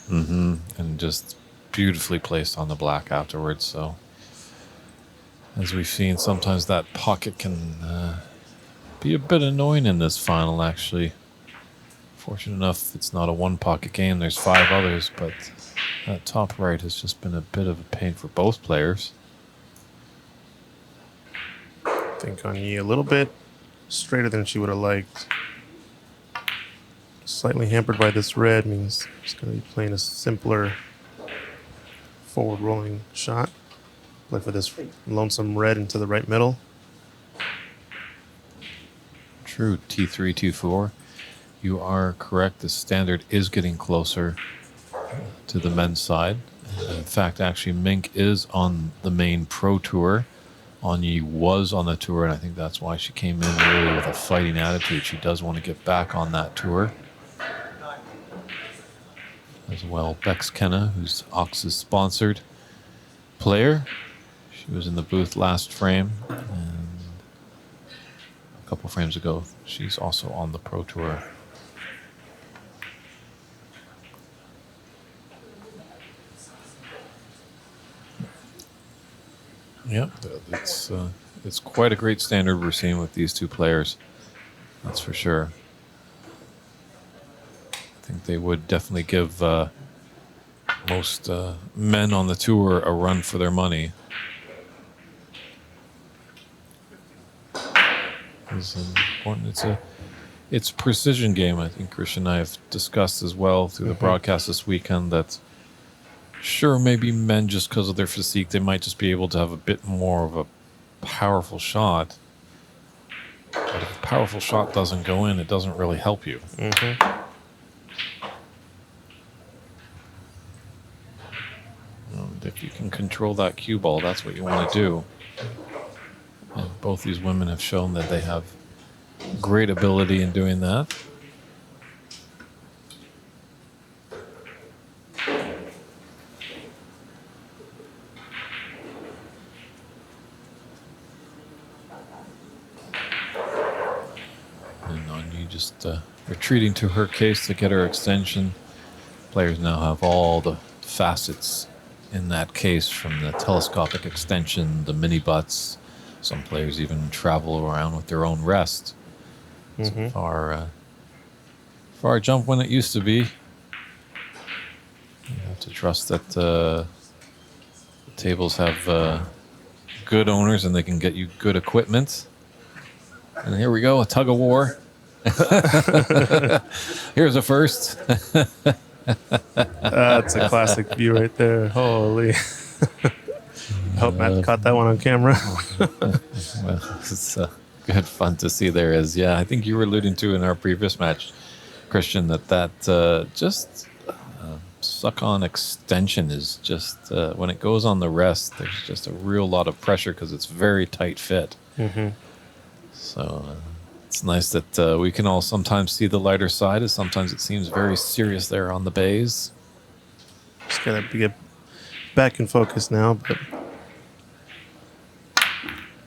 [SPEAKER 1] And just beautifully placed on the black afterwards. So, as we've seen, sometimes that pocket can be a bit annoying in this final, actually. Fortunate enough, it's not a one-pocket game. There's 5 others, but that top right has just been a bit of a pain for both players.
[SPEAKER 2] I think on Yee a little bit straighter than she would have liked. Slightly hampered by this red means she's going to be playing a simpler forward rolling shot. Play for this lonesome red into the right middle.
[SPEAKER 1] True, T3, T4. You are correct. The standard is getting closer to the men's side. In fact, actually, Mink is on the main pro tour. Yee was on the tour, and I think that's why she came in really with a fighting attitude. She does want to get back on that tour. As well, Bex Kenna, who's Ox's sponsored player. She was in the booth last frame, and a couple frames ago, she's also on the pro tour. Yep, it's quite a great standard we're seeing with these two players. That's for sure. I think they would definitely give most men on the tour a run for their money. It's important. It's a precision game. I think Christian and I have discussed as well through the broadcast this weekend that sure, maybe men, just because of their physique, they might just be able to have a bit more of a powerful shot. But if a powerful shot doesn't go in, it doesn't really help you. If you can control that cue ball, that's what you want to do. And both these women have shown that they have great ability in doing that. And Yee just retreating to her case to get her extension. Players now have all the facets in that case, from the telescopic extension, the mini butts. Some players even travel around with their own rest. It's far jump when it used to be. You have to trust that the tables have good owners and they can get you good equipment. And here we go, a tug of war. Here's a first.
[SPEAKER 2] That's a classic view right there. Holy. I hope Matt caught that one on camera.
[SPEAKER 1] Well, it's good fun to see there is. Yeah, I think you were alluding to in our previous match, Christian, that just suck-on extension is just, when it goes on the rest, there's just a real lot of pressure because it's very tight fit. So it's nice that we can all sometimes see the lighter side, as sometimes it seems very serious there on the bays.
[SPEAKER 2] Just got to get back in focus now, but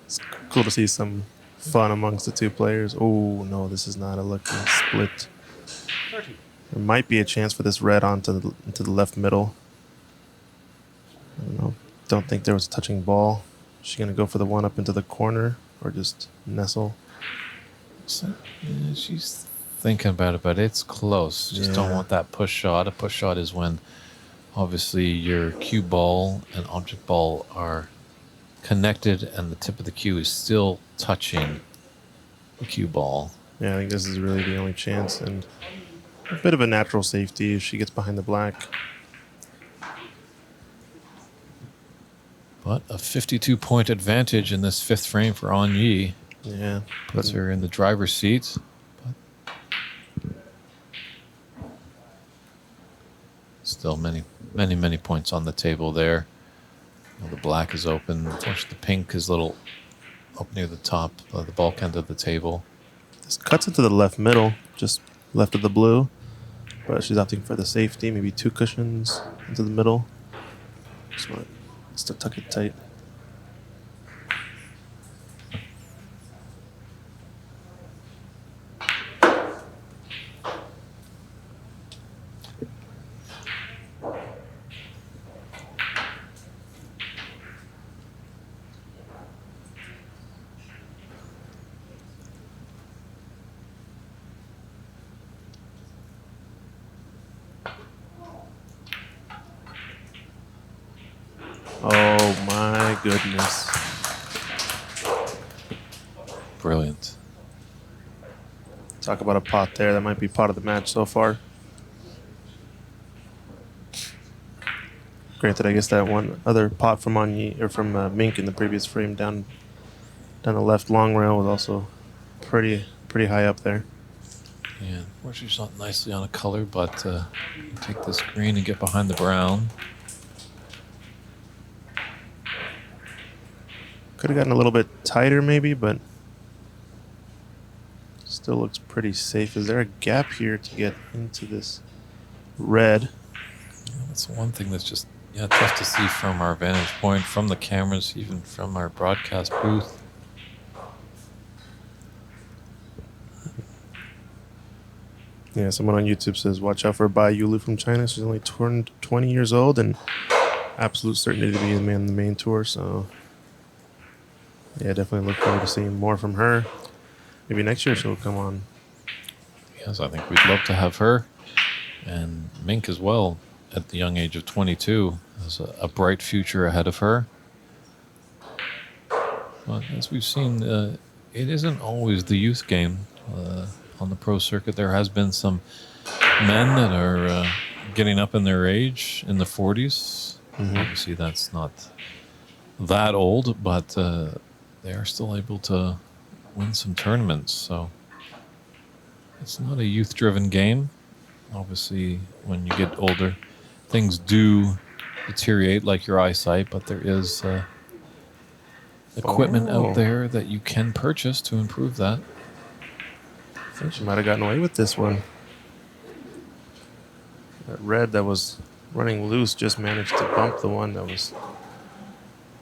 [SPEAKER 2] it's cool to see some fun amongst the two players. Oh, no, this is not a lucky split.
[SPEAKER 5] 30.
[SPEAKER 2] There might be a chance for this red into the left middle. I don't know. Don't think there was a touching ball. Is she going to go for the one up into the corner or just nestle?
[SPEAKER 1] So, yeah, she's thinking about it, but it's close. Just don't want that push shot. A push shot is when obviously your cue ball and object ball are connected and the tip of the cue is still touching the cue ball.
[SPEAKER 2] Yeah, I think this is really the only chance, and a bit of a natural safety if she gets behind the black.
[SPEAKER 1] But a 52-point advantage in this fifth frame for Yee.
[SPEAKER 2] Yeah.
[SPEAKER 1] Puts her in the driver's seat. But still many points on the table there. The black is open. Unfortunately, the pink is a little up near the top, the bulk end of the table.
[SPEAKER 2] This cuts into the left middle, just left of the blue. But she's opting for the safety, maybe two cushions into the middle. Just want to tuck it tight. Oh my goodness.
[SPEAKER 1] brilliant.
[SPEAKER 2] Talk about a pot there. That might be pot of the match so far. Granted, I guess that one other pot from Mink in the previous frame down the left long rail was also pretty high up there.
[SPEAKER 1] Yeah, unfortunately, it's not nicely on a color, but take this green and get behind the brown.
[SPEAKER 2] Could have gotten a little bit tighter maybe, but still looks pretty safe. Is there a gap here to get into this red?
[SPEAKER 1] Yeah, that's one thing that's just tough to see from our vantage point, from the cameras, even from our broadcast booth.
[SPEAKER 2] Yeah, someone on YouTube says, watch out for Bai Yulu from China. She's only turned 20 years old and absolute certainty to be in the main tour. So, yeah, definitely look forward to seeing more from her. Maybe next year she'll come on.
[SPEAKER 1] Yes, I think we'd love to have her. And Mink as well, at the young age of 22, has a bright future ahead of her. But as we've seen, it isn't always the youth game. On the pro circuit, there has been some men that are getting up in their age, in the 40s.
[SPEAKER 2] Mm-hmm.
[SPEAKER 1] Obviously, that's not that old, but they are still able to win some tournaments. So it's not a youth-driven game. Obviously, when you get older, things do deteriorate, like your eyesight, but there is equipment out there that you can purchase to improve that.
[SPEAKER 2] I think she might have gotten away with this one. That red that was running loose just managed to bump the one that was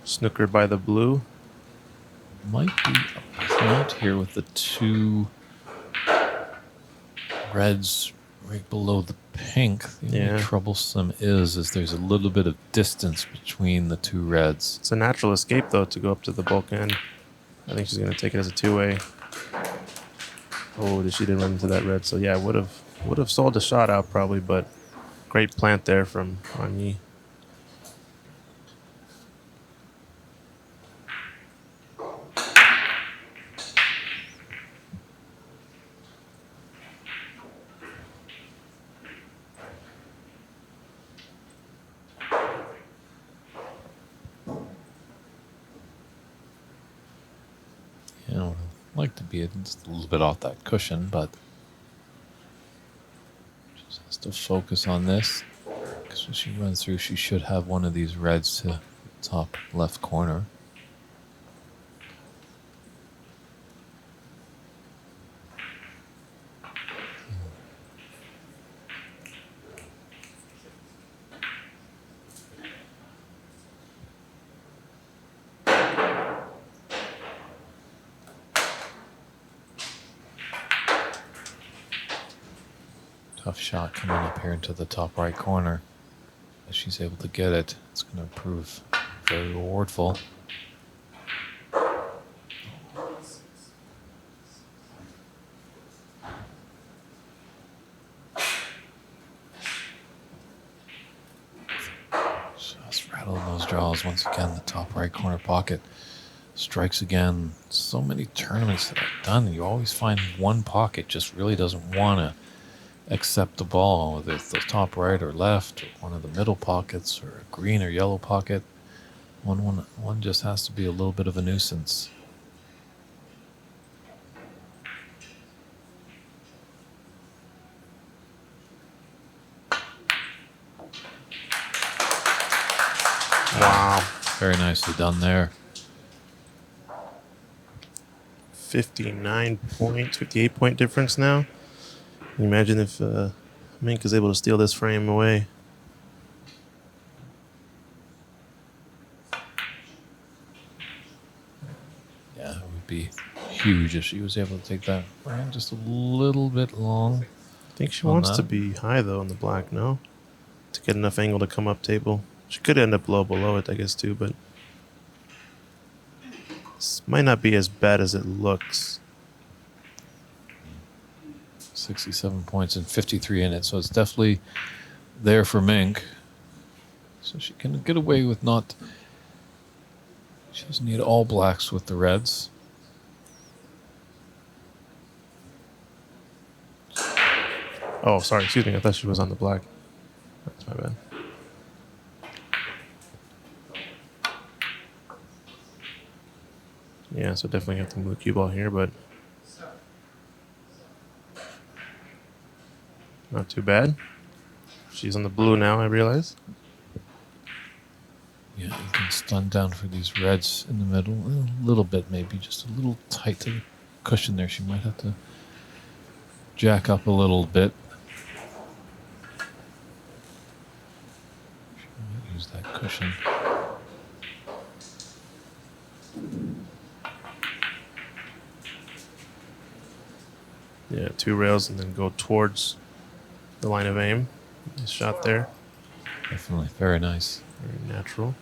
[SPEAKER 2] snookered by the blue.
[SPEAKER 1] Might be a plant here with the two reds right below the pink. The only troublesome is there's a little bit of distance between the two reds.
[SPEAKER 2] It's a natural escape, though, to go up to the bulk end. I think she's going to take it as a two-way. Oh, she didn't run into that red. So, yeah, would have sold a shot out probably, but great plant there from Yee.
[SPEAKER 1] Like to be just a little bit off that cushion, but just has to focus on this, because when she runs through, she should have one of these reds to the top left corner. Tough shot coming up here into the top right corner. If she's able to get it, it's going to prove very rewardful. Just rattling those draws once again. The top right corner pocket strikes again. So many tournaments that I've done, you always find one pocket just really doesn't want to accept the ball, whether it's the top right or left, or one of the middle pockets, or a green or yellow pocket. One just has to be a little bit of a nuisance.
[SPEAKER 2] Wow.
[SPEAKER 1] Very nicely done there.
[SPEAKER 2] 58 point difference now. Can you imagine if Mink is able to steal this frame away?
[SPEAKER 1] Yeah, it would be huge if she was able to take that frame just a little bit long.
[SPEAKER 2] I think she wants to be high, though, in the black, no? To get enough angle to come up table. She could end up low below it, I guess, too, but this might not be as bad as it looks.
[SPEAKER 1] 67 points and 53 in it, so it's definitely there for Mink. So she can get away with not... She doesn't need all blacks with the reds.
[SPEAKER 2] Oh, sorry. Excuse me. I thought she was on the black. That's my bad. Yeah, so definitely have to move the cue ball here, but not too bad. She's on the blue now, I realize.
[SPEAKER 1] Yeah, you can stun down for these reds in the middle. A little bit, maybe. Just a little tight to the cushion there. She might have to jack up a little bit. She might use that cushion.
[SPEAKER 2] Yeah, 2 rails and then go towards the line of aim. Nice shot there.
[SPEAKER 1] Definitely. Very nice.
[SPEAKER 2] Very natural.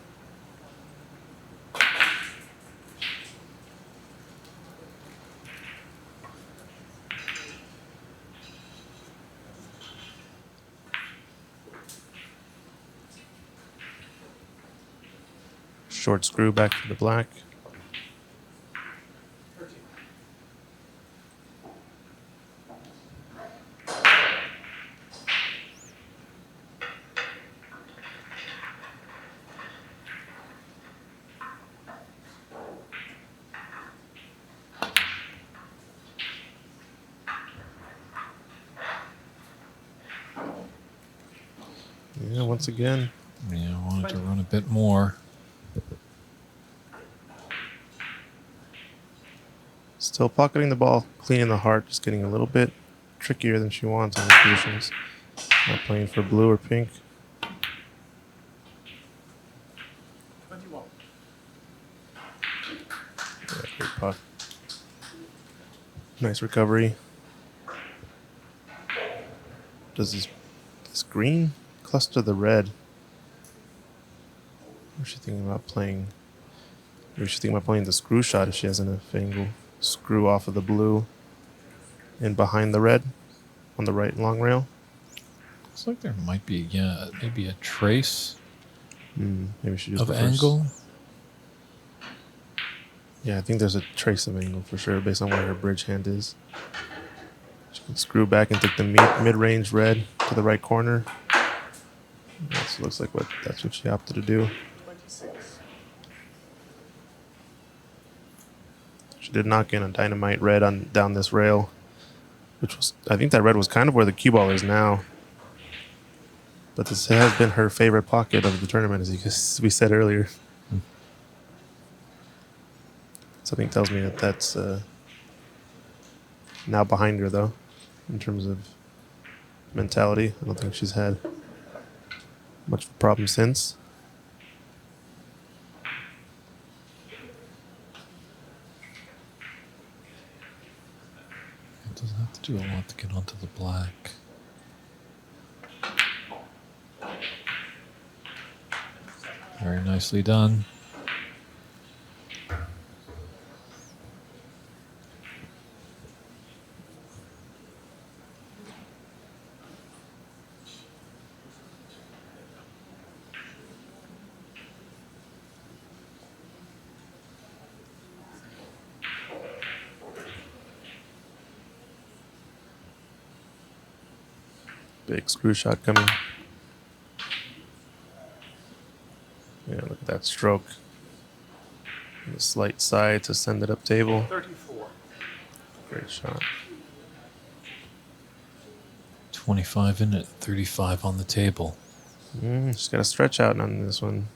[SPEAKER 2] Short screw back to the black. Yeah, once again.
[SPEAKER 1] Yeah, I wanted to run a bit more.
[SPEAKER 2] Still pocketing the ball, cleaning the heart, just getting a little bit trickier than she wants on the positions. Not playing for blue or pink.
[SPEAKER 5] 21.
[SPEAKER 2] Yeah, great puck. Nice recovery. Does this green cluster the red? Or is she thinking about playing? Maybe she's thinking about playing the screw shot if she has enough angle. Screw off of the blue and behind the red on the right long rail.
[SPEAKER 1] Looks like there might be, yeah, maybe a trace
[SPEAKER 2] Maybe she just
[SPEAKER 1] of
[SPEAKER 2] prefers-
[SPEAKER 1] angle.
[SPEAKER 2] Yeah, I think there's a trace of angle for sure based on where her bridge hand is. She can screw back and take the mid-range red to the right corner. That looks like that's what she opted to do.
[SPEAKER 5] 26.
[SPEAKER 2] She did knock in a dynamite red down this rail, which was, I think that red was kind of where the cue ball is now. But this has been her favorite pocket of the tournament, as we said earlier. Something tells me that's now behind her, though, in terms of mentality. I don't think she's had much of a problem since.
[SPEAKER 1] It doesn't have to do a lot to get onto the black. Very nicely done.
[SPEAKER 2] Big screw shot coming. Yeah, look at that stroke. And the slight side to send it up table.
[SPEAKER 5] 34.
[SPEAKER 2] Great shot.
[SPEAKER 1] 25 in it, 35 on the table.
[SPEAKER 2] She's got a stretch out on this one.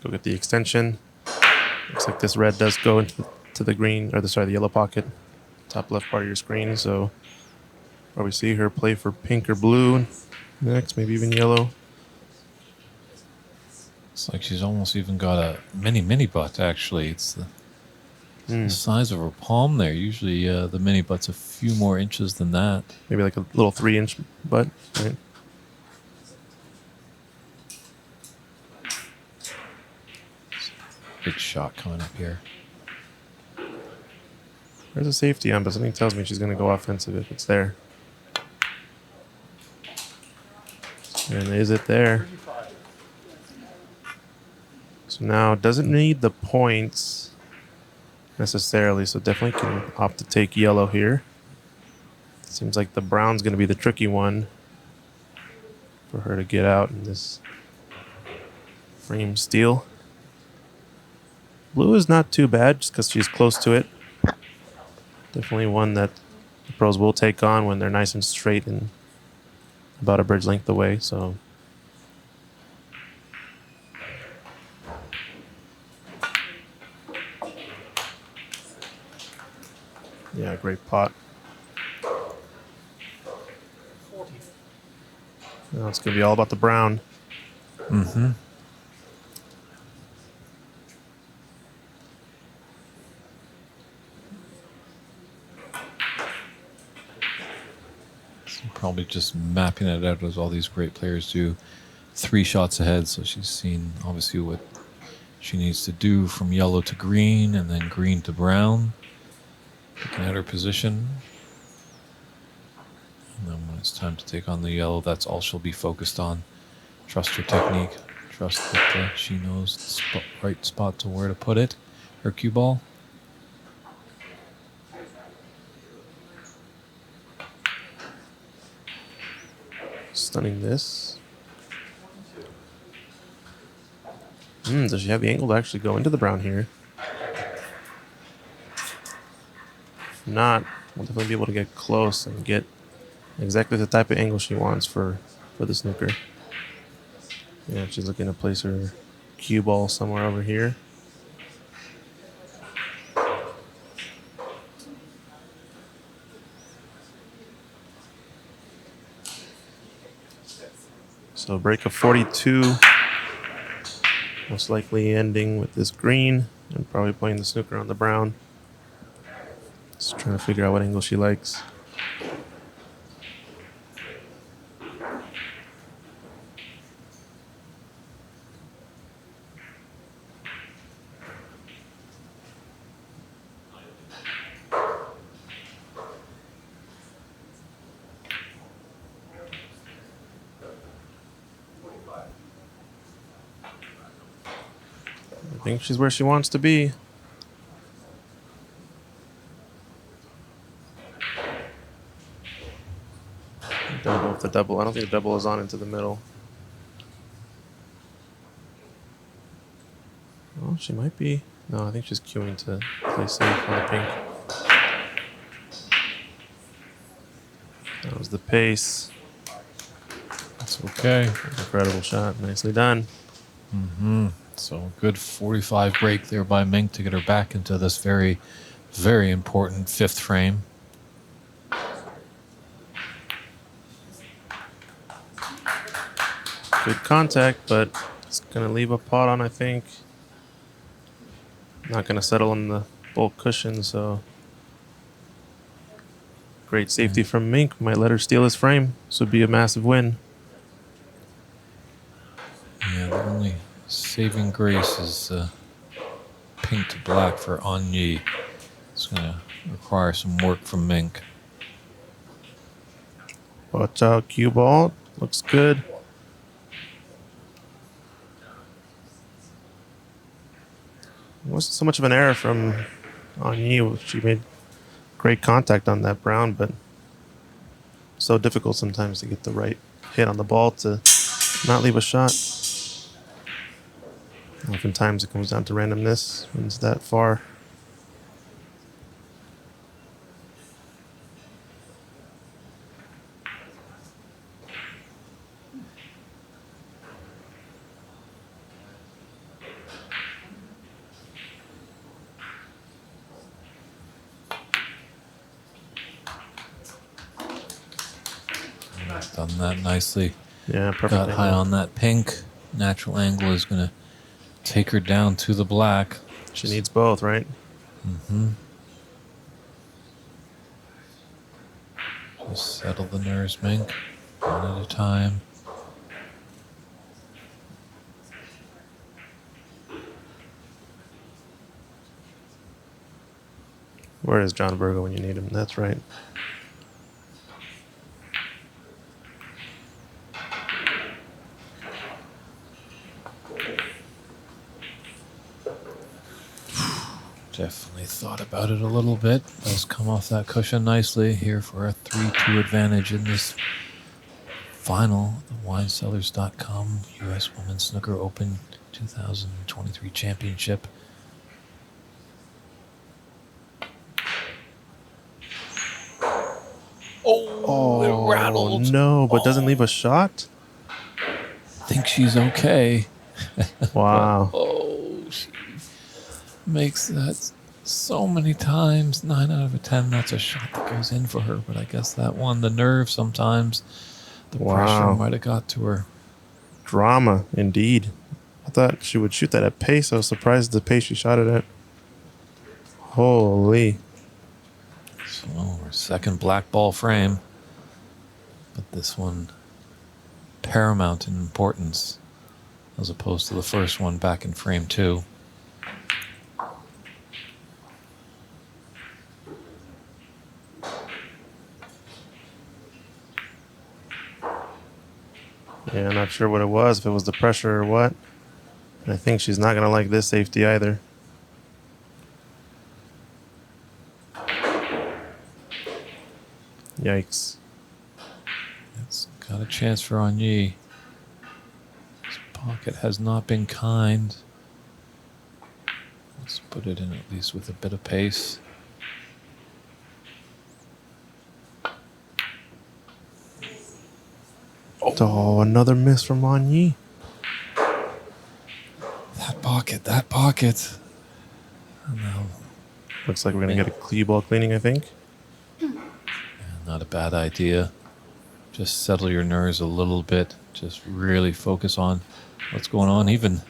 [SPEAKER 2] Go get the extension. Looks like this red does go into the green, or the yellow pocket, top left part of your screen. So probably see her play for pink or blue next, maybe even yellow.
[SPEAKER 1] It's like she's almost even got a mini butt, actually. It's the size of her palm there. Usually the mini butt's a few more inches than that.
[SPEAKER 2] Maybe like a little 3-inch butt, right?
[SPEAKER 1] Big shot coming up here.
[SPEAKER 2] There's a safety on, but something tells me she's going to go offensive if it's there. And is it there?
[SPEAKER 5] 35.
[SPEAKER 2] So now doesn't need the points. necessarily, so definitely can opt to take yellow here. Seems like the brown's going to be the tricky one for her to get out in this frame steal. Blue is not too bad just because she's close to it. Definitely one that the pros will take on when they're nice and straight and about a bridge length away. So yeah, great pot.
[SPEAKER 5] 40.
[SPEAKER 2] Now it's going to be all about the brown.
[SPEAKER 1] Mm-hmm. Probably just mapping it out as all these great players do. 3 shots ahead, so she's seen obviously what she needs to do from yellow to green and then green to brown. Looking at her position. And then when it's time to take on the yellow, that's all she'll be focused on. Trust her technique. Trust that she knows the right spot to where to put it. Her cue ball.
[SPEAKER 2] Stunning this. Does she have the angle to actually go into the brown here? If not, we'll definitely be able to get close and get exactly the type of angle she wants for the snooker. Yeah, she's looking to place her cue ball somewhere over here. So break of 42. Most likely ending with this green and probably playing the snooker on the brown. Just trying to figure out what angle she likes. I think she's where she wants to be. Double with the double. I don't think the double is on into the middle. Oh, she might be. No, I think she's queuing to play safe on the pink. That was the pace.
[SPEAKER 1] That's okay.
[SPEAKER 2] Incredible shot. Nicely done.
[SPEAKER 1] Mm-hmm. So good 45 break there by Mink to get her back into this very, very important 5th frame.
[SPEAKER 2] Good contact, but it's going to leave a pot on, I think. Not going to settle on the bulk cushion, so great safety from Mink. Might let her steal his frame. This would be a massive win.
[SPEAKER 1] Yeah, the only saving grace is pink to black for Yee. It's going to require some work from Mink.
[SPEAKER 2] Watch out, cue ball. Looks good. It wasn't so much of an error from Yee. She made great contact on that brown, but so difficult sometimes to get the right hit on the ball to not leave a shot. Oftentimes it comes down to randomness when it's that far.
[SPEAKER 1] Done that nicely.
[SPEAKER 2] Yeah, perfect.
[SPEAKER 1] Got high
[SPEAKER 2] angle.
[SPEAKER 1] on that pink. Natural angle is going to take her down to the black.
[SPEAKER 2] She needs both, right?
[SPEAKER 1] Mm-hmm. Just settle the nerves, Mink. One at a time.
[SPEAKER 2] Where is John Virgo when you need him? That's right.
[SPEAKER 1] Definitely thought about it a little bit. Does come off that cushion nicely here for a 3-2 advantage in this final. The WineCellars.com U.S. Women's Snooker Open 2023 Championship. Oh, it rattled.
[SPEAKER 2] No, but doesn't leave a shot?
[SPEAKER 1] Think she's okay.
[SPEAKER 2] Wow.
[SPEAKER 1] Oh, she makes that so many times. 9 out of 10, that's a shot that goes in for her. But I guess that one, the nerve sometimes, the pressure
[SPEAKER 2] Wow.
[SPEAKER 1] might have got to her.
[SPEAKER 2] Drama, indeed. I thought she would shoot that at pace. I was surprised at the pace she shot it at. Holy.
[SPEAKER 1] So our second black ball frame. But this one paramount in importance as opposed to the first one back in frame 2.
[SPEAKER 2] Yeah, I'm not sure what it was, if it was the pressure or what. And I think she's not going to like this safety either. Yikes.
[SPEAKER 1] It's got a chance for Yee. This pocket has not been kind. Let's put it in at least with a bit of pace.
[SPEAKER 2] Oh, another miss from Yee.
[SPEAKER 1] That pocket. And now,
[SPEAKER 2] Looks like we're going to get a cue ball cleaning, I think.
[SPEAKER 1] not a bad idea. Just settle your nerves a little bit. Just really focus on what's going on. Even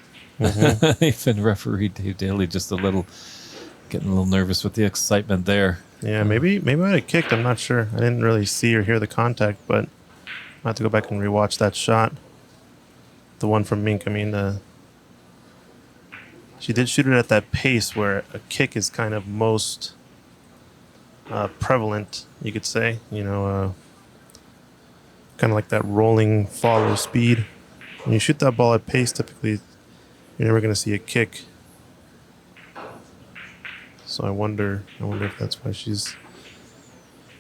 [SPEAKER 1] even referee Dave Daly just getting a little nervous with the excitement there.
[SPEAKER 2] Yeah, maybe I might have kicked. I'm not sure. I didn't really see or hear the contact, but I have to go back and rewatch that shot. The one from Mink. I mean, she did shoot it at that pace where a kick is kind of most prevalent, you could say. You know, kind of like that rolling follow speed. When you shoot that ball at pace, typically you're never going to see a kick. So I wonder if that's why she's,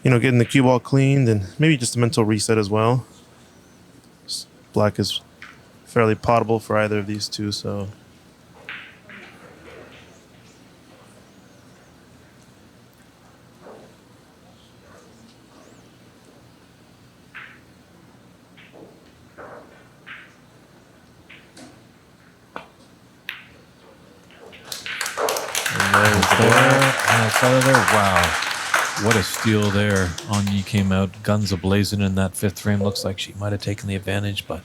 [SPEAKER 2] getting the cue ball cleaned, and maybe just a mental reset as well. Black is fairly potable for either of these two, so.
[SPEAKER 1] Wow. What a steal there. Yee came out guns a-blazing in that fifth frame. Looks like she might have taken the advantage, but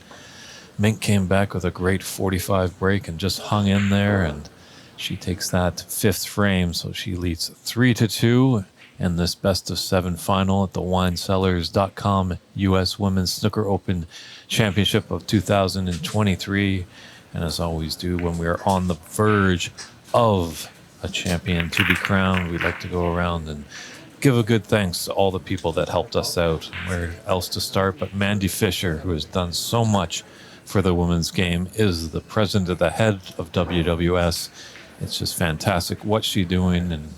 [SPEAKER 1] Mink came back with a great 45 break and just hung in there, and she takes that fifth frame, so she leads 3-2 in this best of 7 final at the WineCellars.com U.S. Women's Snooker Open Championship of 2023. And as always do when we are on the verge of a champion to be crowned, we'd like to go around and give a good thanks to all the people that helped us out. Where else to start but Mandy Fisher, who has done so much for the women's game, is the president of the head of WWS. It's just fantastic what she's doing and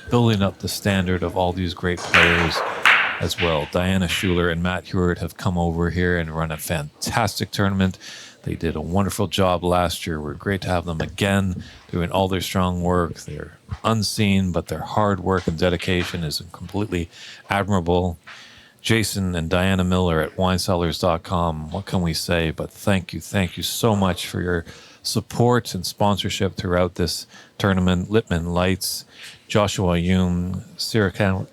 [SPEAKER 1] building up the standard of all these great players as well. Diana Schuler and Matt Hewitt have come over here and run a fantastic tournament. They did a wonderful job last year. We're great to have them again, doing all their strong work. They're unseen, but their hard work and dedication is completely admirable. Jason and Diana Miller at WineCellars.com. What can we say? But thank you so much for your support and sponsorship throughout this tournament. Littman Lights, Joshua Hume, Srikanth,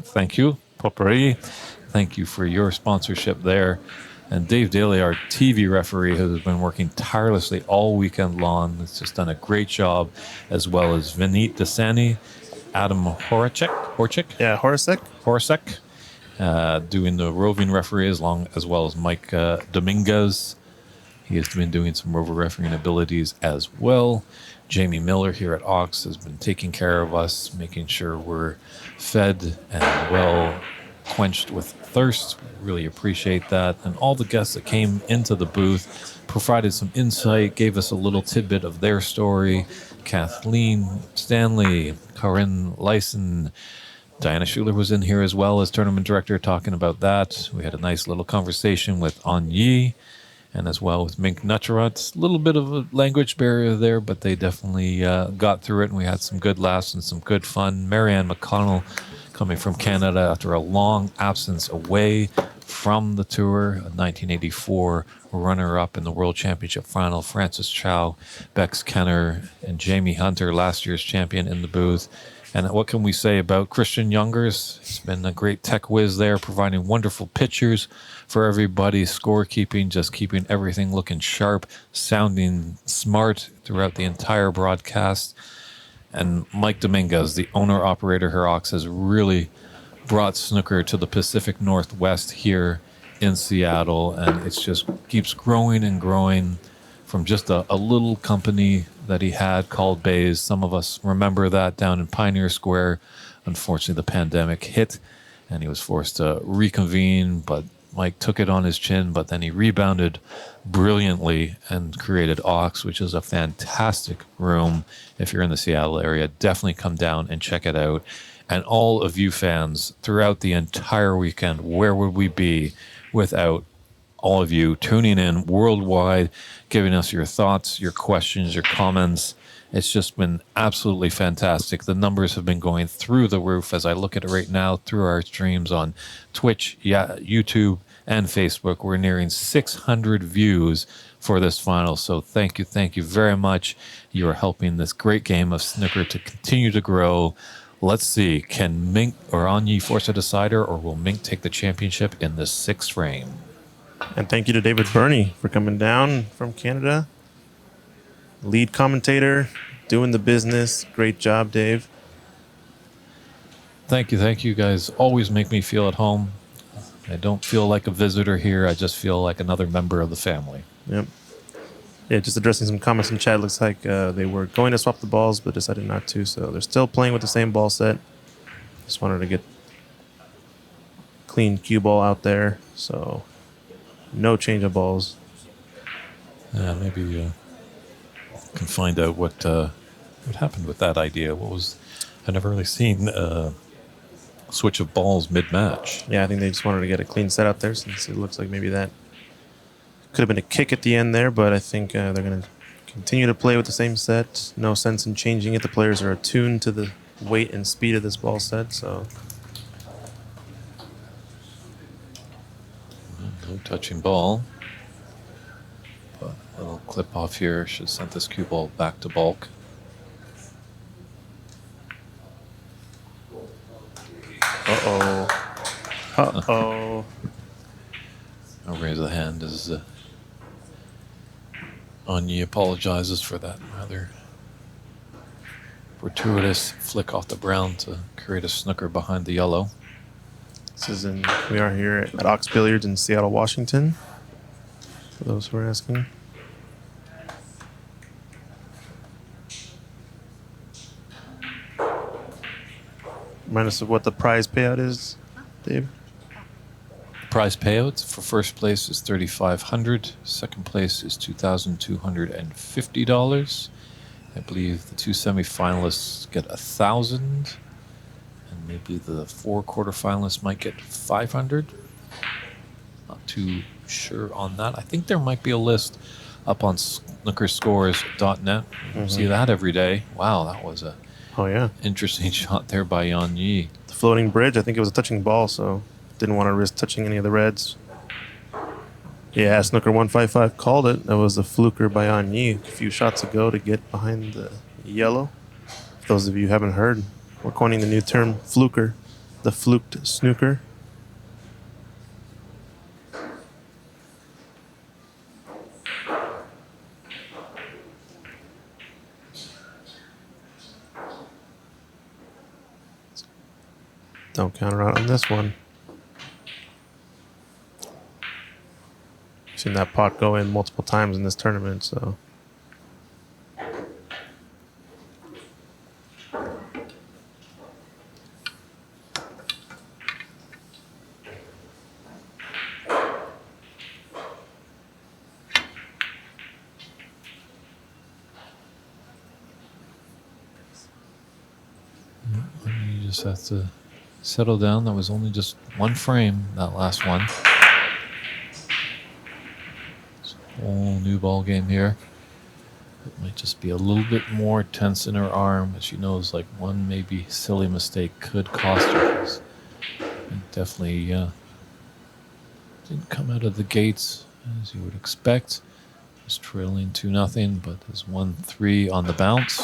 [SPEAKER 1] thank you. Potpourri, thank you for your sponsorship there. And Dave Daly, our TV referee, who has been working tirelessly all weekend long. Has just done a great job, as well as Vineet Desani, Adam Horacek,
[SPEAKER 2] Yeah,
[SPEAKER 1] Horacek, doing the roving referee, as well as Mike Dominguez. He has been doing some rover refereeing abilities as well. Jamie Miller here at Ox has been taking care of us, making sure we're fed and well quenched with thirst. Really appreciate that. And all the guests that came into the booth provided some insight, gave us a little tidbit of their story. Kathleen Stanley, Corinne Lyson, Diana Schuler was in here as well as tournament director talking about that. We had a nice little conversation with Yee and as well with Mink Nutcharut. A little bit of a language barrier there, but they definitely got through it, and we had some good laughs and some good fun. Marianne McConnell coming from Canada after a long absence away from the tour, a 1984 runner-up in the World Championship final. Frances Chow, Bex Kenner, and Jamie Hunter, last year's champion, in the booth. And what can we say about Christian Youngers? He's been a great tech whiz there, providing wonderful pictures for everybody, scorekeeping, just keeping everything looking sharp, sounding smart throughout the entire broadcast. And Mike Dominguez, the owner-operator Herox, has really brought snooker to the Pacific Northwest here in Seattle, and it's just keeps growing and growing from just a little company that he had called Bays. Some of us remember that down in Pioneer Square. Unfortunately, the pandemic hit, and he was forced to reconvene, but Mike took it on his chin, but then he rebounded brilliantly and created Ox, which is a fantastic room. If you're in the Seattle area, definitely come down and check it out. And all of you fans throughout the entire weekend, where would we be without all of you tuning in worldwide, giving us your thoughts, your questions, your comments? It's just been absolutely fantastic. The numbers have been going through the roof as I look at it right now through our streams on Twitch, YouTube, and Facebook. We're nearing 600 views for this final. So thank you very much. You are helping this great game of snooker to continue to grow. Let's see, can Mink or Yee force a decider, or will Mink take the championship in the sixth frame?
[SPEAKER 2] And thank you to David Burney for coming down from Canada. Lead commentator, doing the business. Great job, Dave.
[SPEAKER 1] Thank you guys. Always make me feel at home. I don't feel like a visitor here. I just feel like another member of the family.
[SPEAKER 2] Yep. Yeah, just addressing some comments in chat. Looks like they were going to swap the balls, but decided not to. So they're still playing with the same ball set. Just wanted to get clean cue ball out there. So no change of balls.
[SPEAKER 1] Yeah, maybe can find out what happened with that idea. I've never really seen switch of balls mid-match.
[SPEAKER 2] Yeah, I think they just wanted to get a clean set out there, since it looks like maybe that could have been a kick at the end there, but I think they're going to continue to play with the same set. No sense in changing it. The players are attuned to the weight and speed of this ball set, so...
[SPEAKER 1] No touching ball. But a little clip off here should send this cue ball back to bulk.
[SPEAKER 2] Uh-oh. Uh-oh.
[SPEAKER 1] I'll raise the hand as Yee apologizes for that rather gratuitous flick off the brown to create a snooker behind the yellow.
[SPEAKER 2] We are here at Ox Billiards in Seattle, Washington, for those who are asking. Remind us of what the prize payout is, Dave.
[SPEAKER 1] Prize payouts for first place is $3,500. Second place is $2,250. I believe the two semifinalists get $1,000, and maybe the four quarterfinalists might get $500. Not too sure on that. I think there might be a list up on snookerscores.net. See that every day. Wow, that was a interesting shot there by Yee.
[SPEAKER 2] The floating bridge, I think it was a touching ball, so didn't want to risk touching any of the reds. Yeah, Snooker 155 called it. That was a fluker by Yee a few shots ago to get behind the yellow. For those of you who haven't heard, we're coining the new term fluker, the fluked snooker. Don't count her out on this one. Seen that pot go in multiple times in this tournament, so.
[SPEAKER 1] just have to settle down. That was only just one frame, that last one. It's a whole new ball game here. It might just be a little bit more tense in her arm, as she knows like one maybe silly mistake could cost her. It definitely didn't come out of the gates as you would expect. Just trailing 2-0, but there's 1-3 on the bounce.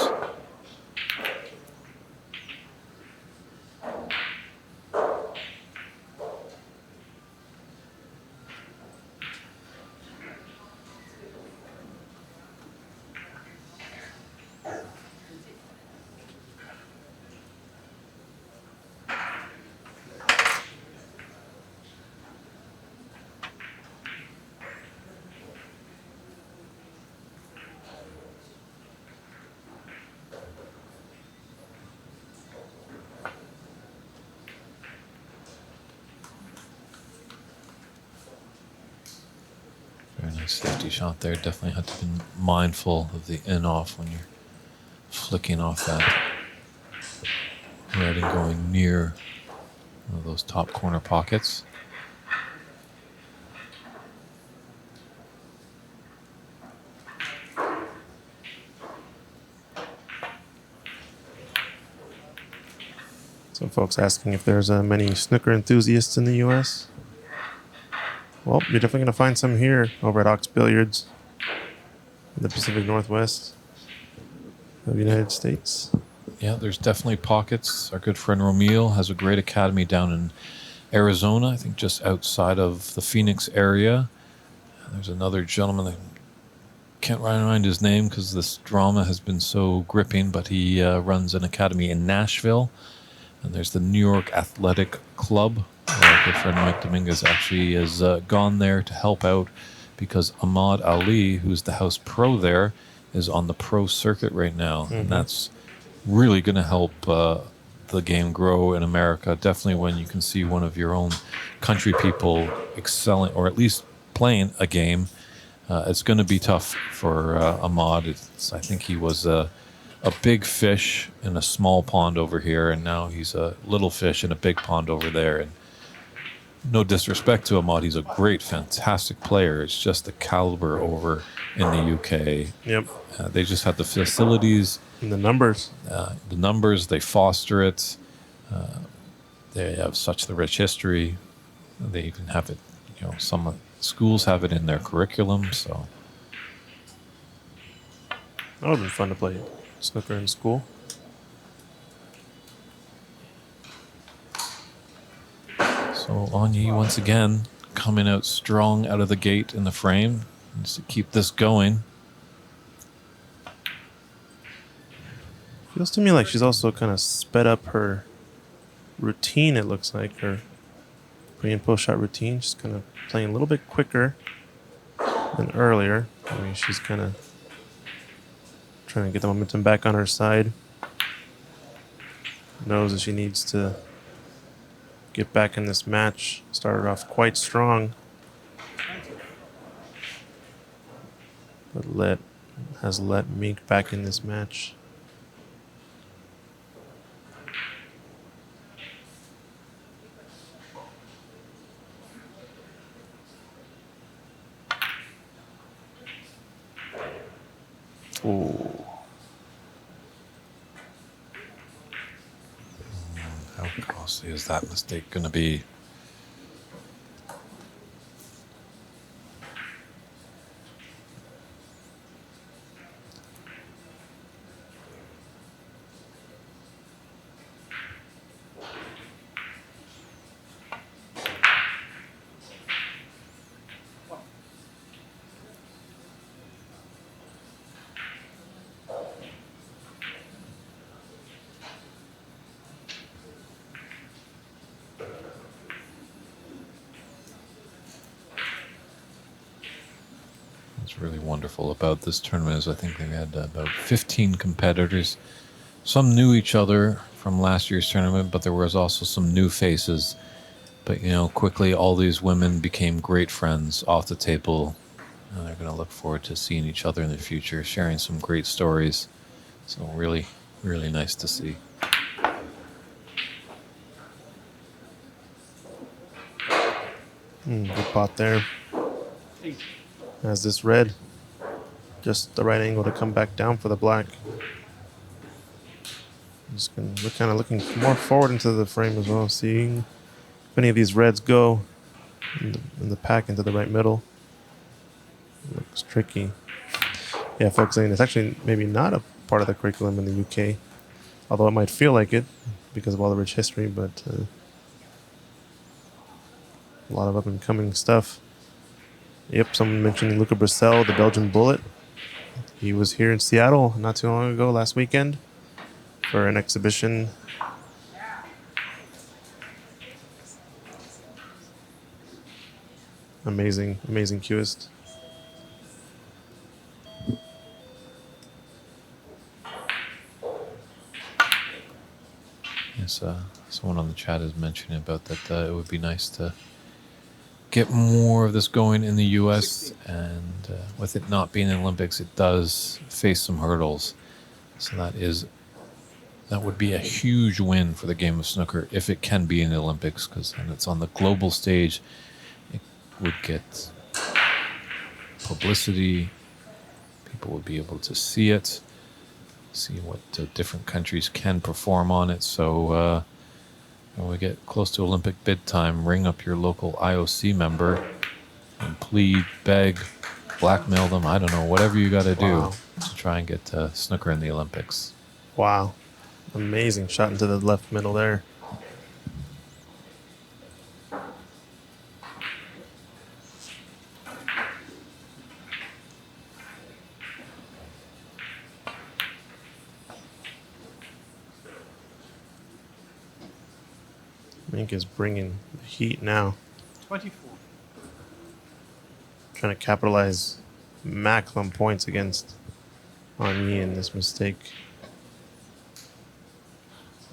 [SPEAKER 1] Very nice safety shot there. Definitely have to be mindful of the in-off when you're flicking off that red and going near one of those top corner pockets.
[SPEAKER 2] Some folks asking if there's many snooker enthusiasts in the U.S. Well, you're definitely going to find some here over at Ox Billiards in the Pacific Northwest of the United States.
[SPEAKER 1] Yeah, there's definitely pockets. Our good friend Romil has a great academy down in Arizona, I think just outside of the Phoenix area. And there's another gentleman, I can't remind his name because this drama has been so gripping, but he runs an academy in Nashville. And there's the New York Athletic Club. Our good friend Mike Dominguez actually has gone there to help out because Ahmad Ali, who's the house pro there, is on the pro circuit right now. And that's really going to help the game grow in America. Definitely when you can see one of your own country people excelling, or at least playing a game, it's going to be tough for Ahmad. I think he was a big fish in a small pond over here, and now he's a little fish in a big pond over there. And no disrespect to Ahmad, he's a great, fantastic player. It's just the caliber over in the UK.
[SPEAKER 2] Yep.
[SPEAKER 1] They just have the facilities.
[SPEAKER 2] And the numbers.
[SPEAKER 1] They foster it. They have such the rich history. They even have it, some schools have it in their curriculum. So
[SPEAKER 2] That would have been fun to play snooker in school.
[SPEAKER 1] So Yee once again coming out strong out of the gate in the frame. Needs to keep this going.
[SPEAKER 2] Feels to me like she's also kind of sped up her routine, it looks like, her pre and post shot routine. She's kind of playing a little bit quicker than earlier. I mean, she's kind of trying to get the momentum back on her side. Knows that she needs to get back in this match. Started off quite strong, but has let Mink back in this match. Ooh.
[SPEAKER 1] How costly is that mistake going to be? What's really wonderful about this tournament is I think they had about 15 competitors. Some knew each other from last year's tournament, but there was also some new faces. But, quickly all these women became great friends off the table. And they're going to look forward to seeing each other in the future, sharing some great stories. So really, really nice to see.
[SPEAKER 2] Good pot there. Has this red. Just the right angle to come back down for the black. We're kind of looking more forward into the frame as well, seeing if any of these reds go in the pack into the right middle. Looks tricky. Yeah, folks, I mean, it's actually maybe not a part of the curriculum in the UK, although it might feel like it because of all the rich history, but a lot of up-and-coming stuff. Yep, someone mentioned Luca Brissell, the Belgian Bullet. He was here in Seattle not too long ago, last weekend, for an exhibition. Amazing, amazing cueist.
[SPEAKER 1] Yes, someone on the chat is mentioning about that. It would be nice to get more of this going in the U.S. and with it not being the Olympics, it does face some hurdles. So that would be a huge win for the game of snooker if it can be in the Olympics, because then it's on the global stage. It would get publicity. People would be able to see it, see what different countries can perform on it. So when we get close to Olympic bid time, ring up your local IOC member and plead, beg, blackmail them. I don't know, whatever you got to do to try and get snooker in the Olympics.
[SPEAKER 2] Wow. Amazing shot into the left middle there. Mink is bringing the heat now.
[SPEAKER 5] 24.
[SPEAKER 2] Trying to capitalize maximum points against on Yee in this mistake.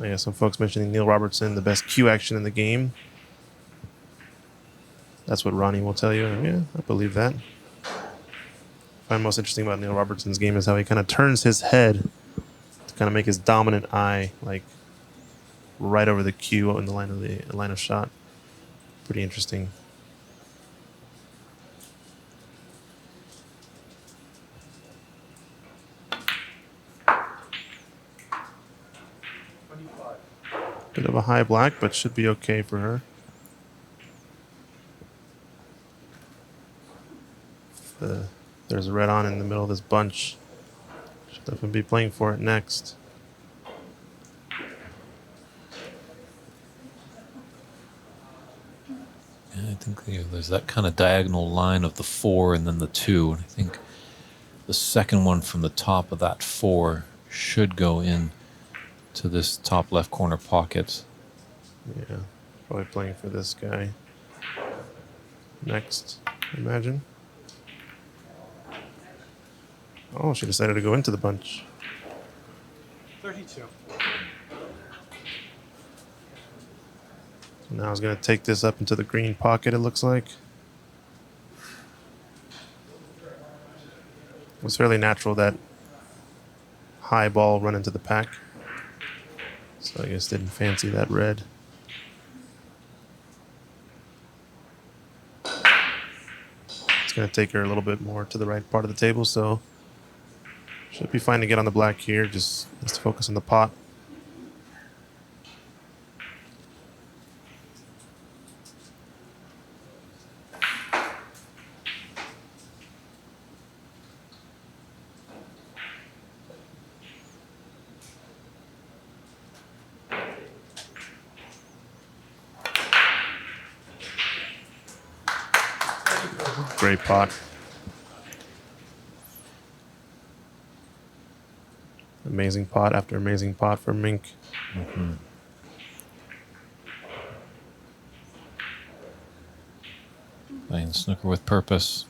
[SPEAKER 2] Yeah, some folks mentioning Neil Robertson, the best cue action in the game. That's what Ronnie will tell you. Yeah, I believe that. What I find most interesting about Neil Robertson's game is how he kind of turns his head to kind of make his dominant eye like right over the cue in the line of shot. Pretty interesting. Bit of a high black, but should be okay for her. There's a red on in the middle of this bunch. Should definitely be playing for it next.
[SPEAKER 1] Yeah, I think there's that kind of diagonal line of the 4 and then the 2. And I think the second one from the top of that 4 should go in to this top left corner pocket.
[SPEAKER 2] Yeah, probably playing for this guy next, I imagine. Oh, she decided to go into the bunch.
[SPEAKER 5] 32.
[SPEAKER 2] So now I was going to take this up into the green pocket, it looks like. It was fairly natural that high ball run into the pack. So I guess didn't fancy that red. It's going to take her a little bit more to the right part of the table, so should be fine to get on the black here. Just has to focus on the pot. Great pot. Amazing pot after amazing pot for Mink.
[SPEAKER 1] Mm-hmm. Playing snooker with purpose.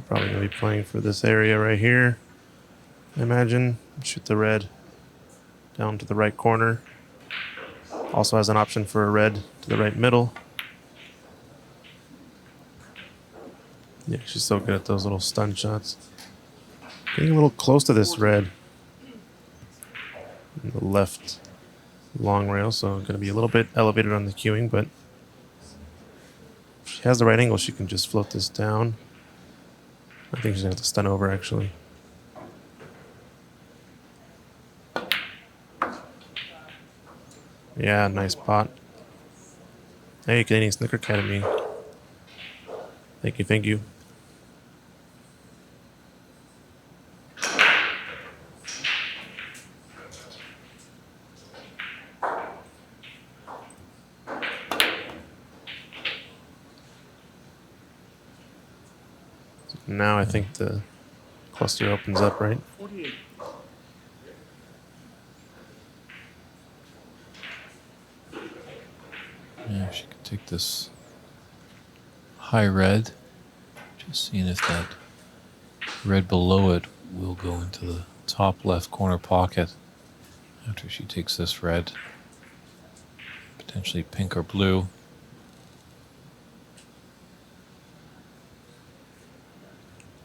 [SPEAKER 2] Probably going to be playing for this area right here, I imagine. Shoot the red down to the right corner. Also has an option for a red to the right middle. Yeah, she's so good at those little stun shots. Getting a little close to this red. In the left long rail, so going to be a little bit elevated on the queuing, but if she has the right angle, she can just float this down. I think she's going to have to stun over, actually. Yeah, nice pot. Hey, Canadian Snooker Academy. Thank you, thank you. Now I think the cluster opens up, right?
[SPEAKER 5] 48.
[SPEAKER 1] Yeah, she could take this high red. Just seeing if that red below it will go into the top left corner pocket after she takes this red. Potentially pink or blue.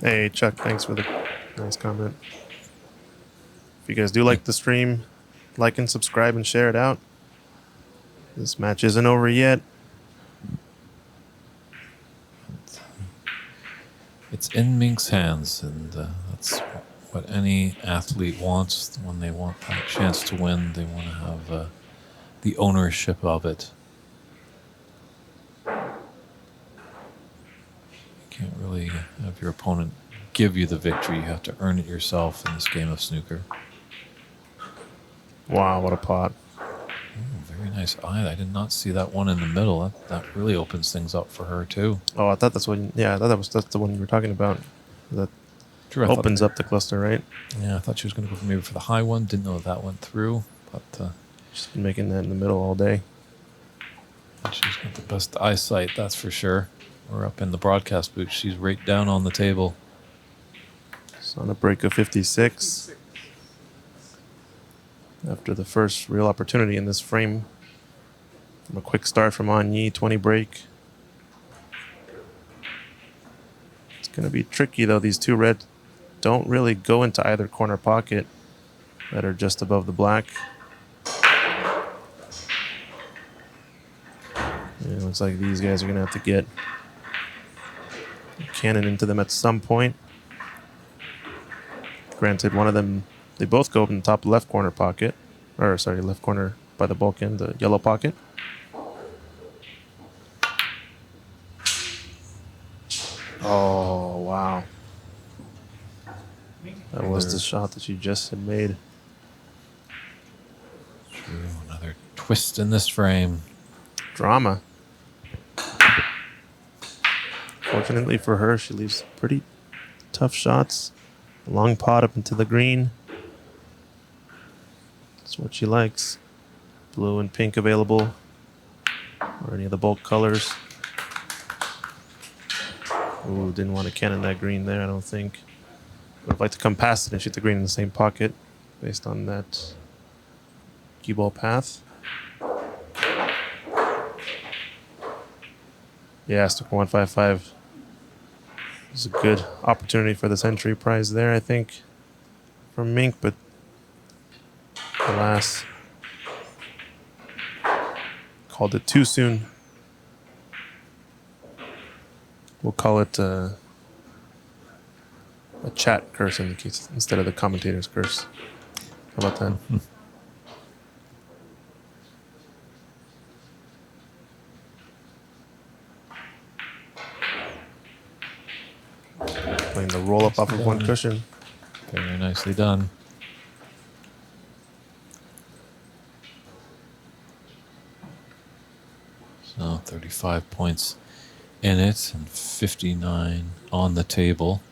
[SPEAKER 2] Hey, Chuck, thanks for the nice comment. If you guys do like the stream, like and subscribe and share it out. This match isn't over yet.
[SPEAKER 1] It's in Mink's hands, and that's what any athlete wants when they want that chance to win. They want to have the ownership of it. You can't really have your opponent give you the victory. You have to earn it yourself in this game of snooker.
[SPEAKER 2] Wow, what a pot.
[SPEAKER 1] Very nice eye. I did not see that one in the middle. That really opens things up for her too.
[SPEAKER 2] Oh, I thought that's what. Yeah, I thought that's the one you were talking about. That
[SPEAKER 1] True, I thought
[SPEAKER 2] opens up the cluster, right?
[SPEAKER 1] Yeah, I thought she was going to go maybe for the high one. Didn't know that went through, but
[SPEAKER 2] She's been making that in the middle all day.
[SPEAKER 1] she's got the best eyesight, that's for sure. We're up in the broadcast booth. She's right down on the table.
[SPEAKER 2] So on a break of 56. After the first real opportunity in this frame. From a quick start from Yee, 20 break. It's going to be tricky, though. These two reds don't really go into either corner pocket that are just above the black. It looks like these guys are going to have to get a cannon into them at some point. Granted, one of them, they both go up in the top left corner pocket. Or, sorry, left corner by the bulkhead, the yellow pocket. Oh, wow. That was the shot that you just had made.
[SPEAKER 1] True, another twist in this frame.
[SPEAKER 2] Drama. Fortunately for her, she leaves pretty tough shots. A long pot up into the green. That's what she likes. Blue and pink available. Or any of the bulk colors. Ooh, didn't want to cannon that green there, I don't think. Would have liked to come past it and shoot the green in the same pocket based on that cue ball path. Yeah, Snooker 155 is a good opportunity for this entry prize there, I think, from Mink, but alas, called it too soon. We'll call it a chat curse in the case instead of the commentator's curse. How about that? Playing the roll up off of one cushion.
[SPEAKER 1] Very nicely done. So 35 points in it and 59 on the table.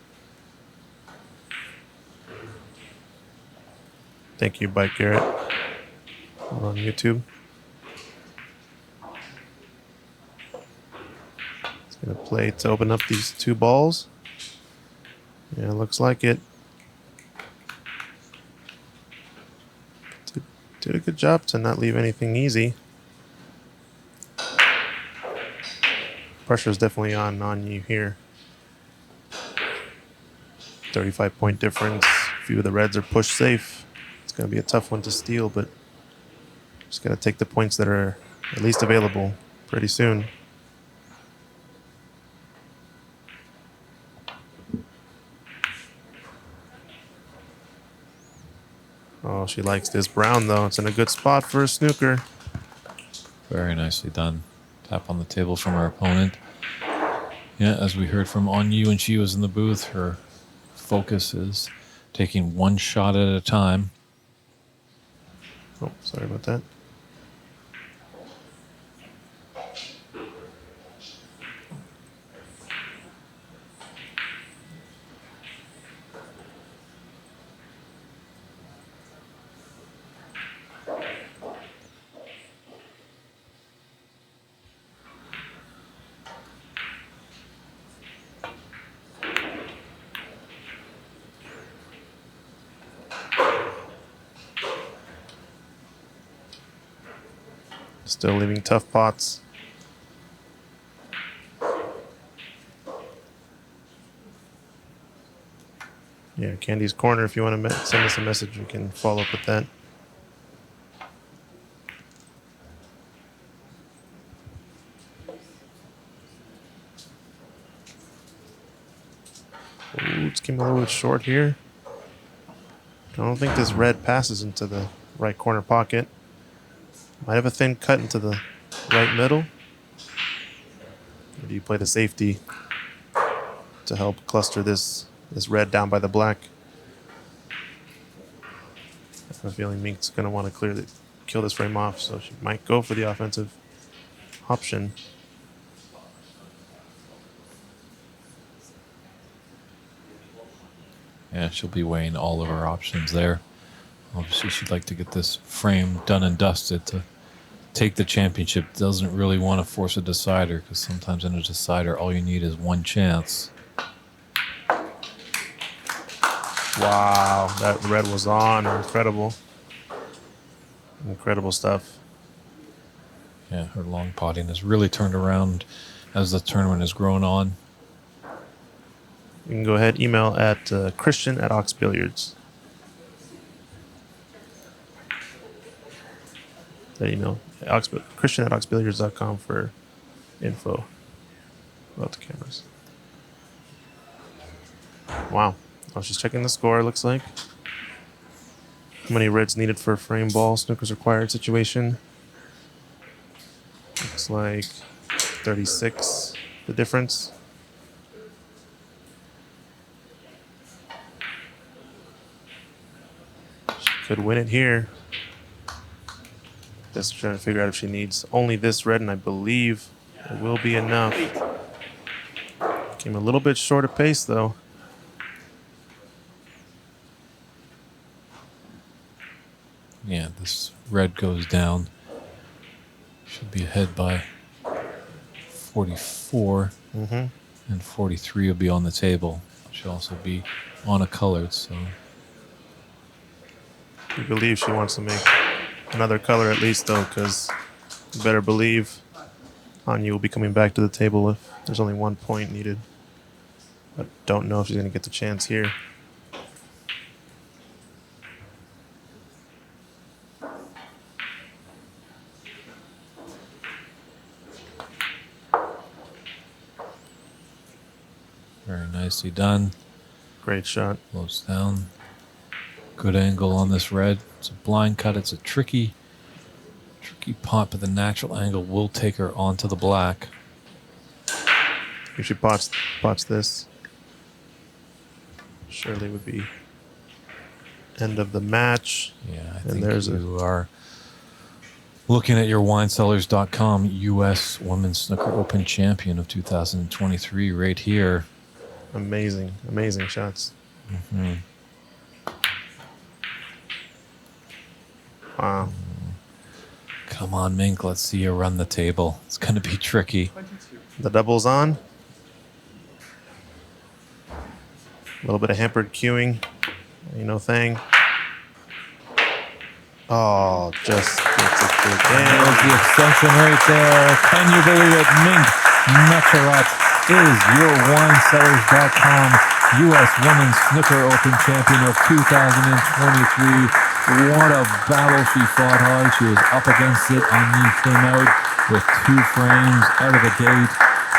[SPEAKER 2] Thank you, Bike Garrett. We're on YouTube. It's going to play to open up these two balls. Yeah, looks like it. Did a good job to not leave anything easy. Pressure is definitely on you here. 35-point difference. A few of the reds are pushed safe. It's going to be a tough one to steal, but just got to take the points that are at least available pretty soon. Oh, she likes this brown, though. It's in a good spot for a snooker.
[SPEAKER 1] Very nicely done. Tap on the table from our opponent. Yeah, as we heard from Onyu when she was in the booth, her focus is taking one shot at a time.
[SPEAKER 2] Oh, sorry about that. Still leaving tough pots. Yeah, Candy's Corner. If you want to send us a message, we can follow up with that. Ooh, it's came a little bit short here. I don't think this red passes into the right corner pocket. Might have a thin cut into the right middle. Or do you play the safety to help cluster this red down by the black? I have a feeling Mink's going to want to kill this frame off, so she might go for the offensive option.
[SPEAKER 1] Yeah, she'll be weighing all of her options there. Obviously, she'd like to get this frame done and dusted to take the championship. Doesn't really want to force a decider, because sometimes in a decider, all you need is one chance.
[SPEAKER 2] Wow, that red was on. Incredible. Incredible stuff.
[SPEAKER 1] Yeah, her long potting has really turned around as the tournament has grown on.
[SPEAKER 2] You can go ahead, email at Christian at Ox Billiards. That email, Christian at oxbilliards.com for info about the cameras. Wow. Oh, she's checking the score, looks like. How many reds needed for a frame ball? Snooker's required situation. Looks like 36, the difference. She could win it here. Just trying to figure out if she needs only this red, and I believe it will be enough. Came a little bit short of pace, though.
[SPEAKER 1] Yeah, this red goes down. Should be ahead by 44.
[SPEAKER 2] Mm-hmm.
[SPEAKER 1] And 43 will be on the table. She'll also be on a colored, so...
[SPEAKER 2] I believe she wants to make another color at least, though, because you better believe Anya will be coming back to the table if there's only 1 point needed. But don't know if she's going to get the chance here.
[SPEAKER 1] Very nicely done.
[SPEAKER 2] Great shot.
[SPEAKER 1] Close down. Good angle on this red. It's a blind cut. It's a tricky pot, but the natural angle will take her onto the black.
[SPEAKER 2] If she pots this, surely would be end of the match.
[SPEAKER 1] Yeah, I
[SPEAKER 2] And
[SPEAKER 1] think
[SPEAKER 2] there's
[SPEAKER 1] you are looking at your winesellers.com U.S. Women's Snooker Open Champion of 2023 right here.
[SPEAKER 2] Amazing, amazing shots.
[SPEAKER 1] Mm-hmm.
[SPEAKER 2] Wow.
[SPEAKER 1] Come on, Mink. Let's see you run the table. It's going to be tricky.
[SPEAKER 5] 22.
[SPEAKER 2] The double's on. A little bit of hampered queuing. Thing. Oh, just gets it through.
[SPEAKER 1] There's the extension right there. Can you believe it? Mink Nutcharut is your winesellers.com U.S. Women's Snooker Open Champion of 2023. What a battle she fought hard. She was up against it. Yee came out with 2 frames out of the gate,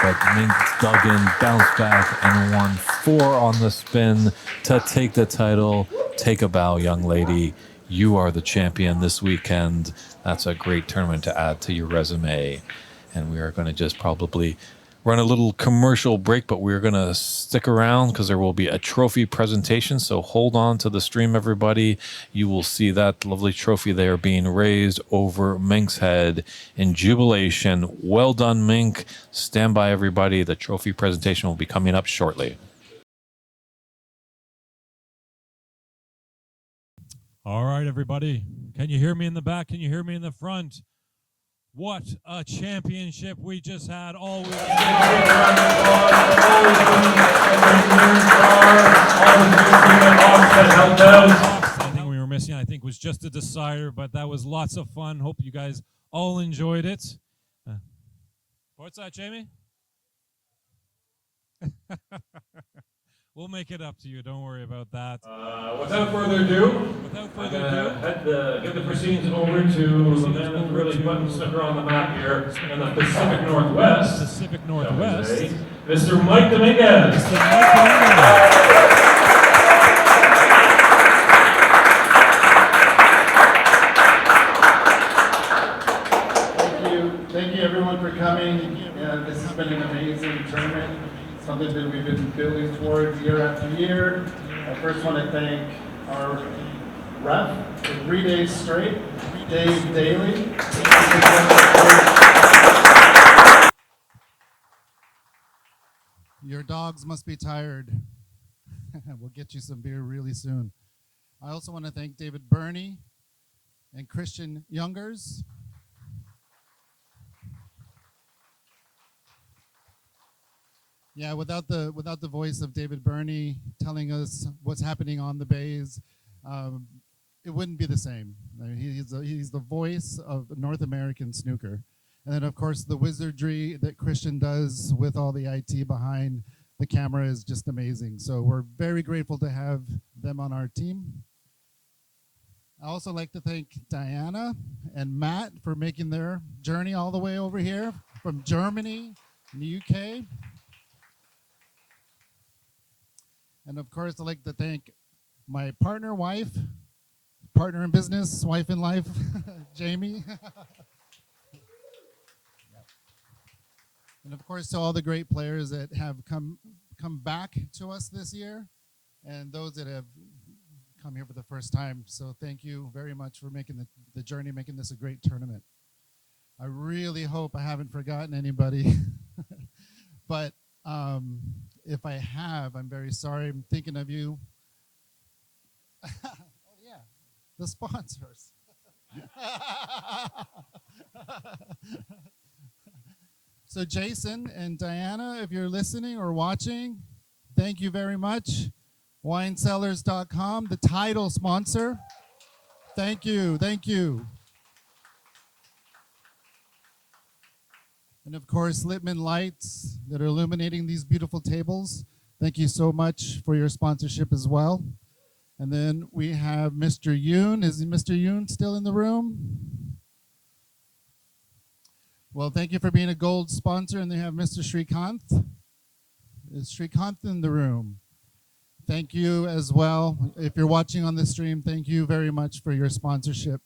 [SPEAKER 1] but Mink dug in, bounced back, and won 4 on the spin to take the title. Take a bow, young lady. You are the champion this weekend. That's a great tournament to add to your resume. And we are going to just probably run a little commercial break, but we're going to stick around because there will be a trophy presentation. So hold on to the stream, everybody. You will see that lovely trophy there being raised over Mink's head in jubilation. Well done, Mink. Stand by, everybody. The trophy presentation will be coming up shortly.
[SPEAKER 6] All right, everybody. Can you hear me in the back? Can you hear me in the front? What a championship we just had all week. I think we were missing, I think, was just a decider, but that was lots of fun. Hope you guys all enjoyed it. What's that, Jamie? We'll make it up to you. Don't worry about that.
[SPEAKER 7] Without further ado, get the proceedings over to the man that's really putting Snooker on the map here in the Pacific Northwest. Mr. Mike Dominguez.
[SPEAKER 8] Thank you everyone for coming. This has been an amazing tournament. Something that we've been building towards year after year. I first want to thank our ref for 3 days straight, Dave Daly.
[SPEAKER 9] Your dogs must be tired. We'll get you some beer really soon. I also want to thank David Burney and Christian Youngers. Yeah, without the voice of David Burney telling us what's happening on the bays, it wouldn't be the same. I mean, he's the voice of North American snooker. And then, of course, the wizardry that Christian does with all the IT behind the camera is just amazing. So we're very grateful to have them on our team. I also like to thank Diana and Matt for making their journey all the way over here from Germany and the UK. And of course, I'd like to thank my partner in business, wife in life, Jamie. And of course, to all the great players that have come back to us this year, and those that have come here for the first time. So thank you very much for making the journey, making this a great tournament. I really hope I haven't forgotten anybody. But if I have, I'm very sorry. I'm thinking of you. Oh, yeah, the sponsors. So Jason and Diana, if you're listening or watching, thank you very much. Winecellars.com, the title sponsor. Thank you, thank you. And of course, Littman Lights that are illuminating these beautiful tables. Thank you so much for your sponsorship as well. And then we have Mr. Yoon. Is Mr. Yoon still in the room? Well, thank you for being a gold sponsor. And they have Mr. Srikanth. Is Srikanth in the room? Thank you as well. If you're watching on the stream, thank you very much for your sponsorship.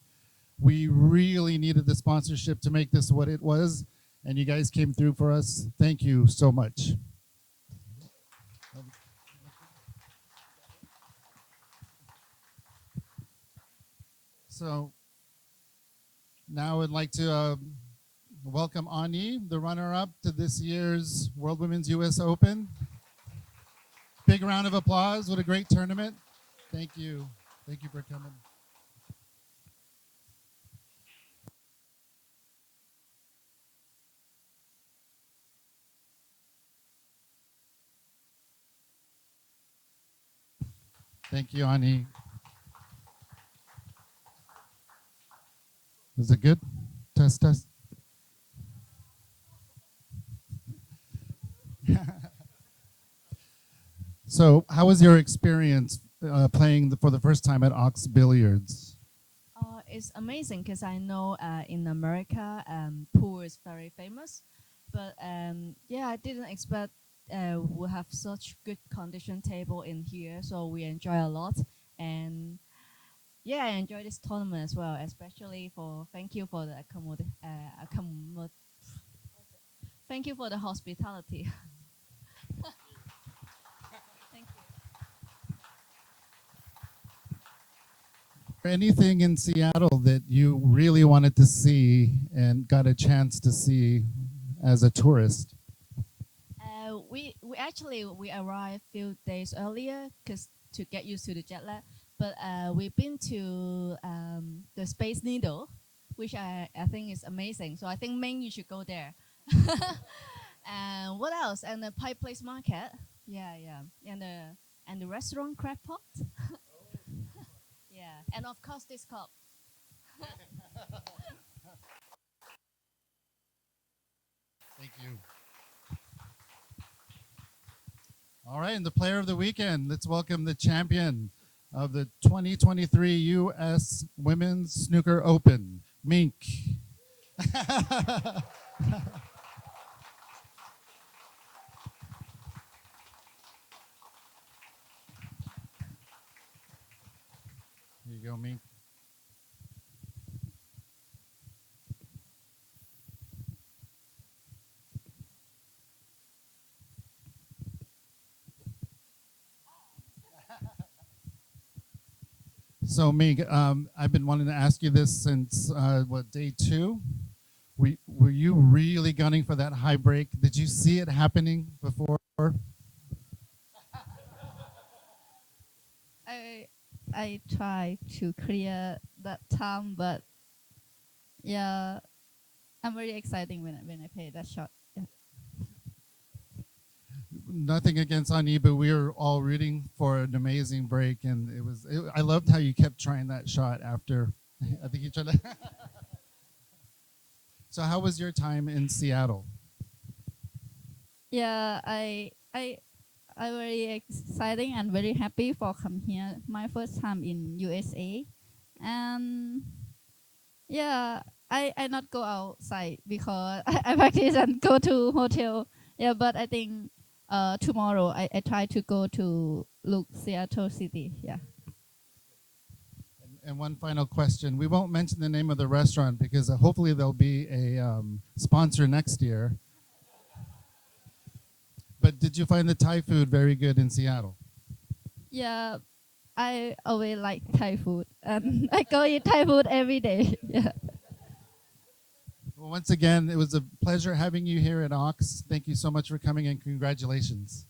[SPEAKER 9] We really needed the sponsorship to make this what it was. And you guys came through for us. Thank you so much. So now I'd like to welcome Ani, the runner-up to this year's World Women's US Open. Big round of applause. What a great tournament. Thank you. Thank you for coming. Thank you, Ani. Is it good? Test, test. So, how was your experience playing for the first time at Ox Billiards?
[SPEAKER 10] It's amazing because I know in America, pool is very famous, but yeah, I didn't expect we'll have such good condition table in here, so we enjoy a lot. And yeah, I enjoy this tournament as well, especially for thank you for the thank you for the hospitality. Thank you.
[SPEAKER 9] Anything in Seattle that you really wanted to see and got a chance to see as a tourist?
[SPEAKER 10] We actually we arrived a few days earlier because to get used to the jet lag. But we've been to the Space Needle, which I think is amazing. So I think Ming, you should go there. And what else? And the Pike Place Market. Yeah. And the restaurant Crab Pot. Yeah. And of course this cup.
[SPEAKER 9] Thank you. All right, and the player of the weekend, let's welcome the champion of the 2023 U.S. Women's Snooker Open, Mink. Here you go, Mink. So, Mink, I've been wanting to ask you this since, day 2? Were you really gunning for that high break? Did you see it happening before?
[SPEAKER 10] I tried to clear that time, but yeah, I'm very excited when I play that shot. Yeah.
[SPEAKER 9] Nothing against Ani, but we were all rooting for an amazing break, and I loved how you kept trying that shot after. I think you tried to. So, how was your time in Seattle?
[SPEAKER 10] Yeah, I very exciting and very happy for come here. My first time in USA, and yeah, I not go outside because I practice and go to hotel. Yeah, but I think tomorrow I try to go to look Seattle City. Yeah.
[SPEAKER 9] And one final question. We won't mention the name of the restaurant because hopefully there'll be a sponsor next year. But did you find the Thai food very good in Seattle?
[SPEAKER 10] Yeah, I always like Thai food, and I go eat Thai food every day. Yeah.
[SPEAKER 9] Well, once again, it was a pleasure having you here at Ox. Thank you so much for coming and congratulations.